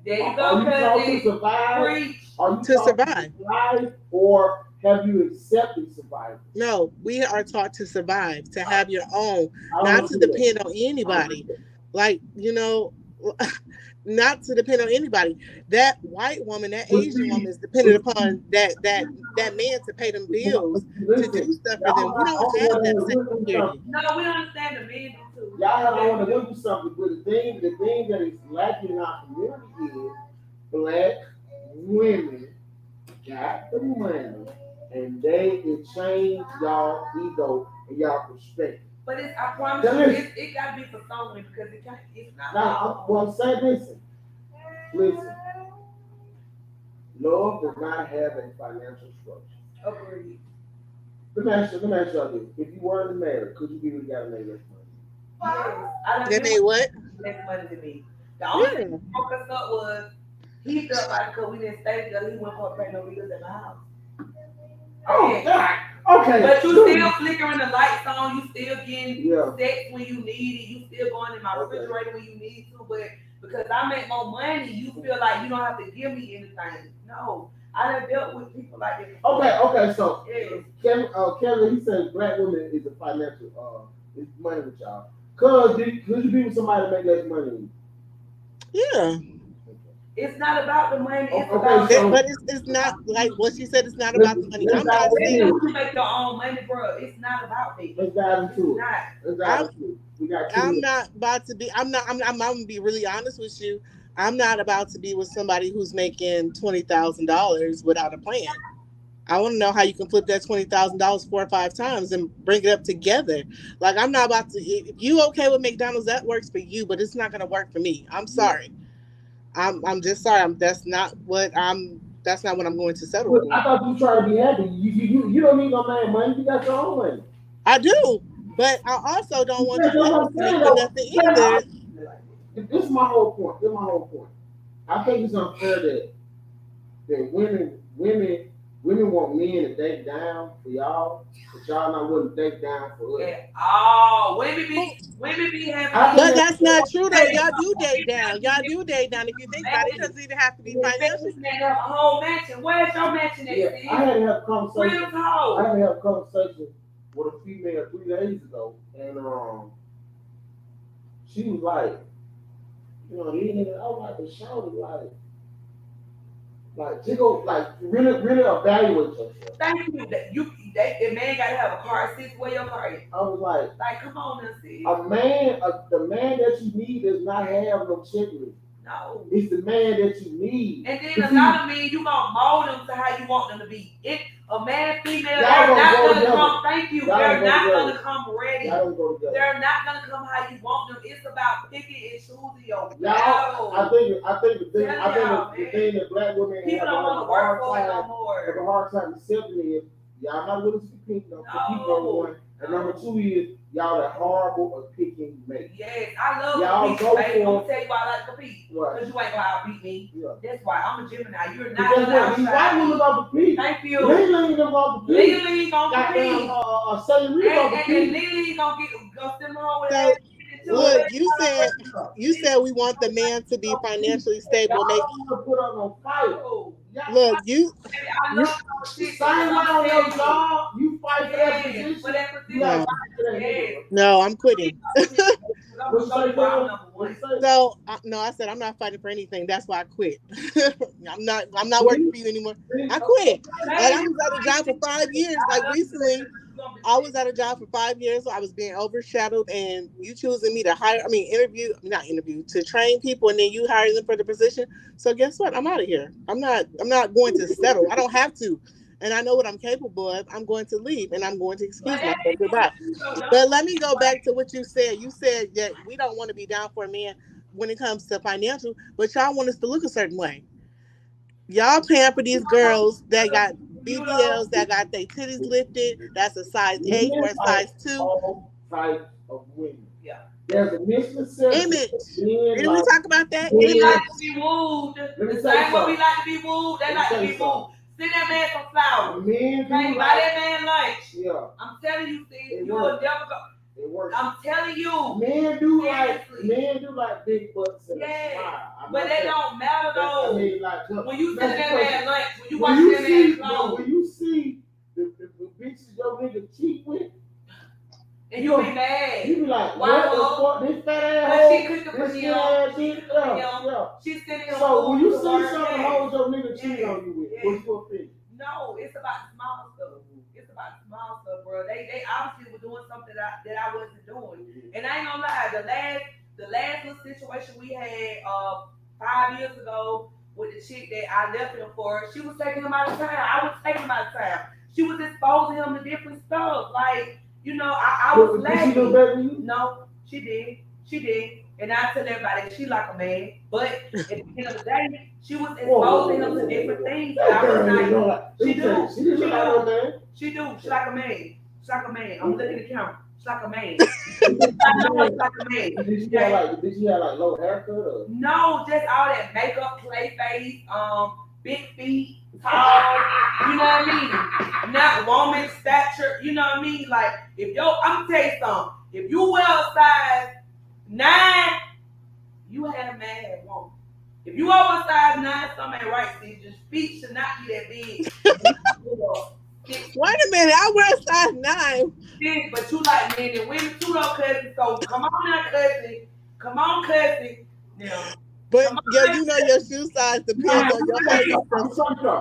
There you Are go, you taught to cousin. survive? Preach. Are you to taught to survive? survive, or have you accepted survival? No, we are taught to survive, to have your own, I not don't to do that. depend on anybody. Like, not to depend on anybody. That white woman, that But Asian woman see, is dependent upon that man to pay them bills, to do listen, stuff for y'all them. We not don't on have one that hand same with something. security. No, we understand the men do too. Y'all have on to do something, but the thing that is lacking in our community is Black women got the money, and they can change y'all ego and y'all perspective. But I promise Now you, listen. it gotta be for someone because it's not. Now, I'm saying, listen. Love does not have a financial structure. Agreed. Let me ask y'all this: if you weren't married, could you be with a guy that made less money? Yes. I done They been made what? less money than me. The only Yeah. thing that broke us up was he felt like because we didn't stay together, he went for paying no bills at my house. Oh, Yeah. God. Okay. But you still flickering the lights on, you still getting Yeah. sex when you need it, you still going in my Okay. refrigerator when you need to, but because I make more money, you feel like you don't have to give me anything. No. I done dealt with people like this. Okay, so Yes. Kevin, he says Black women is a financial is money with y'all. Could you be with somebody that make less money than you? Yeah. It's not about the money, it's Okay, about so- But it's not like what she said. It's not about the money. I'm not when saying. you make your own money, bro. It's not about it. Let's dive It's into it. not. Let's dive into it. We got 2 I'm minutes. not about to be. I'm gonna be really honest with you. I'm not about to be with somebody who's making $20,000 without a plan. I want to know how you can flip that $20,000 4 or 5 times and bring it up together. Like I'm not about to. If you okay with McDonald's, that works for you, but it's not gonna work for me. I'm sorry. I'm just sorry. That's not what I'm going to settle But for. I thought you were trying to be happy. You don't need no man money. You got your own money. I do, but I also don't want That's you what I'm asking me saying, for though. nothing either. This is my whole point. I think it's unfair that women want men to date down for y'all, but y'all not willing to date down for us. Yeah. Oh, women be having. But that's not true though. Y'all do date down. Y'all do date down. If you think about it, it doesn't even have to be financial. A whole mansion. Where's your mansion at? Yeah, Steve? I had to have a conversation. Real talk. I had to have a conversation with a female 3 days ago, and she was like, these niggas, I was like, the show was like, to go, like, really evaluate yourself. Thank you. The man gotta have a car seat. Where your car is? I was like, come on now, Steve. the man that you need does not have no checklist. No. It's the man that you need. And then a lot of men, you gonna mold them to how you want them to be. A man, female, Y'all they're gonna not go gonna together. come. Thank you. Y'all They're go not together. gonna come ready. Y'all don't go together. They're not gonna come how you want them. It's about picking and choosing your Y'all, I think the thing that Black women people don't want to work for it no have a more. hard time accepting is y'all not willing to pick no. No. One. And number 2 is y'all are horrible at picking mates. Yes, I love Y'all compete, go baby. for- I'm gonna tell you why I like to compete. Right. Because you ain't gonna outbeat me. Yeah. That's why I'm a Gemini. You're But not guess gonna what? These white outshine women me. gonna compete. Thank you. Lily gonna compete. Legally gonna Goddamn, compete. Sally Reed gonna And compete. Legally gonna send them home with So, that. look, you said we want the man to be financially stable. Y'all don't want to put up no fight. Look, you I love Same way on your job, you fight for that position. For that You position. gotta fight for that. Yes. no, I'm quitting. I'm gonna show you why I'm number one. So no, I said I'm not fighting for anything. That's why I quit. I'm not working for you anymore. I quit. And I was at a job for 5 years. Like recently, I was at a job for 5 years. So I was being overshadowed, and you choosing me to interview to train people, and then you hire them for the position. So guess what? I'm out of here. I'm not going to settle. I don't have to. And I know what I'm capable of. I'm going to leave, and I'm going to excuse myself. Goodbye. But let me go back to what you said. You said that we don't want to be down for a man when it comes to financial, but y'all want us to look a certain way. Y'all paying for these girls that got BBLs, that got their titties lifted. That's a size 8 or a size 2. All types of women. Yeah. there's a misconception. Image. Men Didn't we like, talk about that? Yeah. We Image. like to be wooed. me The tell you same way we something. like to be wooed, they Let me like to tell be you wooed. something. Send that man some flowers. Men do Hey, buy like, that man lunch. yeah, I'm telling you, Steve, It you will works. never go. it works. I'm telling you. Men do like, Seriously. big butts and Yeah. a smile. I'm But not they saying- don't matter I though. mean, like, look, When you that's send that the man question. lunch, when you When watch you that see, man clothes, when you see the bitches your nigga cheat with, and you be mad. you be like, Why, what the Mo? fuck, this fat But ass she hoe, cooking for this him. skinny ass She shit, cooking for yeah, him. yeah. She's sending him So when food you to see work. something Yeah. hoes your nigga cheat Yeah. on you with, Yeah. what you offended? No, it's about small stuff. It's about small stuff, bro. They obviously were doing something that I wasn't doing. And I ain't gonna lie, the last little situation we had 5 years ago with the chick that I left him for, she was taking him out of town. I was taking him out of town. She was exposing him to different stuff. Like, you know, I was Did she do laughing. better than you? No, she did. She did. And I tell everybody she like a man. But at the end of the day, she was exposing him to different things. And That I was girl ain't like, know like, she let me tell you, do. she didn't She look like do. no man. she do. She like a man. She like a man. I'm looking at the camera. She like a man. I know it's like a man. Did she have like low haircut or? No, just all that makeup, play face, big feet, tall. You know what I mean? Not woman stature. You know what I mean? Like if I'm gonna tell you something. If you wear a size 9, you have a man at woman. If you over a size 9, something ain't right. See, your feet should not be that big. Wait a minute, I wear a size 9. Big, but you like men and women too, though, cousin. So come on now, cousin. Come on, cousin. Now, But Come on. yeah, you know your shoe size depends on your height.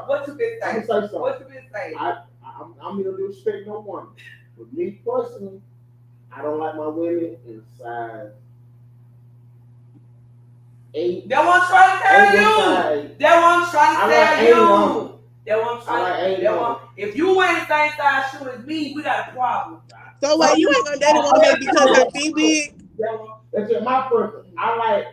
what you been I'm saying? gonna say something. What you been saying? I'm here to disrespect no woman. But me personally, I don't like my women in size 8. That one trying to tell you. That one trying to I like tell 8 on you. That one I trying like to 8 that on one. If you wear the same size shoe as me, we got a problem. So wait, you ain't gonna date a woman because her feet big? That's just my preference. I like,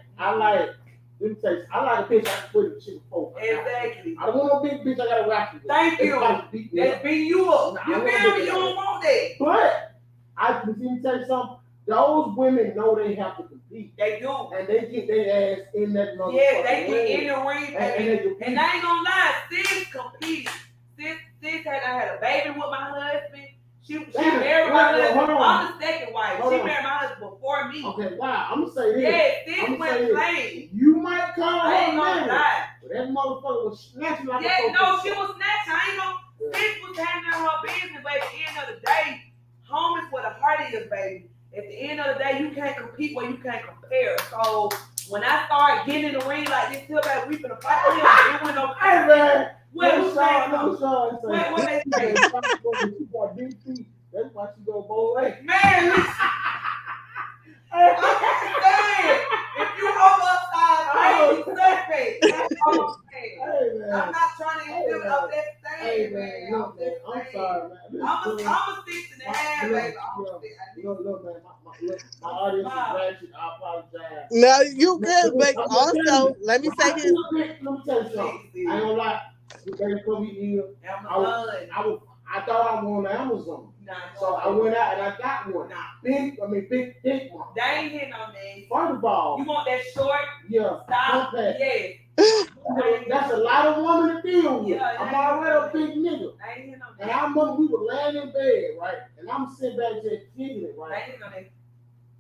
let me tell you, I like a bitch I can put in the shit before. Exactly. I don't want no big bitch I gotta rap with. Thank you. That's beat me That's up. beating you up. You Nah, I feel want me? to You do don't want that. But I can tell you something. Those women know they have to compete, They do. and they get their ass in that motherfucker. Yeah, they get in the ring, And baby. they compete. And I ain't gonna lie, sis competed. Sis had a baby with my husband. She Damn, married my wait, husband. hold on. I'm the second wife. Hold She on. married my husband before me. Okay, wow. I'm gonna say this. Yeah, sis I'ma went say this. playing. You might call I her ain't gonna name, lie. but that motherfucker was snatching like Yeah, a no, she was snatching. I ain't gonna. Sis was handling her business, but at the end of the day, home is where the heart is, baby. At the end of the day, you can't compete where you can't compare. So when I started getting in the ring like this, still like we finna fight with him, it went no Hey man, What no was Sean, that? no Sean say. What they say? She got big feet. That's why she go both ways. Man, listen, I'm just saying, if you oversized, I ain't suspect. That's all I'm saying. Hey man. I'm not trying to Hey, feel man. up that Hey stage, man, man. look man, I'm sorry man. I'm a 6 and a half, baby. Look man, my audience is ratchet. I apologize. No, you good, but also let me say this. Let me tell you something. I ain't gonna lie. Before we here, I thought I won on Amazon. So I went out and I got one. Big one. They ain't hitting on me. First of all, You want that short? yeah, Stop. compact. Yeah. That's a lot of woman to deal with. Yeah, I'm already a big nigga. I ain't hitting on And that. I remember we were laying in bed, right? And I'm sitting back just kicking it, I right? ain't hitting on that.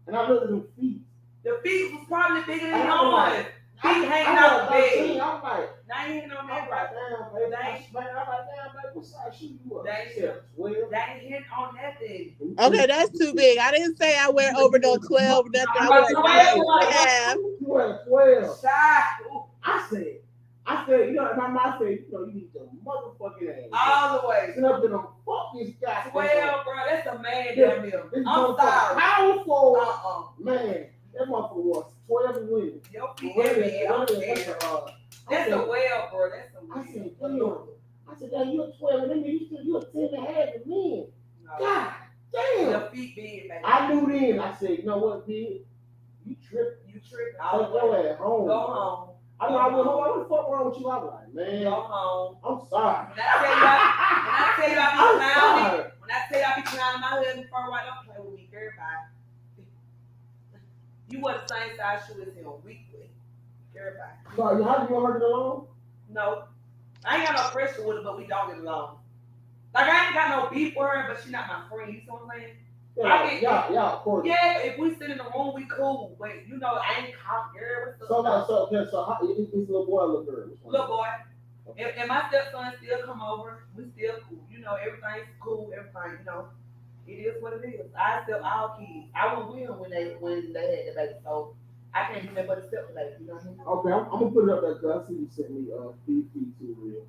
And I looked at them feet. The feet was probably bigger than And I'm like, yours. Feet hanging I'm out the like, bed. I'm like, I ain't hitting on I'm that, like, right? damn, baby. They- I'm like, damn, baby, what size shoe you up? They- She said, 12. They ain't hitting on that thing. Okay, that's too big. I didn't say I wear over no 12, nothing. I wear 9.5. You wear 12. Shy. I said, you know, my mom said, you know, you need your motherfucking ass. All the way. Sit up in them fucking guys. 12, bro. That's a man Yeah. down there. This I'm motherfucker sorry. powerful. Man, that motherfucker was 12 and winning. Your feet heavy. I'm scared. That's a well, bro. That's a I said, well. damn. I said, damn, you're 12 and then you're 10 and a half and men. God damn. Your feet big, baby. I knew then. I said, you know what, big? You tripping. You tripping. Take All the way. your ass home. Go home. I know I went home. What the fuck wrong with you? I was like, man, Go home. I'm sorry. When I tell you I be I'm clowning, sorry. when I tell you I be clowning my husband for a while, don't play with me, girl. Bye. You wear the same size shoe as him weekly. Everybody. So how do you want her to get along? No. I ain't got no pressure with her, but we don't get along. Like, I ain't got no beef with her, but she not my friend. You see what I'm saying? Yeah, of course. Yeah, if we sit in the room, we cool. But, you know, I ain't caught girl. So how is little boy or little girl? Little boy. And my stepson still come over. We still cool. You know, everything's cool. Everything, you know. It is what it is. I accept all kids. I was with them when they had the baby, so I can't do nothing but accept the baby. You know what I mean? Okay, I'm gonna put it up there because I see you sent me FP too real.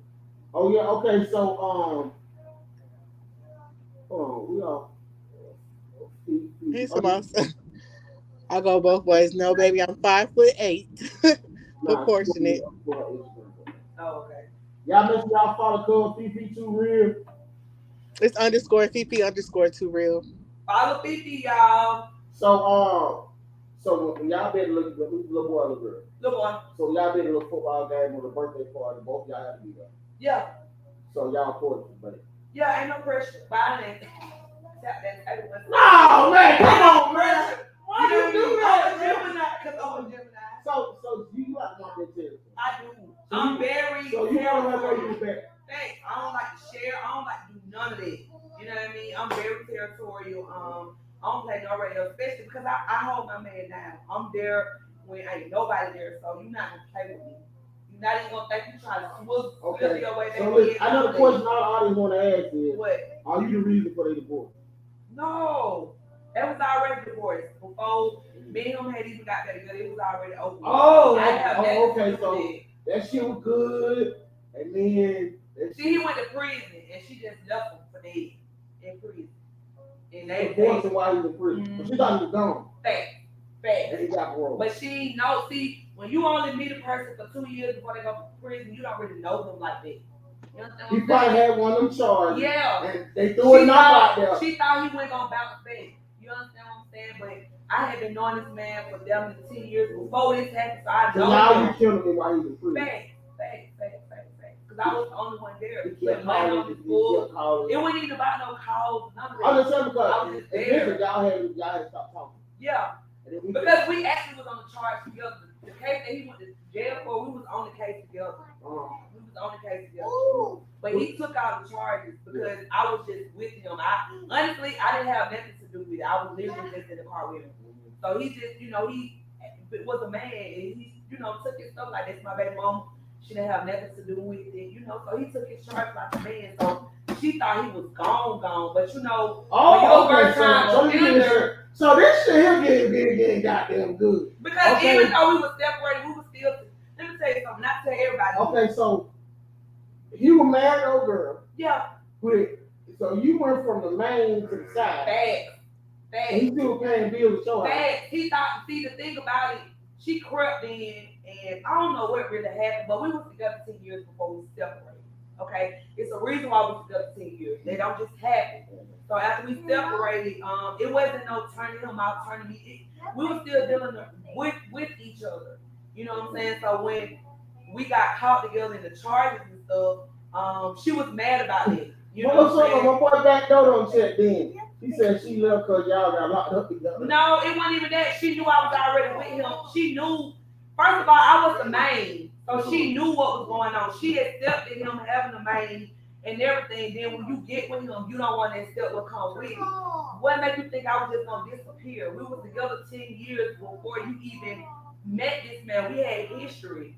Oh yeah, okay, so we all He's about. I go both ways. No, baby, I'm 5'8". Proportionate. Oh, okay. Y'all make sure y'all follow code FP too real. It's _FP_2 real. Follow Fifi, y'all. So when y'all been little boy or little girl. Little boy. So y'all been a little football game or a birthday party, both y'all have to be there. Yeah. So y'all important, buddy. Yeah, ain't no pressure. Bye, then. No, man, come on, man. Why you do that? Because I'm a Gemini. So you like my bitch? I do. I'm very. So you don't have to do that. Thanks. I don't like to share. I don't like to do none of that. You know what I mean? I'm very territorial. I don't play no radio, especially because I hold my man down. I'm there when ain't nobody there, so you're not gonna play with me. You're not even gonna think you trying to swim your way back. So listen, another question all the audience want to ask is, what? Are you the reason for the divorce? No, that was already divorced before me and him had even got that together. It was already over. Okay. So that shit was good, and then he went to prison, and she just left him for dead in prison. And they divorced him while he was in prison. Mm-hmm. But she thought he was gone. Fact. And he got parole. But when you only meet a person for 2 years before they go to prison, you don't really know them like that. You understand He probably had one of them charges. Yeah. And they threw a knock out there. She thought he wasn't gonna bounce back. You understand what I'm saying? But I had been knowing this man for damn 10 years before this happened, so I know. So now you killing him while he was in prison. Fact. Because I was the only one there. He kept calling. It wasn't even about no calls, none of that. I understand because I was just there. y'all had to stop talking. Yeah. Because we actually was on the charge together. The case that he went to jail for, we was on the case together. We was on the case together. Ooh. But he took out the charges because I was just with him. Honestly, I didn't have nothing to do with it. I was literally just in the car with him. So he just, he was a man, and he, took his stuff like that's my baby mom. She didn't have nothing to do with it, so he took his charge like a man. So she thought he was gone, but so this shit here getting goddamn good. Because even though we were separated, we were still. Let me tell you something. Not tell everybody. Okay, so you were married to a girl. Yeah. So you went from the main to the side. Facts. And he still paying bills to show her. Facts. He thought. See, the thing about it, she crept in, and I don't know what really happened, but we were together 10 years before we separated. Okay, it's a reason why we were together 10 years. They don't just happen. So after we separated, it wasn't no turning him out, turning me. We were still dealing with each other. You know what I'm saying? So when we got caught together in the charges and stuff, she was mad about it. You know what I'm saying? My boy back door don't check then. He said she left because y'all got locked up together. No, it wasn't even that. She knew I was already with him. She knew. First of all, I was the main, so she knew what was going on. She accepted him having the main and everything. Then when you get with him, you don't want to accept what comes with it. What make you think I was just gonna disappear? We were together 10 years before you even met this man. We had history,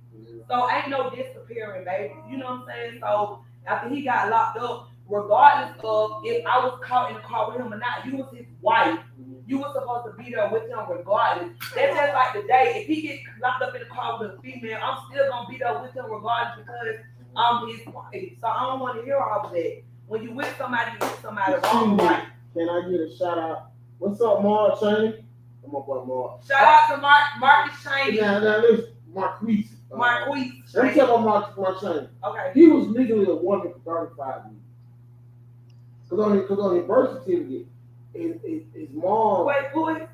so ain't no disappearing, baby. You know what I'm saying? So after he got locked up, regardless of if I was caught in the car with him or not, you was his wife. You were supposed to be there with him regardless. That's just like today. If he gets locked up in the car with a female, I'm still gonna be there with him regardless because I'm his wife. So I don't want to hear all of that. When you with somebody, you with somebody wrong, right? Can I get a shout out? What's up, Mark Cheney? I'm up on Mark. Shout out to Marcus Cheney. Now listen, Marquise. Marquise. Let me tell about Mark Cheney. Okay. He was legally a woman for 35 years. Because on his birth certificate, his mom. Wait, pull him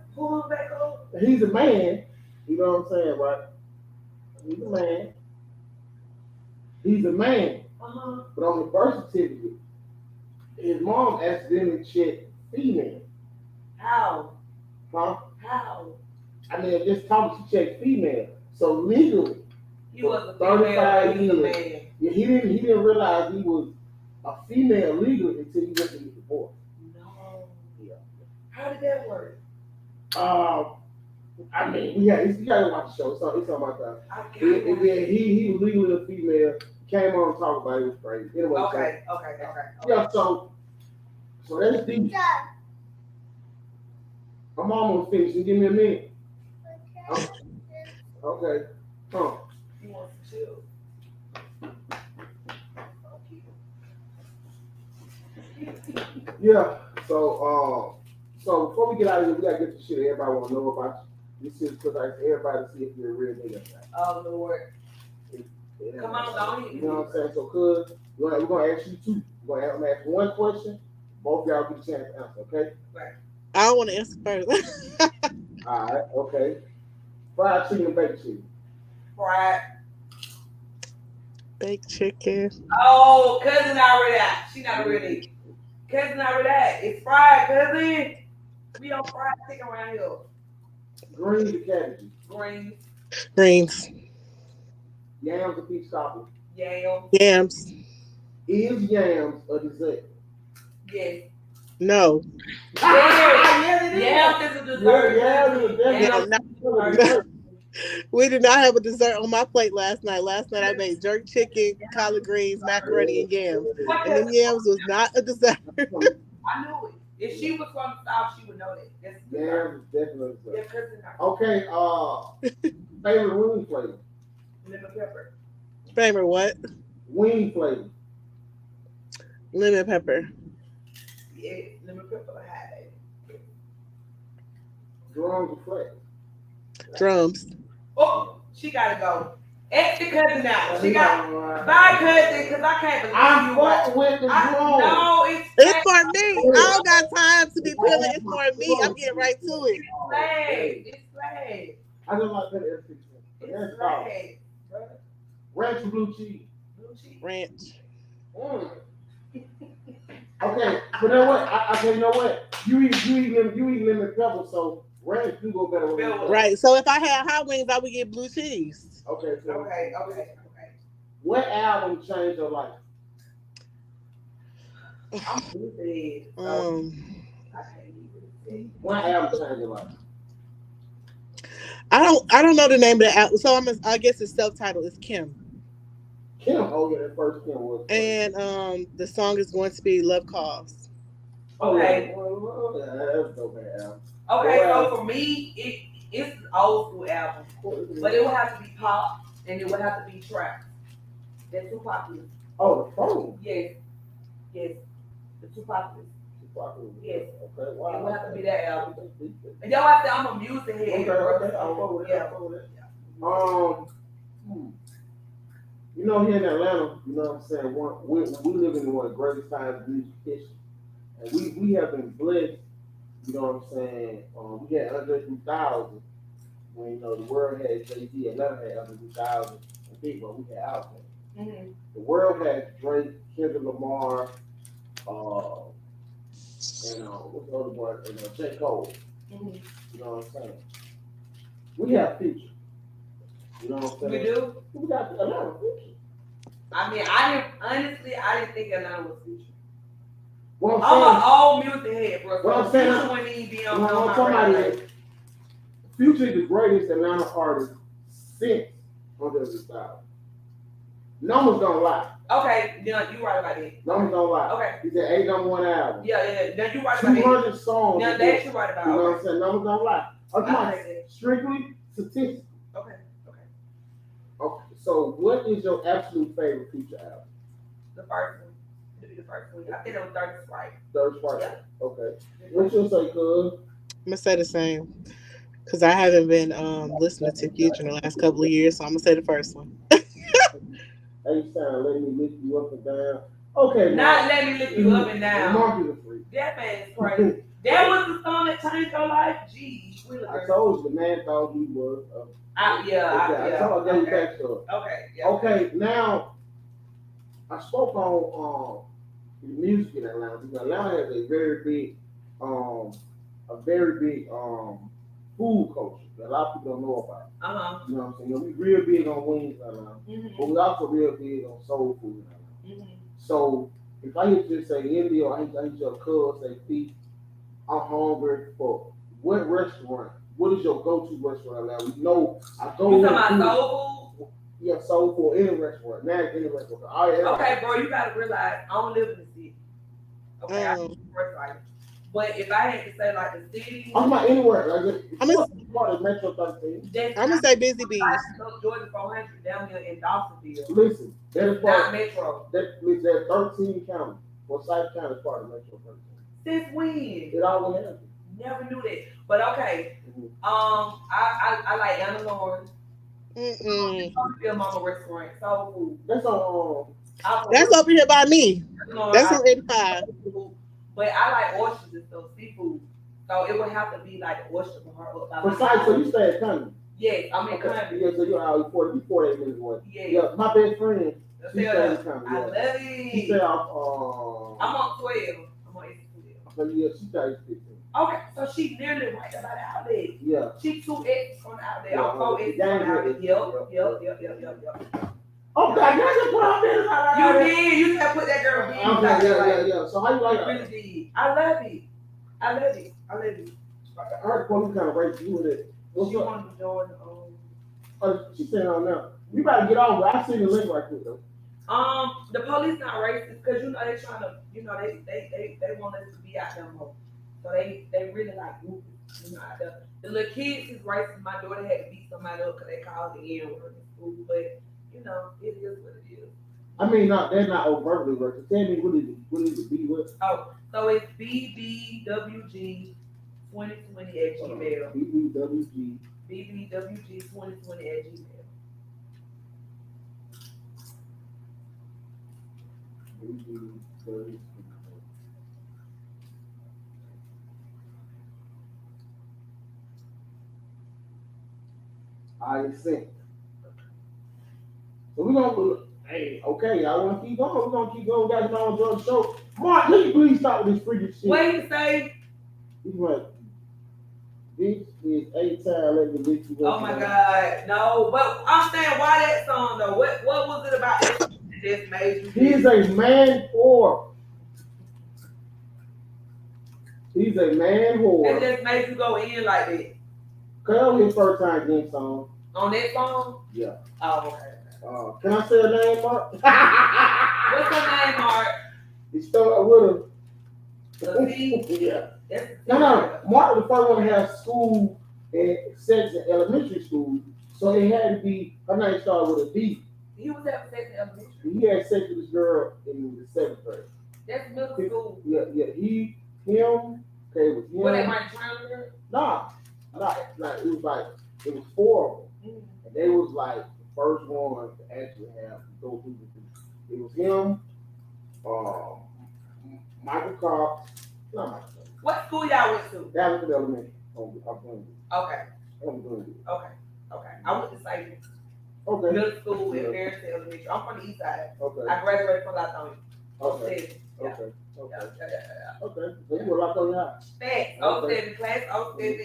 back up. He's a man. You know what I'm saying, right? He's a man. He's a man. Uh-huh. But on the birth certificate, his mom accidentally checked female. How? Huh? How? I mean, just talking, she checked female. So legally, He was a 35 female, he was a years. man. yeah, he didn't realize he was a female legally until he went to get divorced. No. Yeah. How did that work? I mean, you gotta watch the show. It's on my time. I got And it. then he was legally a female. Came on and talked about it. It was crazy. Anyway, Okay. So, yeah. So that's deep. I'm almost finished. You give me a minute. Okay. Huh. You want some chill? Yeah. So before we get out of here, we gotta get the shit everybody want to know about you. This is because I ask everybody to see if you're a real nigga. Oh Lord. Come on, don't You know what I'm saying? So, cuz we're gonna ask you two. I'm gonna ask one question. Both of y'all get a chance to answer. Okay? I don't want to answer first. All right. Okay. Fried chicken and baked chicken. Fried. Baked chicken. Oh, cousin already out. She not a real nigga. Cousin already out. It's fried, cousin. We don't fry chicken around here. Greens and cabbages. Greens, Greens. Yams and peach cobbler. yam, Yams. Is yams a dessert? yes. No. Yam is a dessert. Yams Yam. is a We did not have a dessert on my plate last night. Last night I made jerk chicken, collard greens, macaroni, and yams. And them yams was not a dessert. I knew it. If she was from the South, she would know that. That's a dessert. Yams is definitely a Yeah, dessert. cousin. Okay. Favorite wing flavor. Lemon pepper. Favorite what? Wing flavor. Lemon pepper. Yeah, lemon pepper high. Drums or flats. Drums. Oh, she gotta go. X the cousin out. She got bye cousin, because I can't believe I'm you. fucking with the drums. No, It's for me. I don't got time to be peeling. It's for me. I'm getting right to it. It's flag. I don't like that everything. It's That's all. flag. Ranch or blue cheese. Blue cheese. Ranch. Okay, but you know what? I tell you know what? You eat lemon pepper, so ranch do go better with lemon pepper. Right. So if I had hot wings, I would get blue cheese. Okay, so Okay. what album changed your life? I'm stupid. So I can't even What album changed your life? I don't know the name of the album. So I guess it's self-titled. It's Kim. Kim. Oh yeah, that first Kim was. And the song is going to be Love Calls. Okay. Well, that's no bad album. Okay, so for me, it's an old school album. But it would have to be pop and it would have to be trap. That's too popular. Oh, the phone. Yes. The too popular. Yes. Okay. Wow. It would have to be that album. And y'all have to, I'm a music head. Okay. I'll go with that. Yeah. I'll go with that. You know, here in Atlanta, you know what I'm saying, we live in one of the greatest times in music history. And we have been blessed, you know what I'm saying, we had Andre 3000 when, you know, the world had Jay-Z, Atlanta had Andre 3000, and Big One, we had Outkast. Mm-hmm. The world had Drake, Kendrick Lamar, and what's the other one, and J. Cole, Mm-hmm. you know what I'm saying. We have Future, you know what I'm saying. We do? We got Atlanta Future. I mean, I didn't think Atlanta was Future. What I'm I'm an old music head, bro. What I'm saying- Future wouldn't even be on saying, my radar. Future is the greatest Atlanta artist since Under the Style. Numbers don't lie. Okay, yeah, you right about that. Numbers don't lie. Okay. He's an 8 number 1 album. Yeah. Now you right about that. 200 songs. Now that you right You about. know what I'm Okay. saying? Numbers don't lie. I Okay. like that. Strictly statistics. Okay. Okay. So what is your absolute favorite Future album? The first one. It'll be the first one. I think it was Third Strike. Third part. Yeah. Okay. What you say, cuz? I'm gonna say the same. Because I haven't been listening to Future in the last couple of years, so I'm gonna say the first one. Hey, sound letting me lift you up and down. Okay. Not let me lift you up and down. Monkey the freak. That man is crazy. That was the song that changed your life. Gee, I told you the man thought he was. I told you okay. backstory. Okay. Yeah. Okay, now I spoke on music in Atlanta. Because Atlanta has a very big food culture that a lot of people don't know about. Uh-huh. You know what I'm saying? You know, we real big on wings right now, but we also real big on soul food right now. So if I hear you say India or I hear your cousin say feet, I'm hungry for what restaurant? What is your go-to restaurant now? We know I go. You talking about soul food? Yeah, soul food, any restaurant, not any restaurant. Okay, bro, you gotta realize I don't live in the city. Okay, I live in the but if I had to say like the city, I'm not anywhere. Like I'm part of Metro 13. gonna say Busy Bees. Georgia 400 down here in Dawsonville. Listen, that is part not Metro. That means that 13 county, Forsyth County is part of Metro 13. Since when? It always has. Never knew that. But okay, I like Anna Lawrence. Mama restaurant, soul food. That's on. That's over here by me. That's on 85. But I like oysters and stuff, seafood. So it would have to be like oyster for her. Besides, so you stay at Cunning? Yes, I'm in Cunning. Yeah, so you're out 48 minutes away. Yeah. My best friend, she stays in Cunning. I love it. She stay off. I'm on 12. I'm on 12. So yeah, she stays 15. Okay, so she literally right about the outlet. Yeah. She 2X on the outlet. Yeah, I'm 4X on the outlet. Yep. Okay, I just put out there. You did. You just put that girl in. Okay, yeah. So how you like it? Really did. I love it. I heard the police kind of raised you with it. What's she up? wanted to join She's saying on now. You gotta get over. I see the link right quick though. The police not racist because you know they trying to, you know, they want us to be out there more. So they really like moving, you know, out there. The little kids is racist. My daughter had to beat somebody up because they called the N-word in school, but you know, it is what it is. I mean, they're not overtly racist. Tell me what is it be with? Oh, so it's BBWG 2020 at Gmail. BBWG. BBWG 2020 at Gmail. I sent. So we're gonna okay, I wanna keep going. We're gonna keep going. We got to know on the show. Mark, can you please stop with this freaking shit? What you say? He's like, this is 8 times let the bitch. Oh my God, no! But I'm saying, why that song though? What was it about that just made you? He's a man whore. He's a man whore. It just made you go in like that. Cause his first time getting song. On that song? Yeah. Oh, okay. Can I say a name, Mark? What's her name, Mark? He started with The T? Yeah. That's No. Mark was the first one to have school and sex in elementary school. So it had to be, her name started with a D. He was having sex in elementary. He had sex with this girl in the 7th grade. That's middle school. Yeah. Him, okay, it was him. What, they might drown her? Nah. It was 4 of them. And they was like the first one to actually have to go through the It was him, Michael Cox, not Michael Cox. What school y'all went to? That was the elementary. Okay. I went to Sight. Okay. Middle school and Harrison Elementary. I'm from the east side. Okay. I graduated from Latonia. Okay. Yeah. Okay. So you were locked on your house. Facts. Okay. 07 class, 07.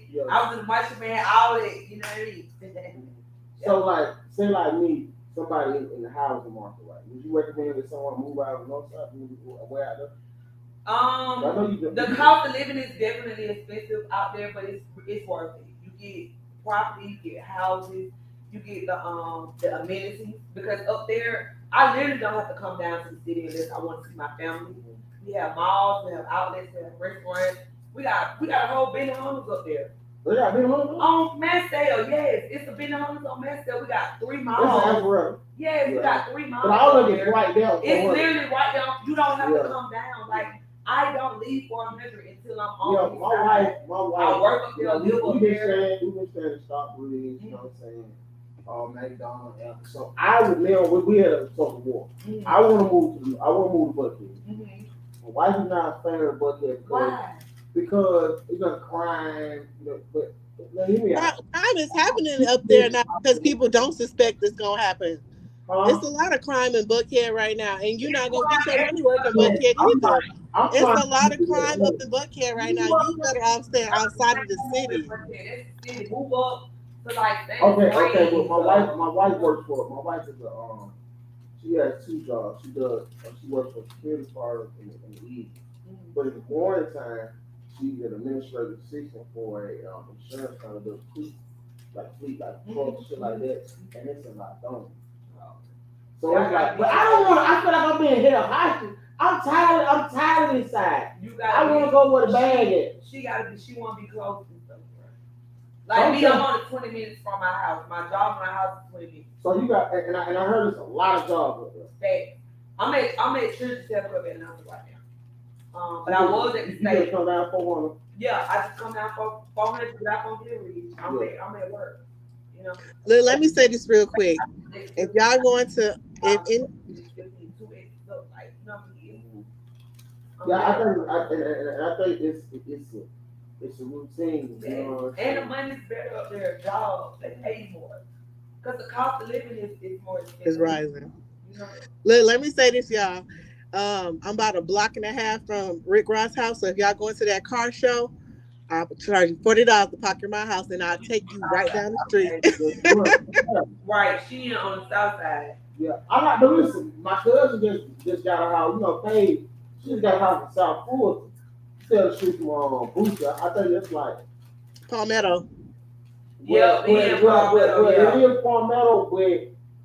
Yeah. I was in the marching band, all that, you know what I mean? So like, say like me, somebody in the housing market, right? Would you recommend that someone move out of the north side, move away out there? I know you The cost of living is definitely expensive out there, but it's worth it. You get property, you get houses, you get the amenities, because up there, I literally don't have to come down to the city unless I want to see my family. We have malls, we have outlets, we have restaurants. We got a whole Benihana's up there. Yeah, On Mansdale, yes. It's a Benihana's on Mansdale. We got 3 That's malls. Alpharetta. Yes, we got 3 malls. But all of up it's there. right down. It's literally right down. You don't have Yeah. to come down. Like, I don't leave 400 until I'm on Yeah, the my wife. I work up there, live up there. We've been staying in Stockbridge, you know what I'm saying? McDonald's, yeah. So I would now we had a talk of war. Mhm. I want to move to Buckhead. Mhm. My wife is not a fan of Buckhead Why? because it's gonna crime, but hear me out. Crime is happening up there now because people don't suspect it's gonna happen. It's a lot of crime in Buckhead right now, and you're not gonna get your money worth in Buckhead either. It's a lot of crime up in Buckhead right now. You better off staying outside of the city. Move up to like Okay, but my wife works for it. My wife is she has 2 jobs. She works for security guard in the evening. But in the morning time, she's an administrative assistant for a insurance company that does fleet trucks, shit like that, and it's in my dome. So it's like, but I don't want to. I feel like I'm being held hostage. I'm tired of this side. I want to go where the bag is. She want to be close and stuff. Like me, I'm only 20 minutes from my house. My job from my house is 20 minutes. So you got, and I heard there's a lot of jobs up there. I'm at Children's Health Club at Atlanta right now. But I was at the You just state. come down for one. Yeah, I just come down for 400 to get out on delivery. I'm at work. You know. Let me say this real quick. If y'all going to, Yeah, I think it's a routine. You know, and the money's better up there. Jobs, they pay more because the cost of living is more expensive. It's rising. You know? Let me say this, y'all. I'm about a block and a half from Rick Ross' house. So if y'all going to that car show, I'll charge you $40 to park in my house, and I'll take you right down the street. Right, she on the south side. Yeah, I like to listen. My cousin just got a house, paid. She just got a house in South Fulton. Tell the street from Booster. I think it's like Palmetto. Yeah, it is Palmetto, but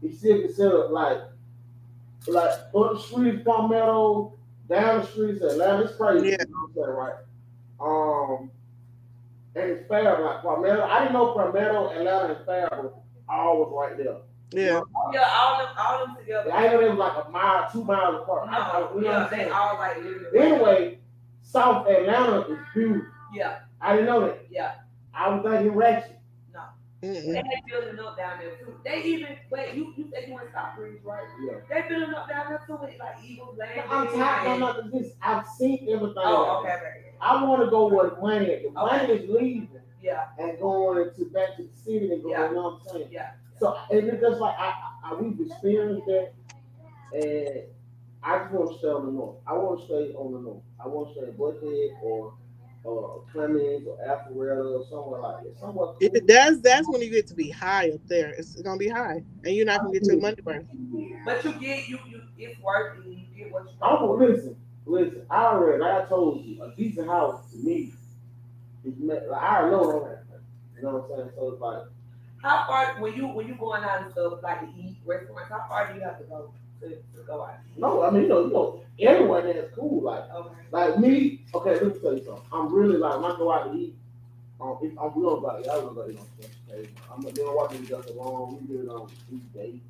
it's still considered like up the street Palmetto, down the streets Atlanta. It's crazy. Yeah. You know what I'm saying, right? And it's fair, like Palmetto. I didn't know Palmetto, Atlanta, and fair was always right there. Yeah. Yeah, all them together. I know they was like a mile, 2 miles apart. No, You know what I'm they saying? all like literally. Anyway, South Atlanta is beautiful. Yeah, I didn't know that. yeah. I was thinking Ratchet. No. Mm-mm. They building up down there too. They even you said you want to stop Breeze, right? Yeah. They building up down there too with like Eagles Land. I'm tired. I'm not this. I've seen everything. Oh, okay. I want to go where the money is. The money is leaving Yeah, and going back to the city and going. Yeah. You know what I'm saying? yeah. So and it's just like we've experienced that, and I just want to stay on the north. I want to stay on the north. I want to stay in Buckhead or Clemens or Alpharetta or somewhere like that. Somewhere cool. That's when you get to be high up there. It's gonna be high, and you're not gonna get your money worth. But you get it's worth it. You get what you I'm listen. I already, like I told you, a decent house to me is like I already know that. You know what I'm saying? So it's like, how far when you going out and stuff like to eat restaurants? How far do you have to go to go out? no, I mean you know, everywhere that's cool. Okay. Like me, okay, let me tell you something. I'm really like when I go out to eat, if I'm real about it. I don't know, okay. I'm not doing watching each other long. We do it on Tuesday.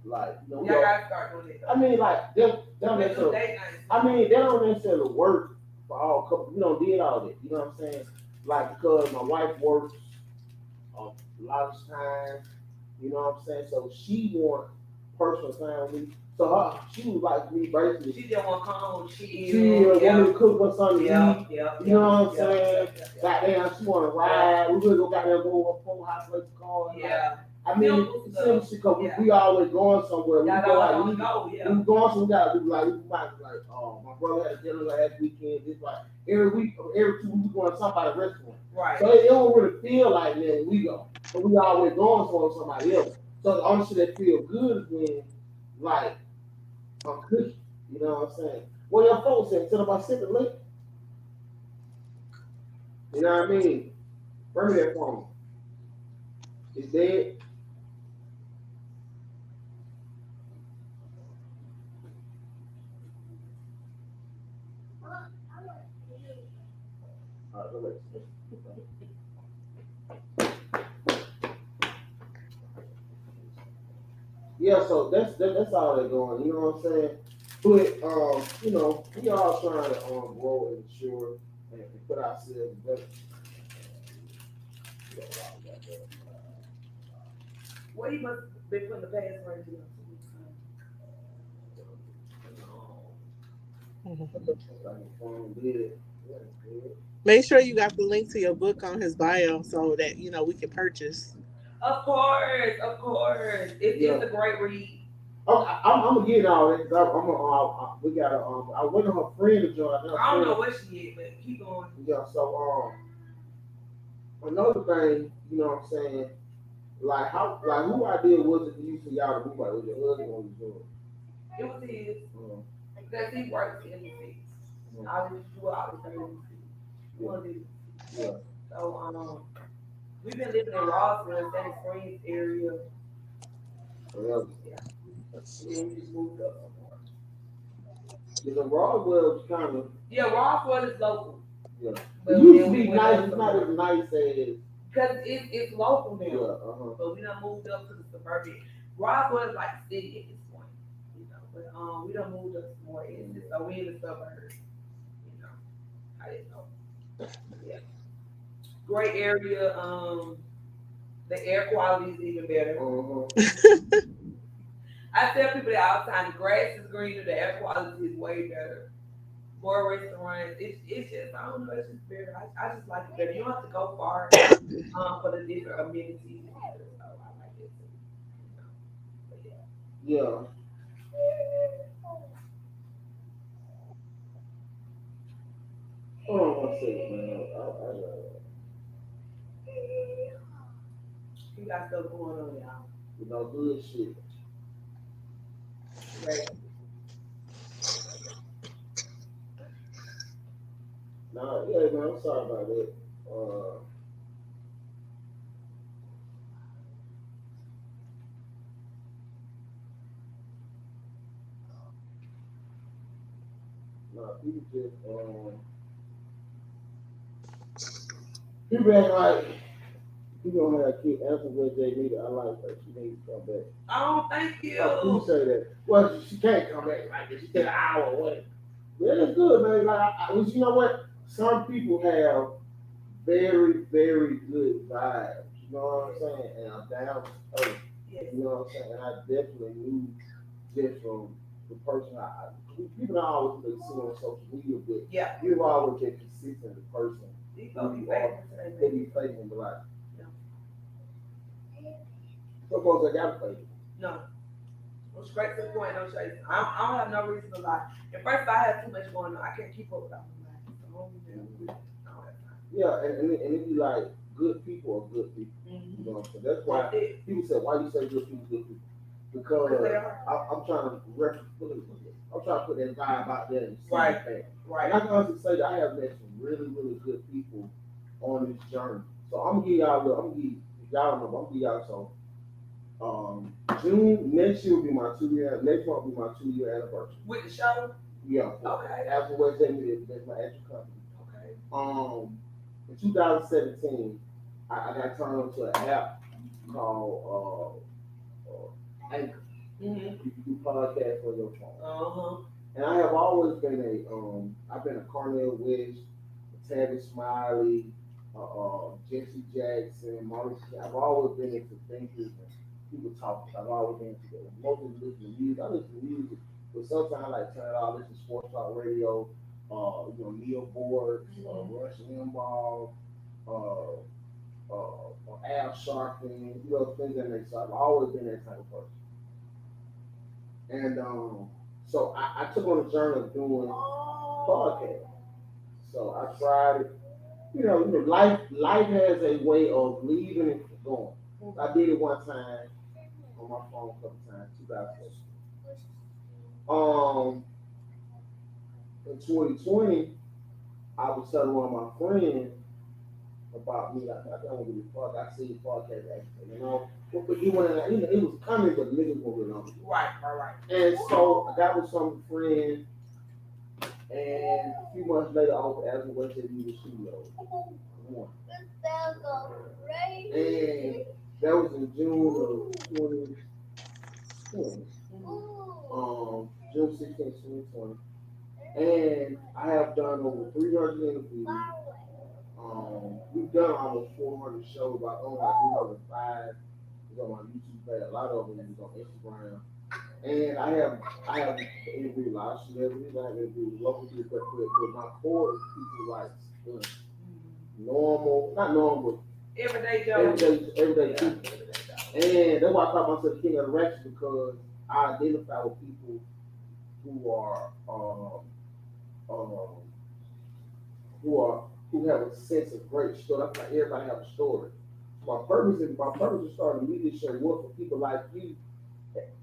Like, you know, Y'all gotta start doing it. I mean, like, they don't necessarily, they don't necessarily work for all couples. We don't did all that. You know what I'm saying? Like, because my wife works a lot of times. You know what I'm saying? So she want personal time with me. So she was like me basically. She just want to come home. She want me to cook her something to eat. Yeah. You know what I'm saying? Goddamn, she want to ride. We really go goddamn go up on high place car. Yeah. I mean, because we always going somewhere. We go like we going somewhere. We might my brother had a dinner last weekend. It's like every week, every 2 weeks we going to somebody's restaurant. Right. So it don't really feel like that when we go, but we always going somewhere with somebody else. So the only shit that feel good is when like I'm cooking. You know what I'm saying? What your folks say? Tell them about sipping liquor. You know what I mean? Bring me that phone. It's dead. Yeah, so that's all they're doing. You know what I'm saying? But we all trying to grow and mature and put ourselves better. What you must be putting the past right here. Make sure you got the link to your book on his bio so that we can purchase. Of course. It's a great read. I'm gonna get all that. 'Cause we got a I wait on her friend to join. I don't know what she is, but keep going. Yeah. So another thing, you know what I'm saying? Like who idea was it for you for y'all to move out with your husband on the job? It was his. Because he works in the city. I just do all the things. Yeah. So we've been living in Roswell, Sandy Springs area. Yeah. Yeah. And then we just moved up. Yeah, the Roswell is kind of. Yeah, Roswell is local. Yeah. But It used then to be we went nice. up It's not as nice as. because it's local now. Yeah. But we done moved up to the suburban. Roswell is like a city at this point, you know. But we done moved up some more in so we in the suburbs, you know. I didn't know. Yeah. Great area. The air quality is even better. I tell people that all the time. The grass is greener. The air quality is way better. More restaurants. It's just I don't know. It's just better. I just like it better. You don't have to go far for the different amenities. So I like it too. But Yeah. Hold on one second, man. you got stuff going on, y'all. You know, good shit. Right. Nah, yeah, man. I'm sorry about that. Nah, people just people act like you don't have a kid. Answer what they need. I like her. She needs to come back. Oh, thank you. Oh, who say that? Well, she can't come back like this. She's still an hour away. Yeah, that's good, man. Like, you know what? Some people have very, very good vibes. You know what I'm saying? And I'm down to earth. Yes. You know what I'm saying? And I definitely knew just from the person people don't always really see on social media, but Yeah. you've always been consistent the person. These folks be You are. faking They it. be faking, but like, Yeah. suppose I gotta fake it. No. I'm straight to the point. No chasing. I don't have no reason to lie. And first, if I have too much going on, I can't keep up with all my life. So I don't have time. Yeah, and it be like good people are good people. Mm-hmm. You know, so that's why That's it. people say, why you say good people, good people? Because Because they are. I'm trying to I'm trying to put that vibe out there and see Right. that. Right. And I can honestly say that I have met some really, really good people on this journey. So I'm gonna give y'all a little, y'all know, I'm gonna give y'all some. June next year will be my 2 year. Next month will be my 2 year anniversary. With the show? Yeah. Okay. After West Jamie, that's my actual company. Okay. In 2017, I got turned on to an app called Anchor. Mm-hmm. You can do podcasts on your phone. Uh-huh. And I have always been I've been a Cornel West, Tabby Smiley, Jesse Jackson, Maurice. I've always been into thinkers and people talking. I've always been into that. Mostly listen to music. I listen to music, but sometimes I like turn it off, listen to sports talk radio, Neil Board, Rush Limbaugh, Al Sharpton, things that make sense. I've always been that type of person. And so I took on a journey of doing podcasts. So I tried it. Life has a way of leaving and going. I did it one time on my phone a couple times, 2006. In 2020, I was telling one of my friends about me. I don't give a fuck. I see podcast actually, but he went. It was coming, but niggas weren't on it. Right. And so I got with some friend, and a few months later, I was asking what they do the studio. And that was in June of 2020. June 16, 2020. And I have done over 300 interviews. We've done almost 400 shows, but only like 305 is on my YouTube page. A lot of them is on Instagram. And I have interviewed a lot of celebrities. I have interviewed local people, but my core is people like not normal, Everyday but everyday people. Everyday Joe. And that's why I call myself King of the Ratchet, because I identify with people who are um, who have a sense of great story. That's like everybody have a story. My purpose is starting a media show was for people like you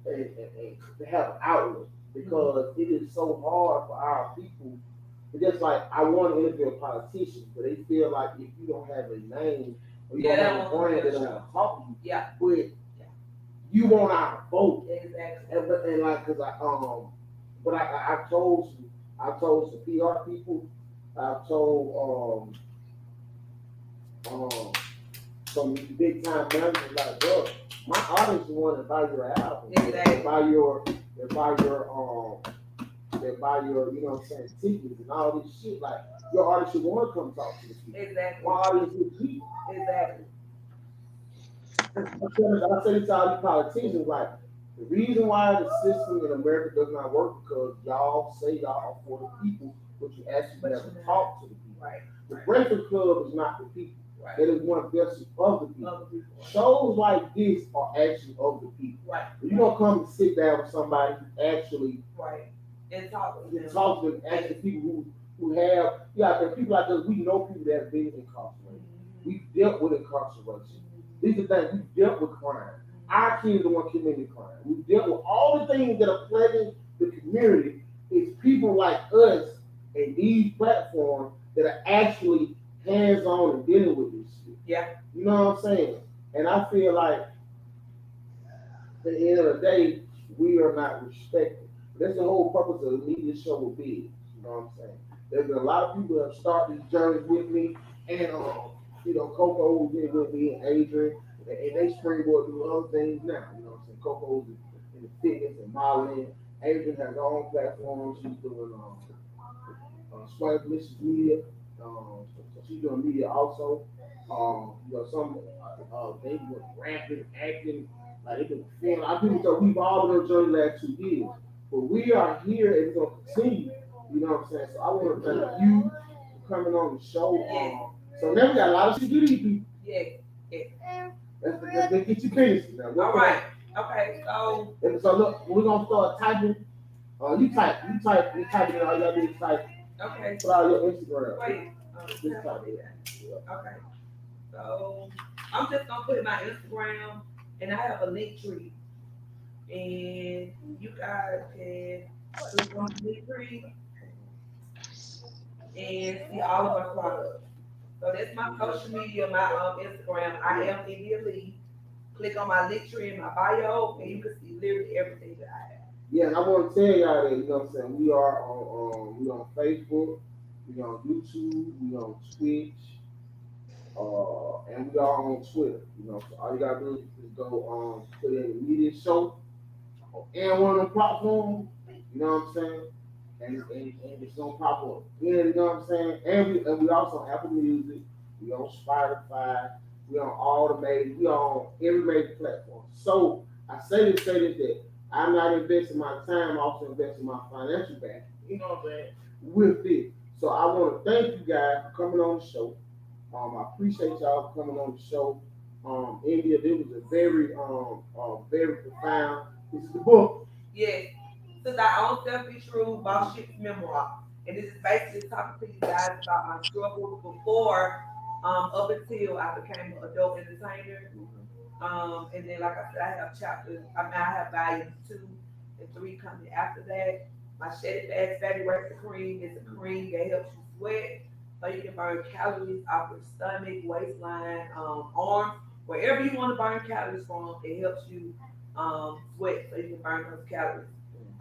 and to have an outlet because it is so hard for our people. It's just like I want to interview a politician, but they feel like if you don't have a name or you don't have a brand, they don't want to talk to you. Yeah. But you want our vote. Exactly. And like, cause but I told some PR people, I told some big time managers like, bro, my audience is one that buy your album, Exactly. they buy your, you know what I'm saying, tickets and all this shit. Like your artist should want to come talk to the people. Exactly. My audience is people. Exactly. I say this to all these politicians, like, the reason why the system in America does not work because y'all say y'all are for the people, but you actually never talk to the people. Right. The Breakfast Club is not the people. Right. It is one vessel of the people. Other people. Shows like this are actually of the people. Right. You're gonna come and sit down with somebody who actually Right. And talk with them. talk to them, actually people who have, yeah, there are people like us, we know people that have been incarcerated. We've dealt with incarceration. These are things, we've dealt with crime. Our kids are the one committing crime. We've dealt with all the things that are plaguing the community. It's people like us and these platforms that are actually hands-on and dealing with this shit. Yeah. You know what I'm saying? And I feel like at the end of the day, we are not respected. That's the whole purpose of the media show will be. You know what I'm saying? There's been a lot of people that have started these journeys with me, and you know, Coco was in with me and Adrian, and they springboard to other things now. You know what I'm saying? Coco's in the fitness and modeling. Adrian has her own platform. She's doing Swag Delicious Media. So she's doing media also. You know, some they were rapping, acting, like they been film. I think so. We've all been on a journey the last 2 years, but we are here and it's gonna continue. You know what I'm saying? So I want to thank you for coming on the show. So now we got a lot of shit to do these people. Yeah. Let's get you finished now. All right. Okay. So look, we're gonna start typing. You type it in. All you gotta do is type. Okay. Put out your Instagram. Wait. Just type it. Yeah. Okay. So I'm just gonna put in my Instagram, and I have a link tree, and you guys can click on the link tree and see all of my products. So that's my social media, my Instagram. I am India Lee. Click on my link tree in my bio, and you can see literally everything that I have. Yeah, and I want to tell y'all that, you know what I'm saying, we are on Facebook, we on YouTube, we on Twitch, and we are on Twitter. You know, so all you gotta do is go put in the media show and one of the platforms, you know what I'm saying? And it's gonna pop up. Yeah, you know what I'm saying? And we also on Apple Music, we on Spotify, we on all the major, we on every major platform. So I say this that I'm not investing my time, I'm also investing my financial back, you know what I'm saying, with this. So I want to thank you guys for coming on the show. I appreciate y'all for coming on the show. India, this was a very profound. This is the book. Yes. Since I own Self-Be True, Boss Shit's Memoir. And this is basically talking to you guys about my struggle before, up until I became an adult entertainer. And then, like I said, I have chapters. I have volumes 2 and 3 coming after that. My Shed It Fast Fatty Razor Cream is a cream that helps you sweat, so you can burn calories off your stomach, waistline, arms, wherever you want to burn calories from. It helps you sweat, so you can burn those calories.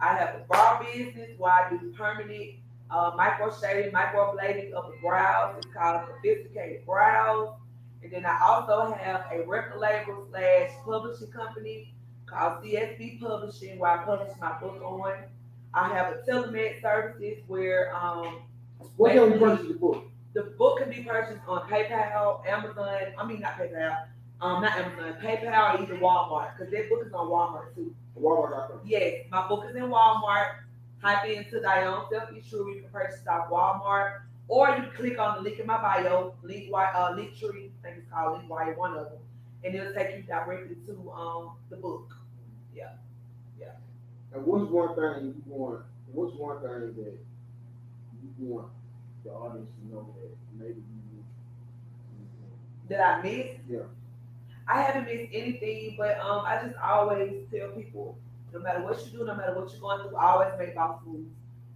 I have a bar business where I do permanent micro shading, microblading of the brows. It's called Sophisticated Brows. And then I also have a record label / publishing company called CSB Publishing, where I publish my book on. I have a telemed services where What can we purchase the book? the book can be purchased on PayPal, Amazon. Not Amazon, PayPal, or even Walmart, because that book is on Walmart too. Walmart.com. Yes, my book is in Walmart. Type into Thy Own Self-Be True. You can purchase it off Walmart, or you can click on the link in my bio, link tree. I think it's called Link Wire, one of them, and it'll take you directly to the book. Yeah. And what's one thing you want? What's one thing that you want the audience to know that maybe you That I missed? Yeah. I haven't missed anything, but I just always tell people, no matter what you do, no matter what you're going through, always make boss moves.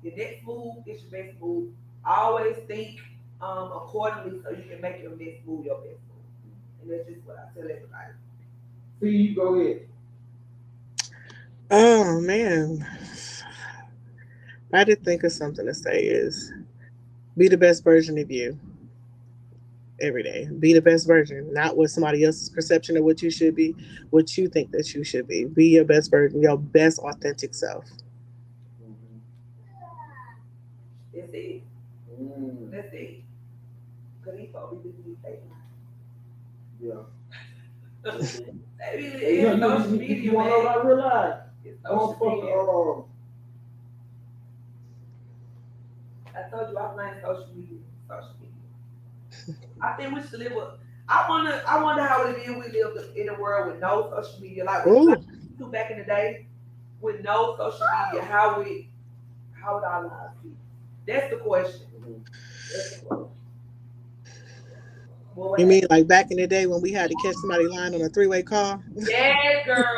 Your next move is your best move. Always think accordingly so you can make your next move your best move. And that's just what I tell everybody. See, you go ahead. Oh man, I did think of something to say is be the best version of you every day. Be the best version, not what somebody else's perception of what you should be, what you think that you should be. Be your best version, your best authentic self. That's it. Mm. That's it. Because he probably didn't be fake. Yeah. Maybe Hey, it's social you media, want to know man. what I realized? It's social media. Motherfucker, I told you I blame social media. Social media. I think we should live with. I wonder how it is we live in a world with no social media, like we used to back in the day, with no social media. How would our lives be? That's the question. That's the question. Well, You mean like back in the day when we had to catch somebody lying on a three-way call? Yeah, girl.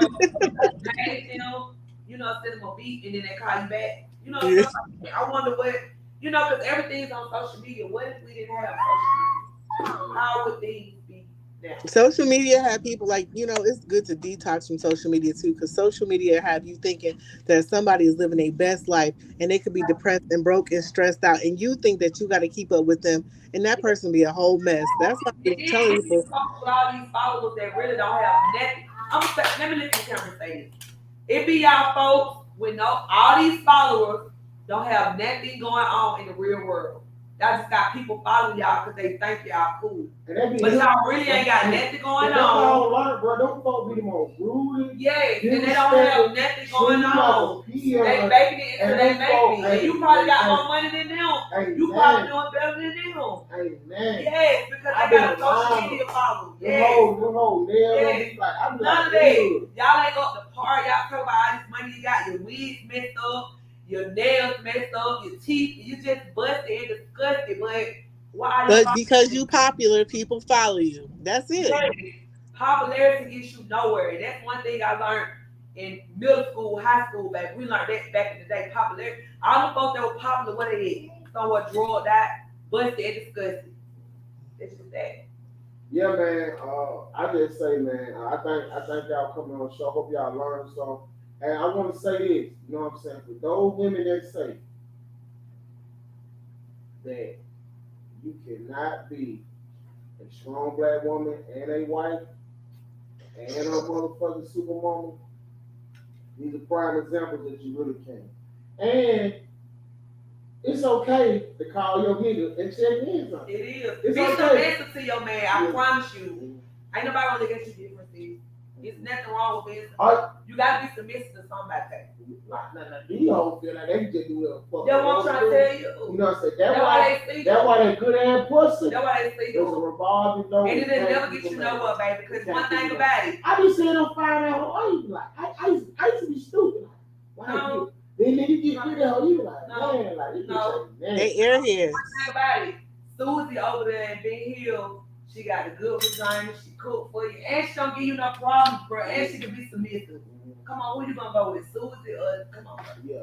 You know, send them a beat and then they call you back. You know, Yeah. I wonder what, you know, because everything's on social media. What if we didn't have social media? How would things be now? Social media had people like, you know, it's good to detox from social media too, because social media have you thinking that somebody is living their best life and they could be depressed and broke and stressed out, and you think that you got to keep up with them, and that person be a whole mess. That's why I'm telling people. With all these followers that really don't have nothing. Let me let the camera say this. It be y'all folks with all these followers don't have nothing going on in the real world. Y'all just got people following y'all because they think y'all cool. But y'all really ain't got nothing going on. Bro, don't folks be the most rude. Yes, and they don't have nothing going on. They making it until they make me. And you probably got more money than them. You probably doing better than them. Amen. Yes, because they got a social media following. Yes. None of that. Y'all ain't up to par. Y'all talk about all this money you got. Your wigs messed up. Your nails messed up, your teeth, you just busted and disgusted, but why? But because you popular, people follow you. That's it. Popularity gets you nowhere. And that's one thing I learned in middle school, high school, baby. We learned that back in the day. Popularity. All the folks that were popular, what they did? Somewhat drugged out, busted and disgusted. It's just that. Yeah, man. I just say, man, I think y'all coming on the show. Hope y'all learned something. And I want to say this, you know what I'm saying? For those women that say that you cannot be a strong black woman and a wife and a motherfucking super mama, these are prime examples that you really can. And it's okay to call your nigga and check in something. It is. It's Be okay. submissive to your man. I promise you. Ain't nobody gonna look at you differently. There's nothing wrong with being submissive. You gotta be submissive to somebody. These hoes feel like they can just do whatever the fuck. That's what I'm trying to tell you. You know what I'm saying? That's why they good ass pussy. That's why they sleep. There's a revolving door. And it'll never get you nowhere, baby. Because one thing about it. I be seeing them find out. I used to be like, I used to be stupid. Like, why? Then you get rid of her, you like, man, like, They airheads. One thing about it. Susie over there in Big Hill, she got a good vagina. She cook for you, and she don't give you no problems, bro. And she can be submissive. Come on, who you gonna go with, Susie or come on? Yeah.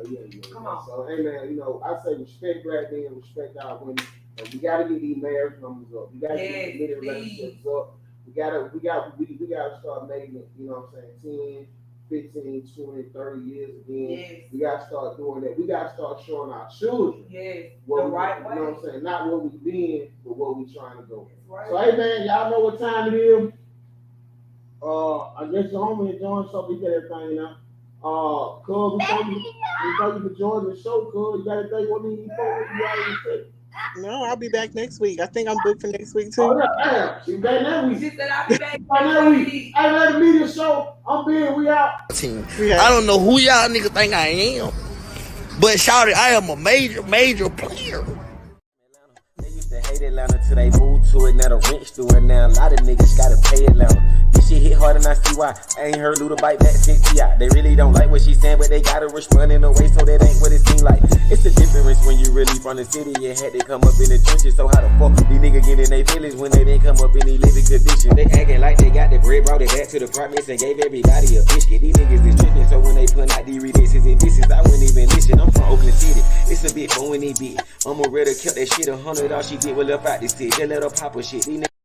Come on. So, hey man, you know, I say respect black men, respect our women. And we gotta get these marriage numbers up. We gotta get these committed relationships up. We gotta start making it, you know what I'm saying, 10, 15, 20, 30 years again. Yes. We gotta start doing that. We gotta start showing our children. Yes. The right way. You know what I'm saying? Not what we been, but what we trying to go. Right. So hey man, y'all know what time it is. I guess your homie enjoying something, get everything now. Cuz, we thank you for joining the show, cuz. You gotta think what you already said. No, I'll be back next week. I think I'm booked for next week too. Oh, yeah, she back next week. She said I'll be back next week. Hey, let the media show. I'm being, we out. I don't know who y'all niggas think I am, but shawty, I am a major player. They used to hate hate Atlanta till they move to it. Now the rent's through it. Now a lot of niggas gotta pay Atlanta. This shit hit hard and I see why. I ain't heard Luda bite back since T.I. They really don't like what she saying, but they gotta respond in a way so that ain't what it seem like. It's the difference when you really from the city and had to come up in the trenches. So how the fuck these niggas get in their feelings when they didn't come up in these living conditions? They acting like they got the bread, brought it back to the apartments and gave everybody a biscuit. These niggas is tripping, so when they put out these releases and disses, I wouldn't even listen. I'm from Oakland City. It's a bit, but when they bit, I'ma rather kept that shit 100. All she did was left out this shit. Just let her pop her shit. These niggas